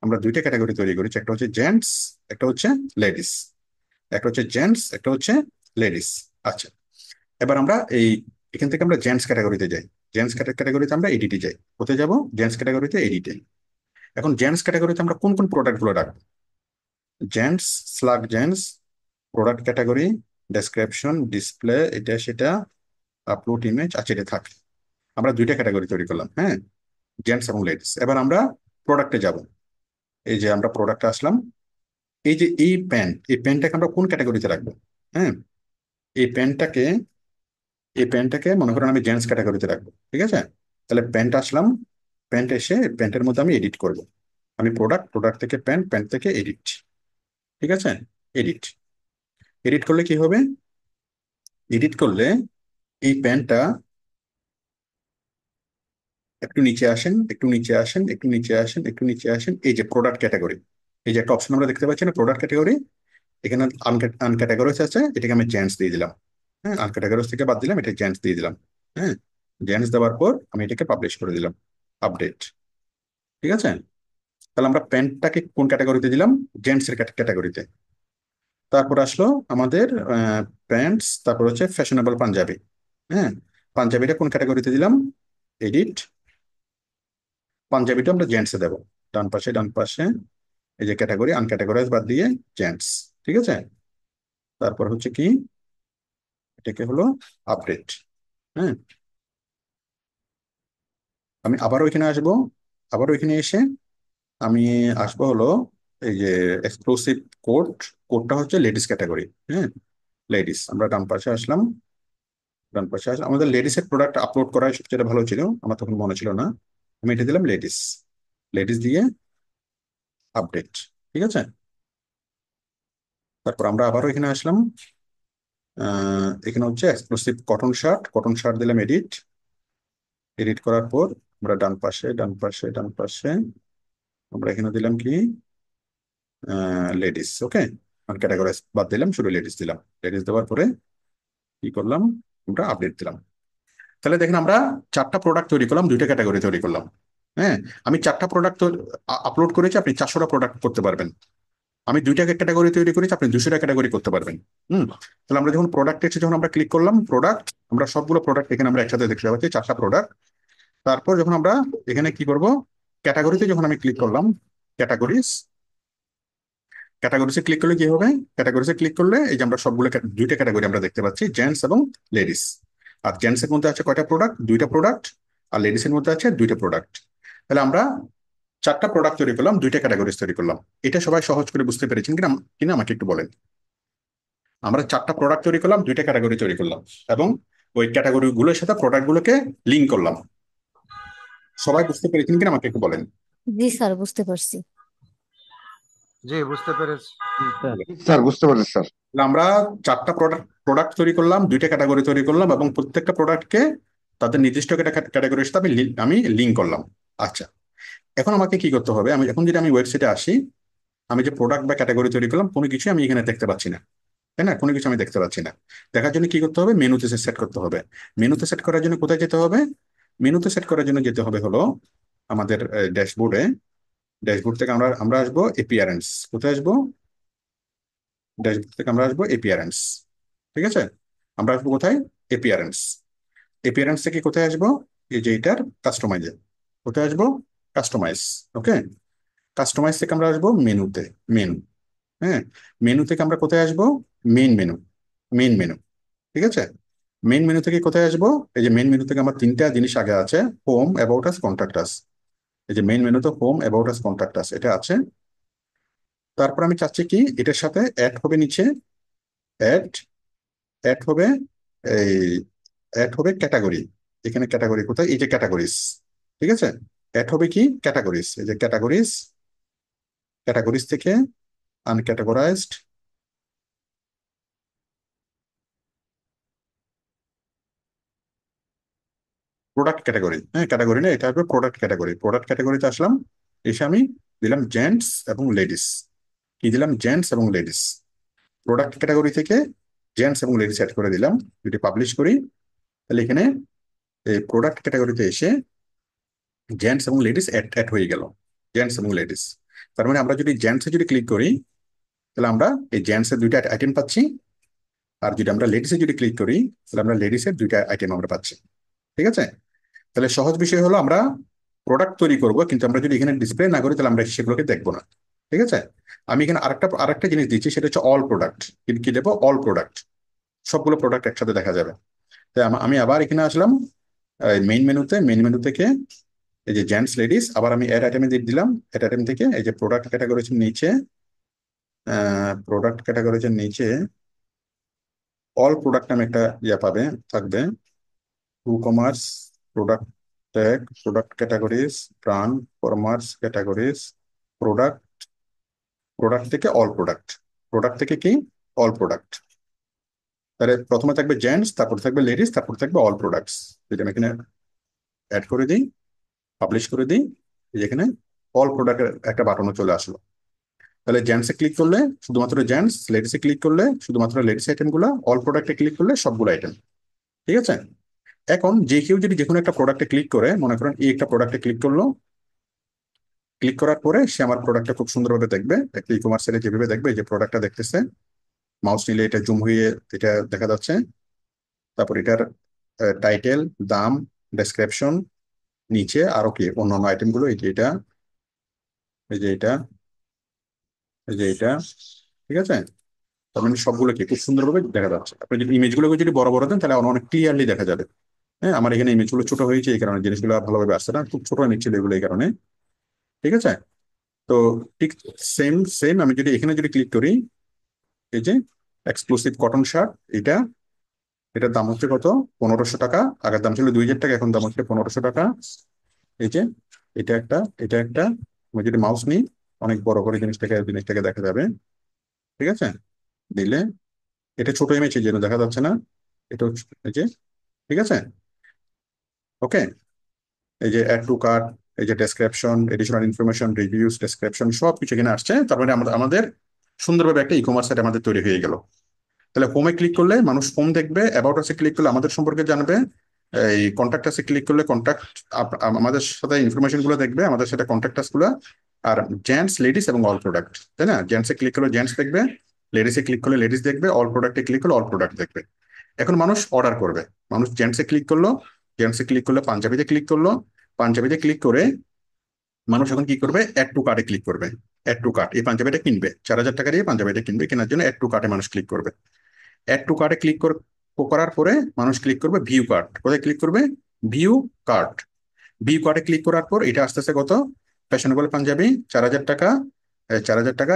আমরা দুইটা ক্যাটাগরি তৈরি করেছি। একটা হচ্ছে জেন্টস, একটা হচ্ছে লেডিস। একটা হচ্ছে জেন্টস, একটা হচ্ছে লেডিস। আচ্ছা, এবার আমরা এখান থেকে আমরা জেন্টস ক্যাটাগরিতে যাই। জেন্টস ক্যাটাগরিতে আমরা এডিটে যাই। কোথায় যাব? জেন্টস ক্যাটাগরিতে এডিটে। এখন জেন্টস ক্যাটাগরিতে আমরা কোন কোন প্রোডাক্ট গুলো রাখবো? Gents, slug gents, product category, description, display, এটা সেটা, আপলোড ইমেজ, আচ্ছা এটা থাকে। আমরা দুইটা ক্যাটাগরি তৈরি করলাম। হ্যাঁ, জেন্টস এবং লেডিস। এবার আমরা প্রোডাক্টে যাব। এই যে আমরা প্রোডাক্টে আসলাম, এই যে এই প্যান্ট, এই প্যান্টটাকে আমরা কোন ক্যাটাগরিতে রাখবো? হ্যাঁ, এই প্যান্টটাকে, এই প্যান্টটাকে মনে করেন আমি জেন্টস ক্যাটাগরিতে রাখবো। ঠিক আছে, তাহলে প্যান্ট আসলাম, প্যান্ট এসে প্যান্টের মধ্যে আমি এডিট করব। আমি প্রোডাক্ট, প্রোডাক্ট থেকে প্যান্ট, প্যান্ট থেকে এডিট। ঠিক আছে, এডিট। এডিট করলে কি হবে? এডিট করলে এই প্যান্টটা, একটু নিচে আসেন, একটু নিচে আসেন, একটু নিচে আসেন, একটু নিচে আসেন, এই যে প্রোডাক্ট ক্যাটাগরি, এই যে একটা অপশন আমরা দেখতে পাচ্ছি না, প্রোডাক্ট ক্যাটাগরি। এখানে আনক্যাটাগরিজ আছে, এটাকে আমি জেন্টস দিয়ে দিলাম। হ্যাঁ, আনক্যাটাগরিজ থেকে বাদ দিলাম, এটা জেন্টস দিয়ে দিলাম। হ্যাঁ, জেন্টস দেওয়ার পর আমি এটাকে পাবলিশ করে দিলাম, আপডেট। ঠিক আছে, তাহলে আমরা প্যান্টটাকে কোন ক্যাটাগরিতে দিলাম? জেন্টস এর ক্যাটাগরিতে। তারপর আসলো আমাদের প্যান্টস, তারপর হচ্ছে ফ্যাশনেবল পাঞ্জাবি। হ্যাঁ, পাঞ্জাবিটা কোন ক্যাটাগরিতে দিলাম? এডিট, পাঞ্জাবিটা আমরা জেন্টসে দেবো। ডান পাশে, ডান পাশে এই যে ক্যাটাগরি, আনক্যাটাগরাইজ বাদ দিয়ে জেন্টস। ঠিক আছে, তারপর হচ্ছে কি, এটাকে হলো আপডেট। হ্যাঁ, আমি আবারও এখানে আসবো। আবারও এখানে এসে আমি আসবো হলো এই যে এক্সক্লুসিভ কোড। কোডটা হচ্ছে লেডিস ক্যাটাগরি। হ্যাঁ, লেডিস, আমরা ডান পাশে আসলাম। ডান পাশে আসলাম, আমাদের লেডিস এর প্রোডাক্ট আপলোড করাই সবচেয়ে ভালো ছিল, আমার তখন মনে ছিল না। আমি এটা দিলাম লেডিস, লেডিস দিয়ে আপডেট। ঠিক আছে, তারপর আমরা আবারও এখানে আসলাম। এখানে হচ্ছে exclusive cotton shirt, cotton shirt দিলাম এডিট। এডিট করার পর আমরা ডান পাশে, ডান পাশে, ডান পাশে আমরা এখানে দিলাম কি, লেডিস। ওকে, ক্যাটাগরি বাদ দিলাম, শুধু লেডিস দিলাম। লেডিস দেওয়ার পরে কি করলাম, আমরা আপডেট দিলাম। তাহলে দেখেন আমরা চারটা প্রোডাক্ট তৈরি করলাম, দুইটা ক্যাটাগরি তৈরি করলাম। হ্যাঁ, আমি চারটা প্রোডাক্ট আপলোড করেছি, আপনি 400টা প্রোডাক্ট করতে পারবেন। আমি দুইটা ক্যাটাগরি তৈরি করেছি, আপনি 200টা ক্যাটাগরি করতে পারবেন। হুম। তাহলে আমরা যখন প্রোডাক্ট এসে যখন আমরা ক্লিক করলাম প্রোডাক্ট, আমরা সবগুলো প্রোডাক্ট এখানে আমরা একসাথে দেখতে পাচ্ছি, চারটা প্রোডাক্ট। তারপর যখন আমরা এখানে কি করব, ক্যাটাগরিতে যখন আমি ক্লিক করলাম, ক্যাটাগরিজ, ক্যাটাগরিজে ক্লিক করলে কি হবে, ক্যাটাগরিজে ক্লিক করলে এই যে আমরা সবগুলো দুইটা ক্যাটাগরি আমরা দেখতে পাচ্ছি, জেন্টস এবং লেডিস। আর জেন্টস এর মধ্যে আছে কয়টা প্রোডাক্ট, দুইটা প্রোডাক্ট। আর লেডিস এর মধ্যে আছে দুইটা প্রোডাক্ট। তাহলে আমরা চারটা প্রোডাক্ট তৈরি করলাম, দুইটা ক্যাটাগরিজ তৈরি করলাম। এটা সবাই সহজ করে বুঝতে পেরেছেন কিনা, কিনা আমাকে একটু বলেন। আমরা চারটা প্রোডাক্ট তৈরি করলাম, দুইটা ক্যাটাগরি তৈরি করলাম, এবং ওই ক্যাটাগরি গুলোর সাথে প্রোডাক্ট গুলোকে লিঙ্ক করলাম। সবাই বুঝতে পেরেছেন কিনা আমাকে একটু বলেন। জি স্যার, বুঝতে পারছি। জি, বুঝতে পেরেছি। স্যার স্যার বুঝতে পারছি স্যার। তাহলে আমরা চারটা প্রোডাক্ট প্রোডাক্ট তৈরি করলাম, দুইটা ক্যাটাগরি তৈরি করলাম, এবং প্রত্যেকটা প্রোডাক্টকে তাদের নির্দিষ্ট ক্যাটাগরির সাথে আমি লিঙ্ক করলাম। আচ্ছা, এখন আমাকে কি করতে হবে, আমি এখন যদি আমি ওয়েবসাইটে আসি, আমি যে প্রোডাক্ট বা ক্যাটাগরি তৈরি করলাম কোনো কিছু আমি এখানে দেখতে পাচ্ছি না, তাই না? কোনো কিছু আমি দেখতে পাচ্ছি না। দেখার জন্য কি করতে হবে, মেনুতে সেট করতে হবে। মেনুতে সেট করার জন্য কোথায় যেতে হবে, মেনুতে সেট করার জন্য যেতে হবে হলো আমাদের ড্যাশবোর্ডে। ড্যাশবোর্ড থেকে আমরা আমরা আসবো এপিয়ারেন্স। কোথায় আসবো, ড্যাশবোর্ড থেকে আমরা আসবো এপিয়ারেন্স। ঠিক আছে, আমরা আসবো কোথায়, এপিয়ারেন্স। এপিয়ারেন্স থেকে কোথায় আসবো, এই যে এটার কাস্টমাইজে। কোথায় আসবো, কাস্টমাইজ। ওকে, কাস্টমাইজ থেকে আমরা আসবো মেনুতে, মেনু। হ্যাঁ, মেনু থেকে আমরা কোথায় আসবো, মেইন মেনু, মেইন মেনু। ঠিক আছে, মেইন মেনু থেকে কোথায় আসবো, এই যে মেইন মেনু থেকে আমার তিনটা জিনিস আগে আছে, হোম, অ্যাবাউট আস, কন্ট্যাক্ট আস। এই যে মেইন মেনুতে হোম, অ্যাবাউট আস, কন্ট্যাক্ট আস এটা আছে। তারপর আমি চাচ্ছি কি এটার সাথে অ্যাড হবে নিচে, অ্যাড, অ্যাড হবে এই, অ্যাড হবে ক্যাটাগরি। এখানে ক্যাটাগরি কোথায়, এই যে ক্যাটাগরিজ। ঠিক আছে, অ্যাড হবে কি ক্যাটাগরিজ, এই যে ক্যাটাগরিজ, ক্যাটাগরিজ থেকে আনক্যাটাগরাইজড প্রোডাক্ট ক্যাটাগরি। হ্যাঁ, ক্যাটাগরি না, এটা হবে প্রোডাক্ট ক্যাটাগরি। প্রোডাক্ট ক্যাটাগরিতে আসলাম, এসে আমি দিলাম জেন্টস এবং লেডিস। কি দিলাম, জেন্টস এবং লেডিস। প্রোডাক্ট ক্যাটাগরি থেকে জেন্টস এবং লেডিস অ্যাড করে দিলাম। যদি পাবলিশ করি, তাহলে এখানে এই প্রোডাক্ট ক্যাটাগরিতে এসে জেন্টস এবং লেডিস অ্যাড অ্যাড হয়ে গেল, জেন্টস এবং লেডিস। তার মানে আমরা যদি জেন্টসে যদি ক্লিক করি, তাহলে আমরা এই জেন্টসের দুইটা আইটেম পাচ্ছি। আর যদি আমরা লেডিসে যদি ক্লিক করি, তাহলে আমরা লেডিসের দুইটা আইটেম আমরা পাচ্ছি। ঠিক আছে, তাহলে সহজ বিষয় হলো আমরা প্রোডাক্ট তৈরি করব, কিন্তু আমরা যদি এখানে ডিসপ্লে না করি তাহলে আমরা সেগুলোকে দেখবো না। ঠিক আছে, আমি এখানে আরেকটা জিনিস দিচ্ছি, সেটা হচ্ছে অল প্রোডাক্ট। কি দেবো, অল প্রোডাক্ট, সবগুলো প্রোডাক্ট একসাথে দেখা যাবে। তাই আমি আবার এখানে আসলাম মেইন মেনুতে, মেইন মেনু থেকে এই যে জেন্টস লেডিস, আবার আমি অ্যাড আইটেমে দিয়ে দিলাম। অ্যাড আইটেম থেকে এই যে প্রোডাক্ট ক্যাটাগরির নিচে, প্রোডাক্ট ক্যাটাগরির নিচে অল প্রোডাক্ট নামে একটা ইয়া পাবে, থাকবে। To commerce, product tag, product categories, brand, commerce categories, product, product থেকে অল প্রোডাক্ট, প্রোডাক্ট থেকে কি অল প্রোডাক্ট। তাহলে প্রথমে থাকবে জেন্টস, তারপর থাকবে লেডিস, তারপর থাকবে অল প্রোডাক্টস। যদি আমি এখানে অ্যাড করে দিই, পাবলিশ করে দিই, এই যে এখানে অল প্রোডাক্টের একটা বাটনও চলে আসলো। তাহলে জেন্টসে ক্লিক করলে শুধুমাত্র জেন্টস, লেডিসে ক্লিক করলে শুধুমাত্র লেডিস আইটেম গুলা, অল প্রোডাক্টে ক্লিক করলে সবগুলো আইটেম। ঠিক আছে, এখন যে কেউ যদি যে কোনো একটা প্রোডাক্টে ক্লিক করে, মনে করেন এই একটা প্রোডাক্টে ক্লিক করলো, ক্লিক করার পরে সে আমার প্রোডাক্টটা খুব সুন্দরভাবে দেখবে। একটা ই কমার্স সাইটে যেভাবে দেখবে, এই যে প্রোডাক্টটা দেখতেছে, মাউস নিলে এটা জুম হয়ে এটা দেখা যাচ্ছে। তারপর এটার টাইটেল, দাম, ডেসক্রিপশন, নিচে আরো কি অন্যান্য আইটেম গুলো, এই যে এটা, এই যে এটা, এই যে এটা। ঠিক আছে, তার মানে সবগুলো কি খুব সুন্দরভাবে দেখা যাচ্ছে। আপনি যদি ইমেজ গুলোকে যদি বড় বড় দেন, তাহলে অনেক ক্লিয়ারলি দেখা যাবে। হ্যাঁ, আমার এখানে ইমেজ গুলো ছোট হয়েছে, এই কারণে জিনিসগুলো ভালোভাবে আসছে না, খুব ছোট নিচ্ছিল এগুলো এই কারণে। ঠিক আছে, তো ঠিক সেম সেম আমি যদি এখানে যদি ক্লিক করি, এই যে এক্সক্লুসিভ কটন শার্ট, এটা, এটার দাম হচ্ছে কত, 1500 টাকা। আগের দাম ছিল 2000 টাকা, এখন দাম হচ্ছে 1500 টাকা। এই যে এটা একটা, এটা একটা, আমি যদি মাউস নিই অনেক বড় করে জিনিসটাকে জিনিসটাকে দেখা যাবে। ঠিক আছে, দিলে এটা ছোট ইমেজ এই জন্য দেখা যাচ্ছে না, এটা এই যে। ঠিক আছে, ওকে, এই যে অ্যাড টু কার্ট, এই যে description, additional information, reviews, description সব কিছু এখানে আসছে। তার মানে আমাদের আমাদের সুন্দরভাবে একটা ই কমার্স সাইট আমাদের তৈরি হয়ে গেল। তাহলে হোমে ক্লিক করলে মানুষ হোম দেখবে, অ্যাবাউট আসে ক্লিক করলে আমাদের সম্পর্কে জানবে, এই কন্ট্যাক্ট আসে ক্লিক করলে কন্ট্যাক্ট আমাদের সাথে ইনফরমেশন গুলো দেখবে, আমাদের সাথে কন্ট্যাক্ট গুলো। আর জেন্টস, লেডিস এবং অল প্রোডাক্ট, তাই না? জেন্টসে ক্লিক করলে জেন্টস দেখবে, লেডিসে ক্লিক করলে লেডিস দেখবে, অল প্রোডাক্টে ক্লিক করলে অল প্রোডাক্ট দেখবে। এখন মানুষ অর্ডার করবে। মানুষ জেন্টসে ক্লিক করলো, জেন্টসে ক্লিক করলে পাঞ্জাবিতে ক্লিক করলো, পাঞ্জাবিতে ক্লিক করে মানুষ এখন কি করবে? অ্যাড টু কার্টে ক্লিক করবে। অ্যাড টু কার্ট, এই পাঞ্জাবিটা কিনবে, 4,000 টাকা দিয়ে পাঞ্জাবিটা কিনবে, কেনার জন্য অ্যাড টু কার্টে মানুষ ক্লিক করবে। অ্যাড টু কার্টে ক্লিক করার পরে মানুষ ক্লিক করবে ভিউ কার্ট। কোথায় ক্লিক করবে? View cart. ভিউ কার্টে ক্লিক করার পর এটা আসতেছে কত? ফ্যাশনেবল পাঞ্জাবি 4,000 টাকা। 4,000 টাকা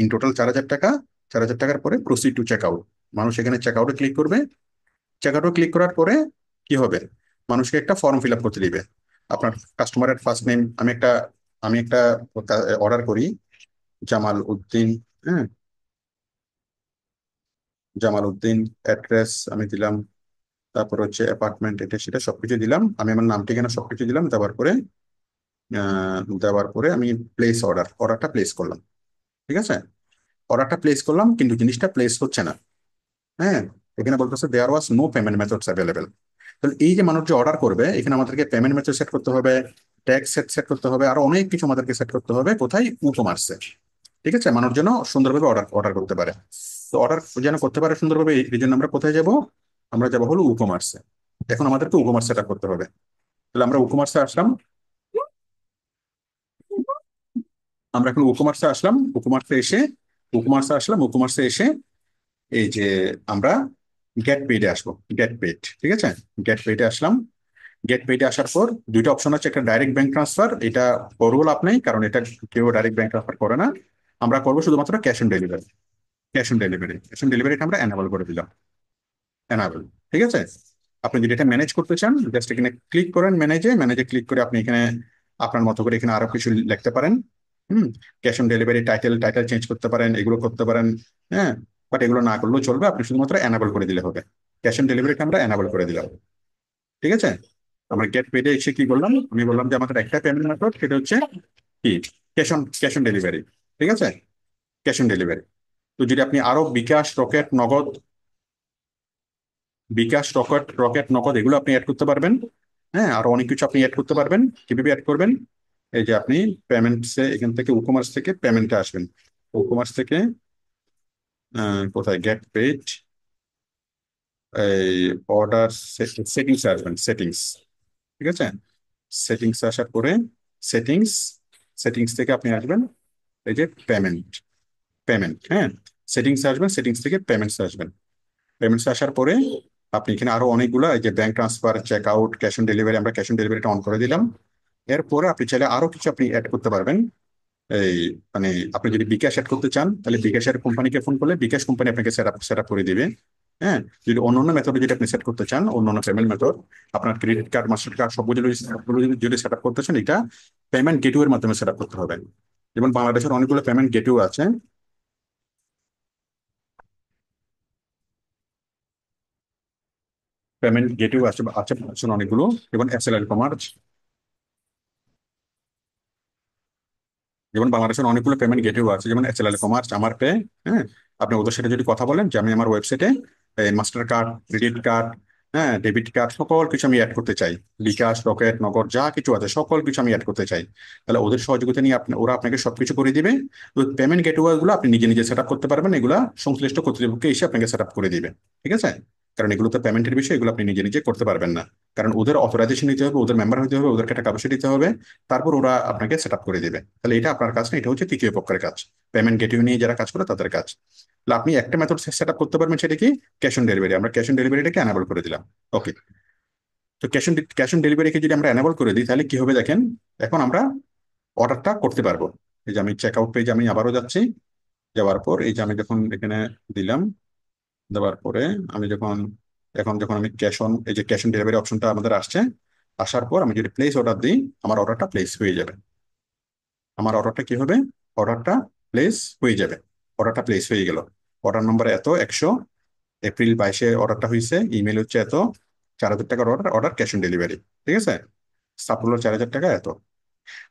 ইন টোটাল 4,000 টাকা। 4,000 টাকার পরে প্রসিড টু চেক আউট। মানুষ এখানে চেক আউটে ক্লিক করবে। চেক আউটে ক্লিক করার পরে কি হবে? মানুষকে একটা ফর্ম ফিল আপ করতে দিবে। আপনার কাস্টমারের ফার্স্ট নেম, আমি একটা অর্ডার করি, জামাল উদ্দিন। হ্যাঁ, জামাল উদ্দিন। অ্যাড্রেস আমি দিলাম, তারপর হচ্ছে অ্যাপার্টমেন্ট, এটা সেটা সবকিছু দিলাম, আমি আমার নাম ঠিকানা সবকিছু দিলাম। দেওয়ার পরে আমি অর্ডারটা প্লেস করলাম। ঠিক আছে? অর্ডারটা প্লেস করলাম, কিন্তু জিনিসটা প্লেস হচ্ছে না। হ্যাঁ, এখানে বলতেছে there was no payment methods available. তাহলে এই যে মানুষ যে অর্ডার করবে, এখানে আমাদেরকে পেমেন্ট মেথড সেট করতে হবে, ট্যাক্স সেট সেট করতে হবে, আর অনেক কিছু আমাদেরকে সেট করতে হবে। কোথায়? ই কমার্সে। ঠিক আছে? মানুষ যেন সুন্দরভাবে অর্ডার অর্ডার করতে পারে। তো অর্ডার যেন করতে পারে সুন্দরভাবে, এই জন্য আমরা কোথায় যাব? আমরা যাব হলো ই কমার্সে। এখন আমাদেরকে ই কমার্স সেট করতে হবে। তাহলে আমরা ই কমার্সে আসলাম। আমরা এখন ই-কমার্সে আসলাম। ই-কমার্সে এসে এই যে আমরা গেট পেইডে আসবো। গেট পেইড, ঠিক আছে? গেট পেইডে আসলাম। গেট পেইডে আসার পর দুইটা অপশন আছে, একটা ডাইরেক্ট ব্যাংক ট্রান্সফার, এটা করবো লাভ নেই, কারণ এটা কেউ ডাইরেক্ট ব্যাংক ট্রান্সফার করে না। আমরা করবো শুধুমাত্র cash on delivery. Cash on ডেলিভারিটা আমরা এনাবল করে দিলাম। এনাবল। ঠিক আছে? আপনি যদি এটা ম্যানেজ করতে চান, জাস্ট এখানে ক্লিক করেন, ম্যানেজে ক্লিক করে আপনি এখানে আপনার মতো করে এখানে আরো কিছু লিখতে পারেন। হুম। Cash on delivery title title change করতে পারেন, এগুলো করতে পারেন। হ্যাঁ, বাট এগুলো না করলেও চলবে, আপনি শুধুমাত্র এনাবল করে দিলে হবে। ক্যাশ অন ডেলিভারিটা আমরা এনাবল করে দিলাম। ঠিক আছে? আমরা গেট পেডে এসে কি বললাম? আমি বললাম যে আমাদের একটা পেমেন্ট মেথড, সেটা হচ্ছে কি? Cash on delivery. ঠিক আছে? Cash on delivery. তো যদি আপনি আরো বিকাশ, রকেট নগদ এগুলো আপনি অ্যাড করতে পারবেন। হ্যাঁ, আরো অনেক কিছু আপনি অ্যাড করতে পারবেন। কিভাবে অ্যাড করবেন? এই যে আপনি পেমেন্টসে, এখান থেকে ই-কমার্স থেকে পেমেন্টে আসবেন। ই-কমার্স থেকে কোথায়? গেট পেড, এই অর্ডার সেটিংসে আসবেন। সেটিংস। ঠিক আছে? সেটিংস আসার পরে সেটিংস সেটিংস থেকে আপনি আসবেন এই যে পেমেন্ট। হ্যাঁ, সেটিংসে আসবেন, সেটিংস থেকে পেমেন্টস আসবেন। পেমেন্টস আসার পরে আপনি এখানে আরো অনেকগুলো, এই যে bank transfer, check out, cash on delivery, আমরা ক্যাশ অন ডেলিভারিটা অন করে দিলাম। এরপরে আপনি চাইলে আরো কিছু আপনি অ্যাড করতে পারবেন। এই মানে আপনি যদি বিকাশ অ্যাড করতে চান, তাহলে বিকাশের কোম্পানিকে ফোন করলে বিকাশ কোম্পানি আপনাকে সেট আপ করে দিবে। হ্যাঁ, যদি অন্যান্য মেথডে যদি আপনি সেট করতে চান, অন্যান্য পেমেন্ট মেথড, আপনার ক্রেডিট কার্ড, মাস্টার কার্ড সবগুলো যদি সেট আপ করতে চান, এটা পেমেন্ট গেটওয়ের মাধ্যমে সেট আপ করতে হবে। যেমন বাংলাদেশের অনেকগুলো পেমেন্ট গেটওয়ে আছে। পেমেন্ট গেটওয়ে আছে আছে আছে অনেকগুলো, যেমন বাংলাদেশের অনেকগুলো পেমেন্ট গেটওয়ে আছে, যেমন এসএলএল কমার্স, আমার পে। হ্যাঁ, আপনি ওদের সাথে যদি কথা বলেন যে আমি আমার ওয়েবসাইটে মাস্টার কার্ড, ক্রেডিট কার্ড, হ্যাঁ, ডেবিট কার্ড, সকল কিছু আমি অ্যাড করতে চাই, বিকাশ, রকেট, নগদ যা কিছু আছে সকল কিছু আমি অ্যাড করতে চাই, তাহলে ওদের সহযোগিতা নিয়ে ওরা আপনাকে সবকিছু করে দিবে। তো পেমেন্ট গেটওয়ে গুলো আপনি নিজে নিজে সেট আপ করতে পারবেন, এগুলা সংশ্লিষ্ট কর্তৃপক্ষ এসে আপনাকে সেট আপ করে দিবে। ঠিক আছে? কারণ এগুলো তো পেমেন্টের বিষয়, এগুলো আপনি নিজে নিজে করতে পারবেন না। কারণ ওদের অথরাইজেশন নিতে হবে, ওদের মেম্বার হতে হবে, ওদেরকে টাকা পয়সা দিতে হবে, তারপর ওরা আপনাকে সেট আপ করে দিবে। তাহলে এটা আপনার কাজ না, এটা হচ্ছে তৃতীয় পক্ষের কাজ। পেমেন্ট গেটওয়ে নিয়ে যারা কাজ করে তাদের কাজ। তাহলে আপনি একটা মেথড সেট আপ করতে পারবেন, সেটা কি? Cash on delivery. আমরা ক্যাশ অন ডেলিভারিটাকে এনাবল করে দিলাম। ওকে। তো ক্যাশ অন ডেলিভারিকে যদি আমরা এনাবল করে দিই, তাহলে কি হবে দেখেন? এখন আমরা অর্ডারটা করতে পারবো। এই যে আমি চেক আউট পেজে আমি আবারও যাচ্ছি। যাওয়ার পর এই যে আমি যখন এখানে দিলাম, দেওয়ার পরে আমি যখন আমি এই যে ক্যাশ অন ডেলিভারি অপশনটা আমাদের আসছে, আসার পর আমি যদি প্লেস অর্ডার দিই, আমার অর্ডারটা প্লেস হয়ে যাবে। আমার অর্ডারটা কি হবে? অর্ডারটা প্লেস হয়ে যাবে। অর্ডারটা প্লেস হয়ে গেল। অর্ডার নম্বর এত 100, এপ্রিল 22-এ অর্ডারটা হয়েছে, ইমেল হচ্ছে এত, 4,000 টাকার অর্ডার, ক্যাশ অন ডেলিভারি। ঠিক আছে? সাপোজ 4,000 টাকা এত।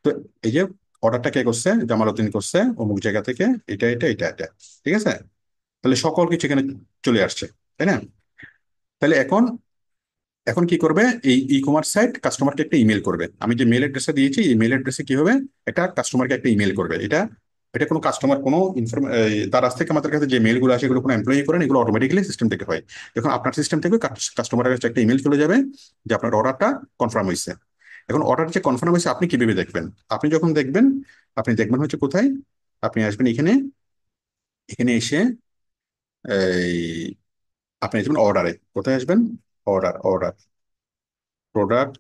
তো এই যে অর্ডারটা কে করছে, জামালউদ্দিন করছে অমুক জায়গা থেকে, এটা এটা এটা এটা, ঠিক আছে? তাহলে সকল কিছু এখানে চলে আসছে, তাই না? তাহলে এখন এখন কি করবে, এই ই কমার্স সাইট কাস্টমারকে একটা ইমেল করবে। আমি যে মেল অ্যাড্রেসটা দিয়েছি, এই মেল অ্যাড্রেসে কি হবে, একটা কাস্টমারকে একটা ইমেল করবে। এটা এটা কোনো কাস্টমার কোনো তার কাছ থেকে আমাদের কাছে যে মেলগুলো আসে, এগুলো কোনো এমপ্লয়ি করেন, এগুলো অটোমেটিক্যালি সিস্টেম থেকে হয়। যখন আপনার সিস্টেম থেকে কাস্টমারের কাছে একটা ইমেল চলে যাবে যে আপনার অর্ডারটা কনফার্ম হয়েছে। এখন অর্ডার যে কনফার্ম হয়েছে আপনি কিভাবে দেখবেন? আপনি যখন দেখবেন, আপনি দেখবেন হচ্ছে কোথায়, আপনি আসবেন এখানে, এখানে এসে এই আপনি আসবেন অর্ডারে। কোথায় আসবেন? অর্ডার, অর্ডার, প্রোডাক্ট,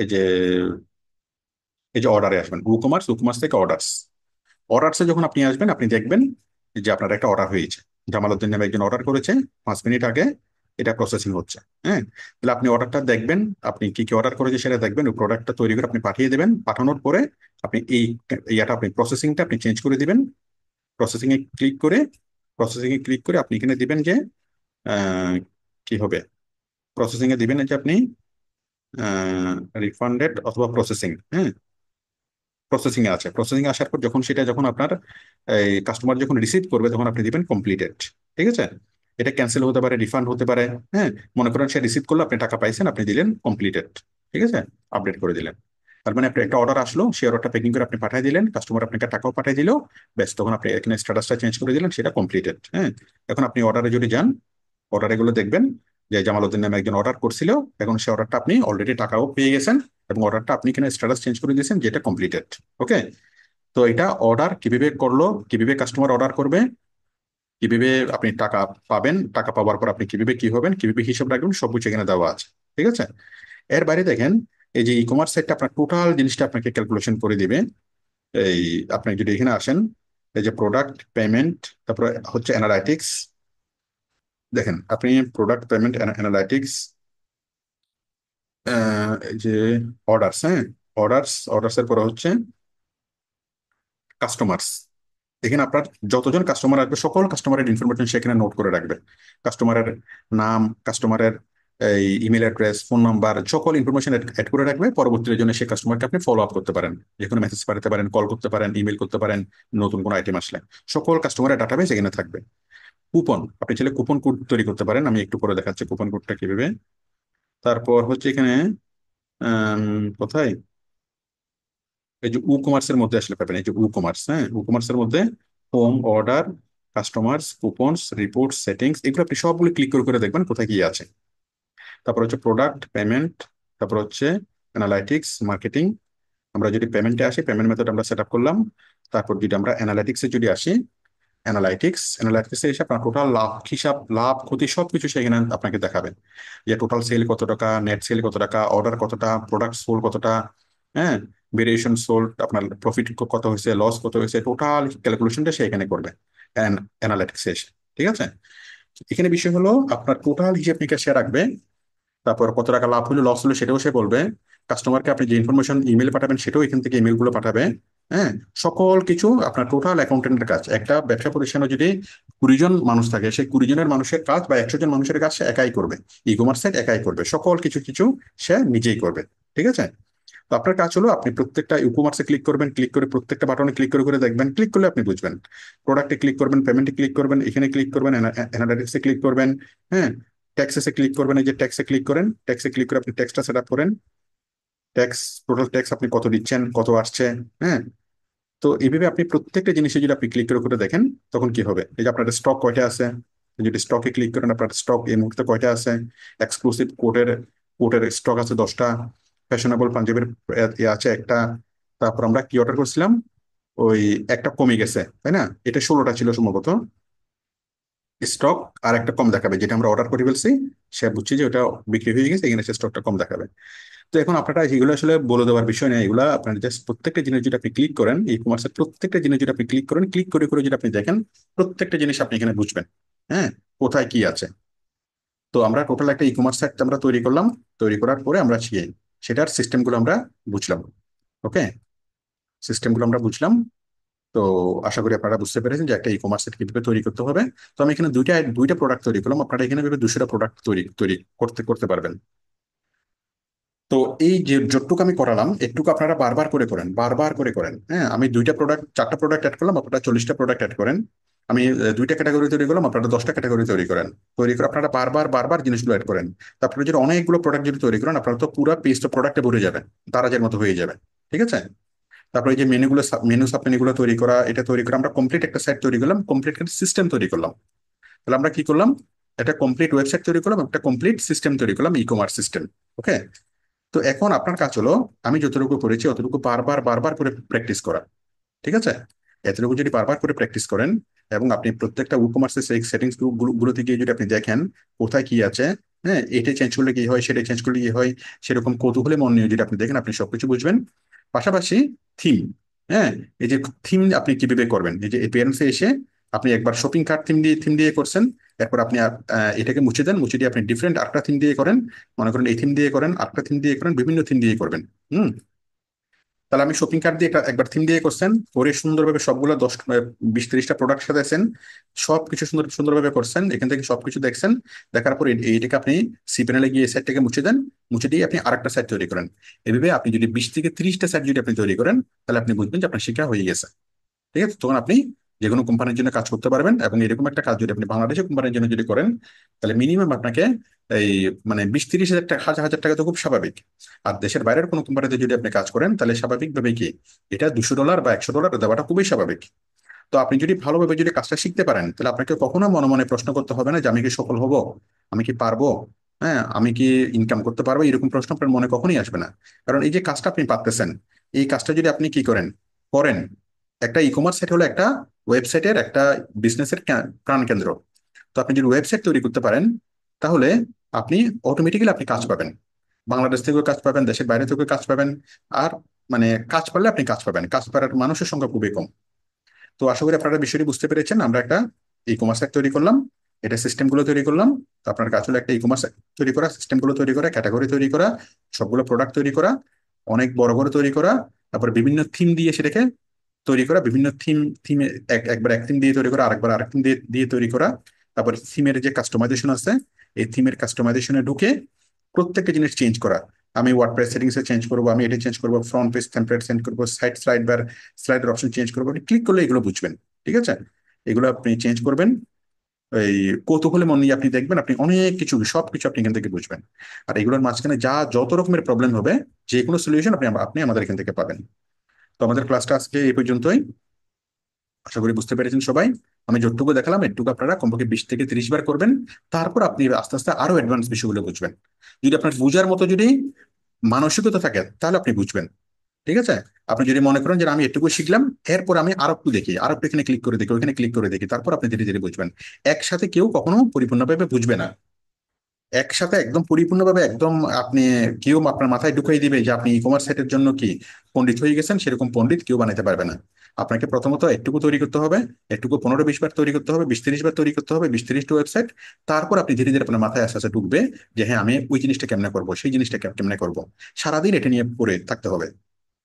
এই যে এই যে অর্ডারে আসবেন, উকমার্স, উকমার্স থেকে অর্ডারস। অর্ডারসে যখন আপনি আসবেন, আপনি দেখবেন যে আপনার একটা অর্ডার হয়েছে। জামালউদ্দিন নামে একজন অর্ডার করেছে 5 মিনিট আগে, এটা প্রসেসিং হচ্ছে। হ্যাঁ, তাহলে আপনি অর্ডারটা দেখবেন, আপনি কি কি অর্ডার করেছে সেটা দেখবেন, ওই প্রোডাক্টটা তৈরি করে আপনি পাঠিয়ে দেবেন। পাঠানোর পরে আপনি এই ইয়াটা আপনি প্রসেসিংটা আপনি চেঞ্জ করে দিবেন। প্রসেসিং এ ক্লিক করে, প্রসেসিং এ ক্লিক করে আপনি এখানে দিবেন যে আহ, কি হবে, প্রসেসিং এ দিবেন যে আপনি রিফান্ডেড অথবা প্রসেসিং। হ্যাঁ, প্রসেসিং এ আছে। প্রসেসিং এ আসার পর যখন সেটা যখন আপনার এই কাস্টমার যখন রিসিভ করবে, তখন আপনি দিবেন কমপ্লিটেড। ঠিক আছে? এটা ক্যান্সেল হতে পারে, রিফান্ড হতে পারে। হ্যাঁ, মনে করেন সে রিসিভ করলো, আপনি টাকা পাইছেন, আপনি দিলেন কমপ্লিটেড। ঠিক আছে? আপডেট করে দিলেন। তার মানে আপনি একটা অর্ডার আসলো, সেই অর্ডারটা প্যাকিং করে আপনি পাঠিয়ে দিলেন, কাস্টমার আপনাকে টাকাও পাঠিয়ে দিল। ব্যাস, তখন আপনি এখানে স্ট্যাটাসটা চেঞ্জ করে দিলেন, সেটা কমপ্লিটেড। হ্যাঁ, এখন আপনি অর্ডারে যদি যান, অর্ডার এগুলো দেখবেন যে জামালউদ্দিন নামে একজন অর্ডার করছিল। এখন সে অর্ডারটা আপনি অলরেডি টাকাও পেয়ে গেছেন, এবং অর্ডারটা আপনি এখানে স্ট্যাটাস চেঞ্জ করে দিয়েছেন যেটা কমপ্লিটেড। ওকে? তো এটা অর্ডার কিভাবে করলো, কিভাবে কাস্টমার অর্ডার করবে, কিভাবে আপনি টাকা পাবেন, টাকা পাওয়ার পর আপনি কিভাবে কি হবেন, কিভাবে হিসাব রাখবেন, সব কিছু এখানে দেওয়া আছে। ঠিক আছে? এর বাইরে দেখেন, এই যে ই কমার্স সাইটটা আপনার টোটাল জিনিসটা আপনাকে ক্যালকুলেশন করে দিবে। এই আপনি যদি এখানে আসেন, এই যে প্রোডাক্ট পেমেন্ট, তারপরে হচ্ছে অ্যানালাইটিক্স। দেখেন আপনি প্রোডাক্ট পেমেন্ট অ্যানালাইটিক্স, এই যে অর্ডারস। হ্যাঁ, অর্ডারস, অর্ডারস এর পরে হচ্ছে কাস্টমার্স। এখানে আপনার যতজন কাস্টমার আসবে, সকল কাস্টমারের ইনফরমেশন সেখানে নোট করে রাখবে। কাস্টমারের নাম, কাস্টমারের এই ইমেল অ্যাড্রেস, ফোন নাম্বার, সকল ইনফরমেশন অ্যাড করে রাখবে। পরবর্তীর জন্য সেই কাস্টমারকে আপনি ফলো আপ করতে পারেন, যে কোনো মেসেজ পাঠাতে পারেন, কল করতে পারেন, ইমেল করতে পারেন, নতুন কোনো আইটেম আসলে। সকল কাস্টমারের ডাটাবেস এখানে থাকবে। কুপন, আপনি চাইলে কুপন কোড তৈরি করতে পারেন, আমি একটু পরে দেখাচ্ছি কুপন কোডটা কিভাবে। তারপর হচ্ছে এখানে কোথায়, এই যে উ কমার্স এর মধ্যে আসলে পাবেন, এই যে উ কমার্স। হ্যাঁ, উ কমার্স এর মধ্যে home, order, customers, coupons, report, settings, এগুলো আপনি সবগুলো ক্লিক করে করে দেখবেন কোথায় কি আছে। তারপর হচ্ছে প্রোডাক্ট পেমেন্ট, তারপর হচ্ছে অ্যানালাইটিক্স, মার্কেটিং। আমরা যদি পেমেন্টে আসি, পেমেন্ট মেথড আমরা সেট আপ করলাম। তারপর যদি আমরা অ্যানালাইটিক্সে যদি আসি, অ্যানালাইটিক্স, অ্যানালাইটিক্সে এসে আপনার টোটাল লাভ হিসাব, লাভ ক্ষতি সবকিছু সেখানে আপনাকে দেখাবে। যে টোটাল সেল কত টাকা, নেট সেল কত টাকা, অর্ডার কতটা, প্রোডাক্ট সোল কতটা, হ্যাঁ, ভেরিয়েশন সোল্ড, আপনার প্রফিট কত হয়েছে, লস কত হয়েছে, টোটাল ক্যালকুলেশনটা সে এখানে করবে অ্যানালাইটিক্সে এসে। ঠিক আছে? এখানে বিষয় হলো আপনার টোটাল হিসেব নিকাশ সে রাখবে। তারপর কত টাকা লাভ হলো, লস হলো, সেটাও সে বলবে। কাস্টমারকে আপনি যে ইনফরমেশন ইমেল পাঠাবেন, সেটাও এখান থেকে ইমেল গুলো পাঠাবে। হ্যাঁ, সকল কিছু আপনার টোটাল অ্যাকাউন্টেন্টের কাজ। একটা ব্যবসা প্রতিষ্ঠানে যদি 20 জন মানুষ থাকে, সেই 20 জনের মানুষের কাজ বা 100 জন মানুষের কাজ সে একাই করবে। ই কমার্স সাইট একাই করবে, সকল কিছু কিছু সে নিজেই করবে। ঠিক আছে? তো আপনার কাজ হলো আপনি প্রত্যেকটা ই কমার্সে ক্লিক করবেন, ক্লিক করে প্রত্যেকটা বাটনে ক্লিক করে করে দেখবেন, ক্লিক করলে আপনি বুঝবেন। প্রোডাক্টে ক্লিক করবেন, পেমেন্টে ক্লিক করবেন, এখানে ক্লিক করবেন, অ্যানালিটিক্সে ক্লিক করবেন। হ্যাঁ, ট্যাক্সে ক্লিক করবেন, এই যে ট্যাক্সে ক্লিক করেন, ট্যাক্সে ক্লিক করে আপনি ট্যাক্সটা সেট আপ করেন। ট্যাক্স, টোটাল ট্যাক্স আপনি কত দিচ্ছেন, কত আসছে। হ্যাঁ, তো এইভাবে আপনি প্রত্যেকটা জিনিসে যদি আপনি ক্লিক করে করে দেখেন, তখন কি হবে, এই যে আপনার স্টক কয়টা আছে, যদি স্টকে ক্লিক করেন, আপনার স্টক এই মুহূর্তে কয়টা আছে। এক্সক্লুসিভ কোটের, কোটের স্টক আছে 10টা। ফ্যাশনেবল পাঞ্জাবের আছে একটা। তারপর আমরা কি অর্ডার করছিলাম, ওই একটা কমে গেছে, তাই না? এটা 16টা ছিল সম্ভবত স্টক। আর একটা কম দেখাবে, যেটা আমরা অর্ডার করে ফেলছি, সে বুঝছি যে ওটা বিক্রি হয়ে গেছে, এখানে সে স্টকটা কম দেখাবে। তো এখন আপনারা এগুলো আসলে বলে দেওয়ার বিষয় নেই, এগুলা আপনার জাস্ট প্রত্যেকটা জিনিস যদি আপনি ক্লিক করেন, ই কমার্সের প্রত্যেকটা জিনিস যদি আপনি ক্লিক করেন, ক্লিক করে করে যদি আপনি দেখেন, প্রত্যেকটা জিনিস আপনি এখানে বুঝবেন। হ্যাঁ, কোথায় কি আছে। তো আমরা টোটাল একটা ই কমার্স সাইট আমরা তৈরি করলাম। তৈরি করার পরে আমরা সেটার সিস্টেমগুলো আমরা বুঝলাম। ওকে, সিস্টেমগুলো আমরা বুঝলাম। তো আশা করি আপনারা বুঝতে পেরেছেন যে একটা ই কমার্স সাইট কিভাবে তৈরি করতে হবে। তো আমি এখানে দুইটা দুইটা প্রোডাক্ট তৈরি করলাম, আপনারা এখানে ভেবে 200টা প্রোডাক্ট তৈরি তৈরি করতে করতে পারবেন। তো এই যে যতটুকু আমি করালাম একটুকু আপনারা বারবার করে করেন, বারবার করে করেন। হ্যাঁ, আমি 4টা প্রোডাক্ট অ্যাড করলাম, আপনারা 40টা প্রোডাক্ট অ্যাড করেন। আমি 2টা ক্যাটাগরি তৈরি করলাম, আপনারা 10টা ক্যাটাগরি তৈরি করেন। তৈরি করে আপনারা বারবার বারবার জিনিসগুলো অ্যাড করেন। তারপরে যদি অনেকগুলো প্রোডাক্ট যদি তৈরি করেন, আপনারা তো পুরো পেজ তো প্রোডাক্টে ভরে যাবেন, দারাজের মতো হয়ে যাবে। ঠিক আছে। তারপরে এই যে মেনু সাব মেনুগুলো তৈরি করা, এটা তৈরি করে আমরা কমপ্লিট একটা সাইট তৈরি করলাম, কমপ্লিট একটা সিস্টেম তৈরি করলাম। তাহলে আমরা কি করলাম, একটা কমপ্লিট ওয়েবসাইট তৈরি করলাম, একটা কমপ্লিট সিস্টেম তৈরি করলাম, ই কমার্স সিস্টেম। ওকে। তো এখন আপনার কাজ হলো, আমি যতটুকু করেছি অতটুকু বারবার বারবার করে প্র্যাকটিস করা। ঠিক আছে। এতটুকু যদি বারবার করে প্র্যাকটিস করেন এবং আপনি প্রত্যেকটা ই কমার্সের সেই সেটিংস গুলোতে গিয়ে যদি আপনি দেখেন কোথায় কি আছে, হ্যাঁ এটা চেঞ্জ করলে কি হয়, সেটা চেঞ্জ করলে কি হয়, সেরকম কৌতূহলে মন নিয়ে যদি আপনি দেখেন, আপনি সবকিছু বুঝবেন। পাশাপাশি থিম, হ্যাঁ এই যে থিম আপনি কিভাবে করবেন, এই যে এপিয়ারেন্সে এসে আপনি একবার শপিং কার্ট থিম দিয়ে করছেন, এরপর আপনি এটাকে মুছে দেন, মুছে দিয়ে আপনি ডিফারেন্ট আরেকটা থিম দিয়ে করেন। মনে করেন এই থিম দিয়ে করেন, আরেকটা থিম দিয়ে করেন, বিভিন্ন থিম দিয়ে করবেন। হুম। তাহলে আমি শপিং কার্ট দিয়ে একবার থিম দিয়ে করছেন, করে সুন্দরভাবে সবগুলো 20-30টা প্রোডাক্ট সাজাইছেন, সবকিছু সুন্দরভাবে করছেন, এখান থেকে সবকিছু দেখছেন। দেখার পর এইটাকে আপনি সি প্যানেলে গিয়ে সাইটটাকে মুছে দেন, মুছে দিয়ে আপনি আরেকটা সাইট তৈরি করেন। এভাবে আপনি যদি 20 থেকে 30টা সাইট যদি আপনি তৈরি করেন, তাহলে আপনি বুঝবেন যে আপনার শেখা হয়ে গেছে। ঠিক আছে। তখন আপনি যে কোনো কোম্পানির জন্য কাজ করতে পারবেন, এবং এরকম একটা কাজ যদি আপনি বাংলাদেশের কোম্পানির জন্য যদি করেন, তাহলে মিনিমাম আপনাকে এই মানে 20-30 হাজার টাকা, হাজার হাজার টাকা তো খুব স্বাভাবিক। আর দেশের বাইরের কোনো কোম্পানিতে যদি আপনি কাজ করেন, তাহলে স্বাভাবিকভাবে কি এটা $200 বা $100 দেওয়াটা খুবই স্বাভাবিক। তো আপনি যদি ভালোভাবে যদি কাজটা শিখতে পারেন, তাহলে আপনাকে কখনো মনে মনে প্রশ্ন করতে হবে না যে আমি কি সফল হব, আমি কি পারবো, হ্যাঁ আমি কি ইনকাম করতে পারবো, এরকম প্রশ্ন আপনার মনে কখনোই আসবে না। কারণ এই যে কাজটা আপনি পারতেছেন, এই কাজটা যদি আপনি কি করেন করেন, একটা ই কমার্স সাইট হলো একটা ওয়েবসাইটের একটা বিজনেসের প্রাণ কেন্দ্র। তো আপনি যদি ওয়েবসাইট তৈরি করতে পারেন, তাহলে আপনি অটোমেটিক্যালি আপনি কাজ পাবেন। বাংলাদেশ থেকেও কাজ পাবেন, দেশের বাইরে থেকেও কাজ পাবেন। আর মানে কাজ পারলে আপনি কাজ পাবেন, কাজ পাওয়ার মানুষের সংখ্যা খুবই কম। তো আশা করি আপনারা বিষয়টি বুঝতে পেরেছেন। আমরা একটা ই কমার্স সাইট তৈরি করলাম, এটা সিস্টেম গুলো তৈরি করলাম। তো আপনার কাজ হলো একটা ই কমার্স তৈরি করা, সিস্টেম গুলো তৈরি করা, ক্যাটাগরি তৈরি করা, সবগুলো প্রোডাক্ট তৈরি করা, অনেক বড় বড় তৈরি করা, তারপর বিভিন্ন থিম দিয়ে সেটাকে তৈরি করা, বিভিন্ন থিমে একবার এক থিম দিয়ে তৈরি করা, আরেকবার আরেক থিম দিয়ে দিয়ে তৈরি করা। তারপর থিমের যে কাস্টমাইজেশন আছে, এই থিমের কাস্টমাইজেশনে ঢুকে প্রত্যেকটা জিনিস চেঞ্জ করা। আমি ওয়ার্ডপ্রেস সেটিংসে চেঞ্জ করবো, আমি এটা চেঞ্জ করবো, ফ্রন্ট পেজ টেমপ্লেট চেঞ্জ করবো, স্লাইড বার স্লাইডের অপশন চেঞ্জ করবো, আপনি ক্লিক করলে এগুলো বুঝবেন। ঠিক আছে। এগুলো আপনি চেঞ্জ করবেন, এই কৌতূহলে মন নিয়ে আপনি দেখবেন, আপনি অনেক কিছু সবকিছু আপনি এখান থেকে বুঝবেন। আর এগুলোর মাঝখানে যত রকমের প্রবলেম হবে, যে কোনো সলিউশন আপনি আপনি আমাদের এখান থেকে পাবেন। তো আমাদের ক্লাসটা আজকে এই পর্যন্তই। আশা করি বুঝতে পেরেছেন সবাই। আমি যতটুকু দেখালাম এটুকু আপনারা কমপক্ষে 20 থেকে 30 বার করবেন। তারপর আপনি আস্তে আস্তে আরো অ্যাডভান্স বিষয়গুলো বুঝবেন। যদি আপনার বুঝার মতো যদি মানসিকতা থাকে, তাহলে আপনি বুঝবেন। ঠিক আছে। আপনি যদি মনে করেন যে আমি এটুকু শিখলাম, এরপর আমি আরো একটু দেখি, আরো একটু এখানে ক্লিক করে দেখি, ওইখানে ক্লিক করে দেখি, তারপর আপনি ধীরে ধীরে বুঝবেন। একসাথে কেউ কখনো পরিপূর্ণভাবে বুঝবে না। একসাথে একদম পরিপূর্ণভাবে একদম আপনি কেউ আপনার মাথায় ঢুকিয়ে দিবে যে আপনি ই কমার্স সাইটের জন্য কি পণ্ডিত হয়ে গেছেন, সেরকম পণ্ডিত কেউ বানাতে পারবে না। আপনাকে প্রথমত একটুকু তৈরি করতে হবে, একটুকু 15-20 বার তৈরি করতে হবে, 20-30 বার তৈরি করতে হবে, 20-30টা ওয়েবসাইট। তারপর আপনি ধীরে ধীরে আপনার মাথায় আস্তে আস্তে ঢুকবে যে হ্যাঁ আমি ওই জিনিসটা কেমনে করবো, সেই জিনিসটা কেমনে করবো। সারাদিন এটা নিয়ে পড়ে থাকতে হবে।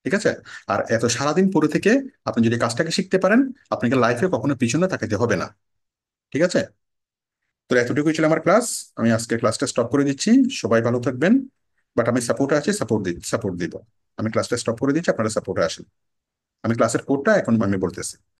ঠিক আছে। আর এত সারাদিন পড়ে থেকে আপনি যদি কাজটাকে শিখতে পারেন, আপনাকে লাইফে কখনো পিছনে তাকাতে হবে না। ঠিক আছে। তো এতটুকুই ছিল আমার ক্লাস। আমি আজকে ক্লাসটা স্টপ করে দিচ্ছি। সবাই ভালো থাকবেন। বাট আমি সাপোর্টে আছি, সাপোর্ট দিব। আমি ক্লাসটা স্টপ করে দিচ্ছি, আপনারা সাপোর্টে আসেন। আমি ক্লাসের কোডটা এখন আমি বলতেছি।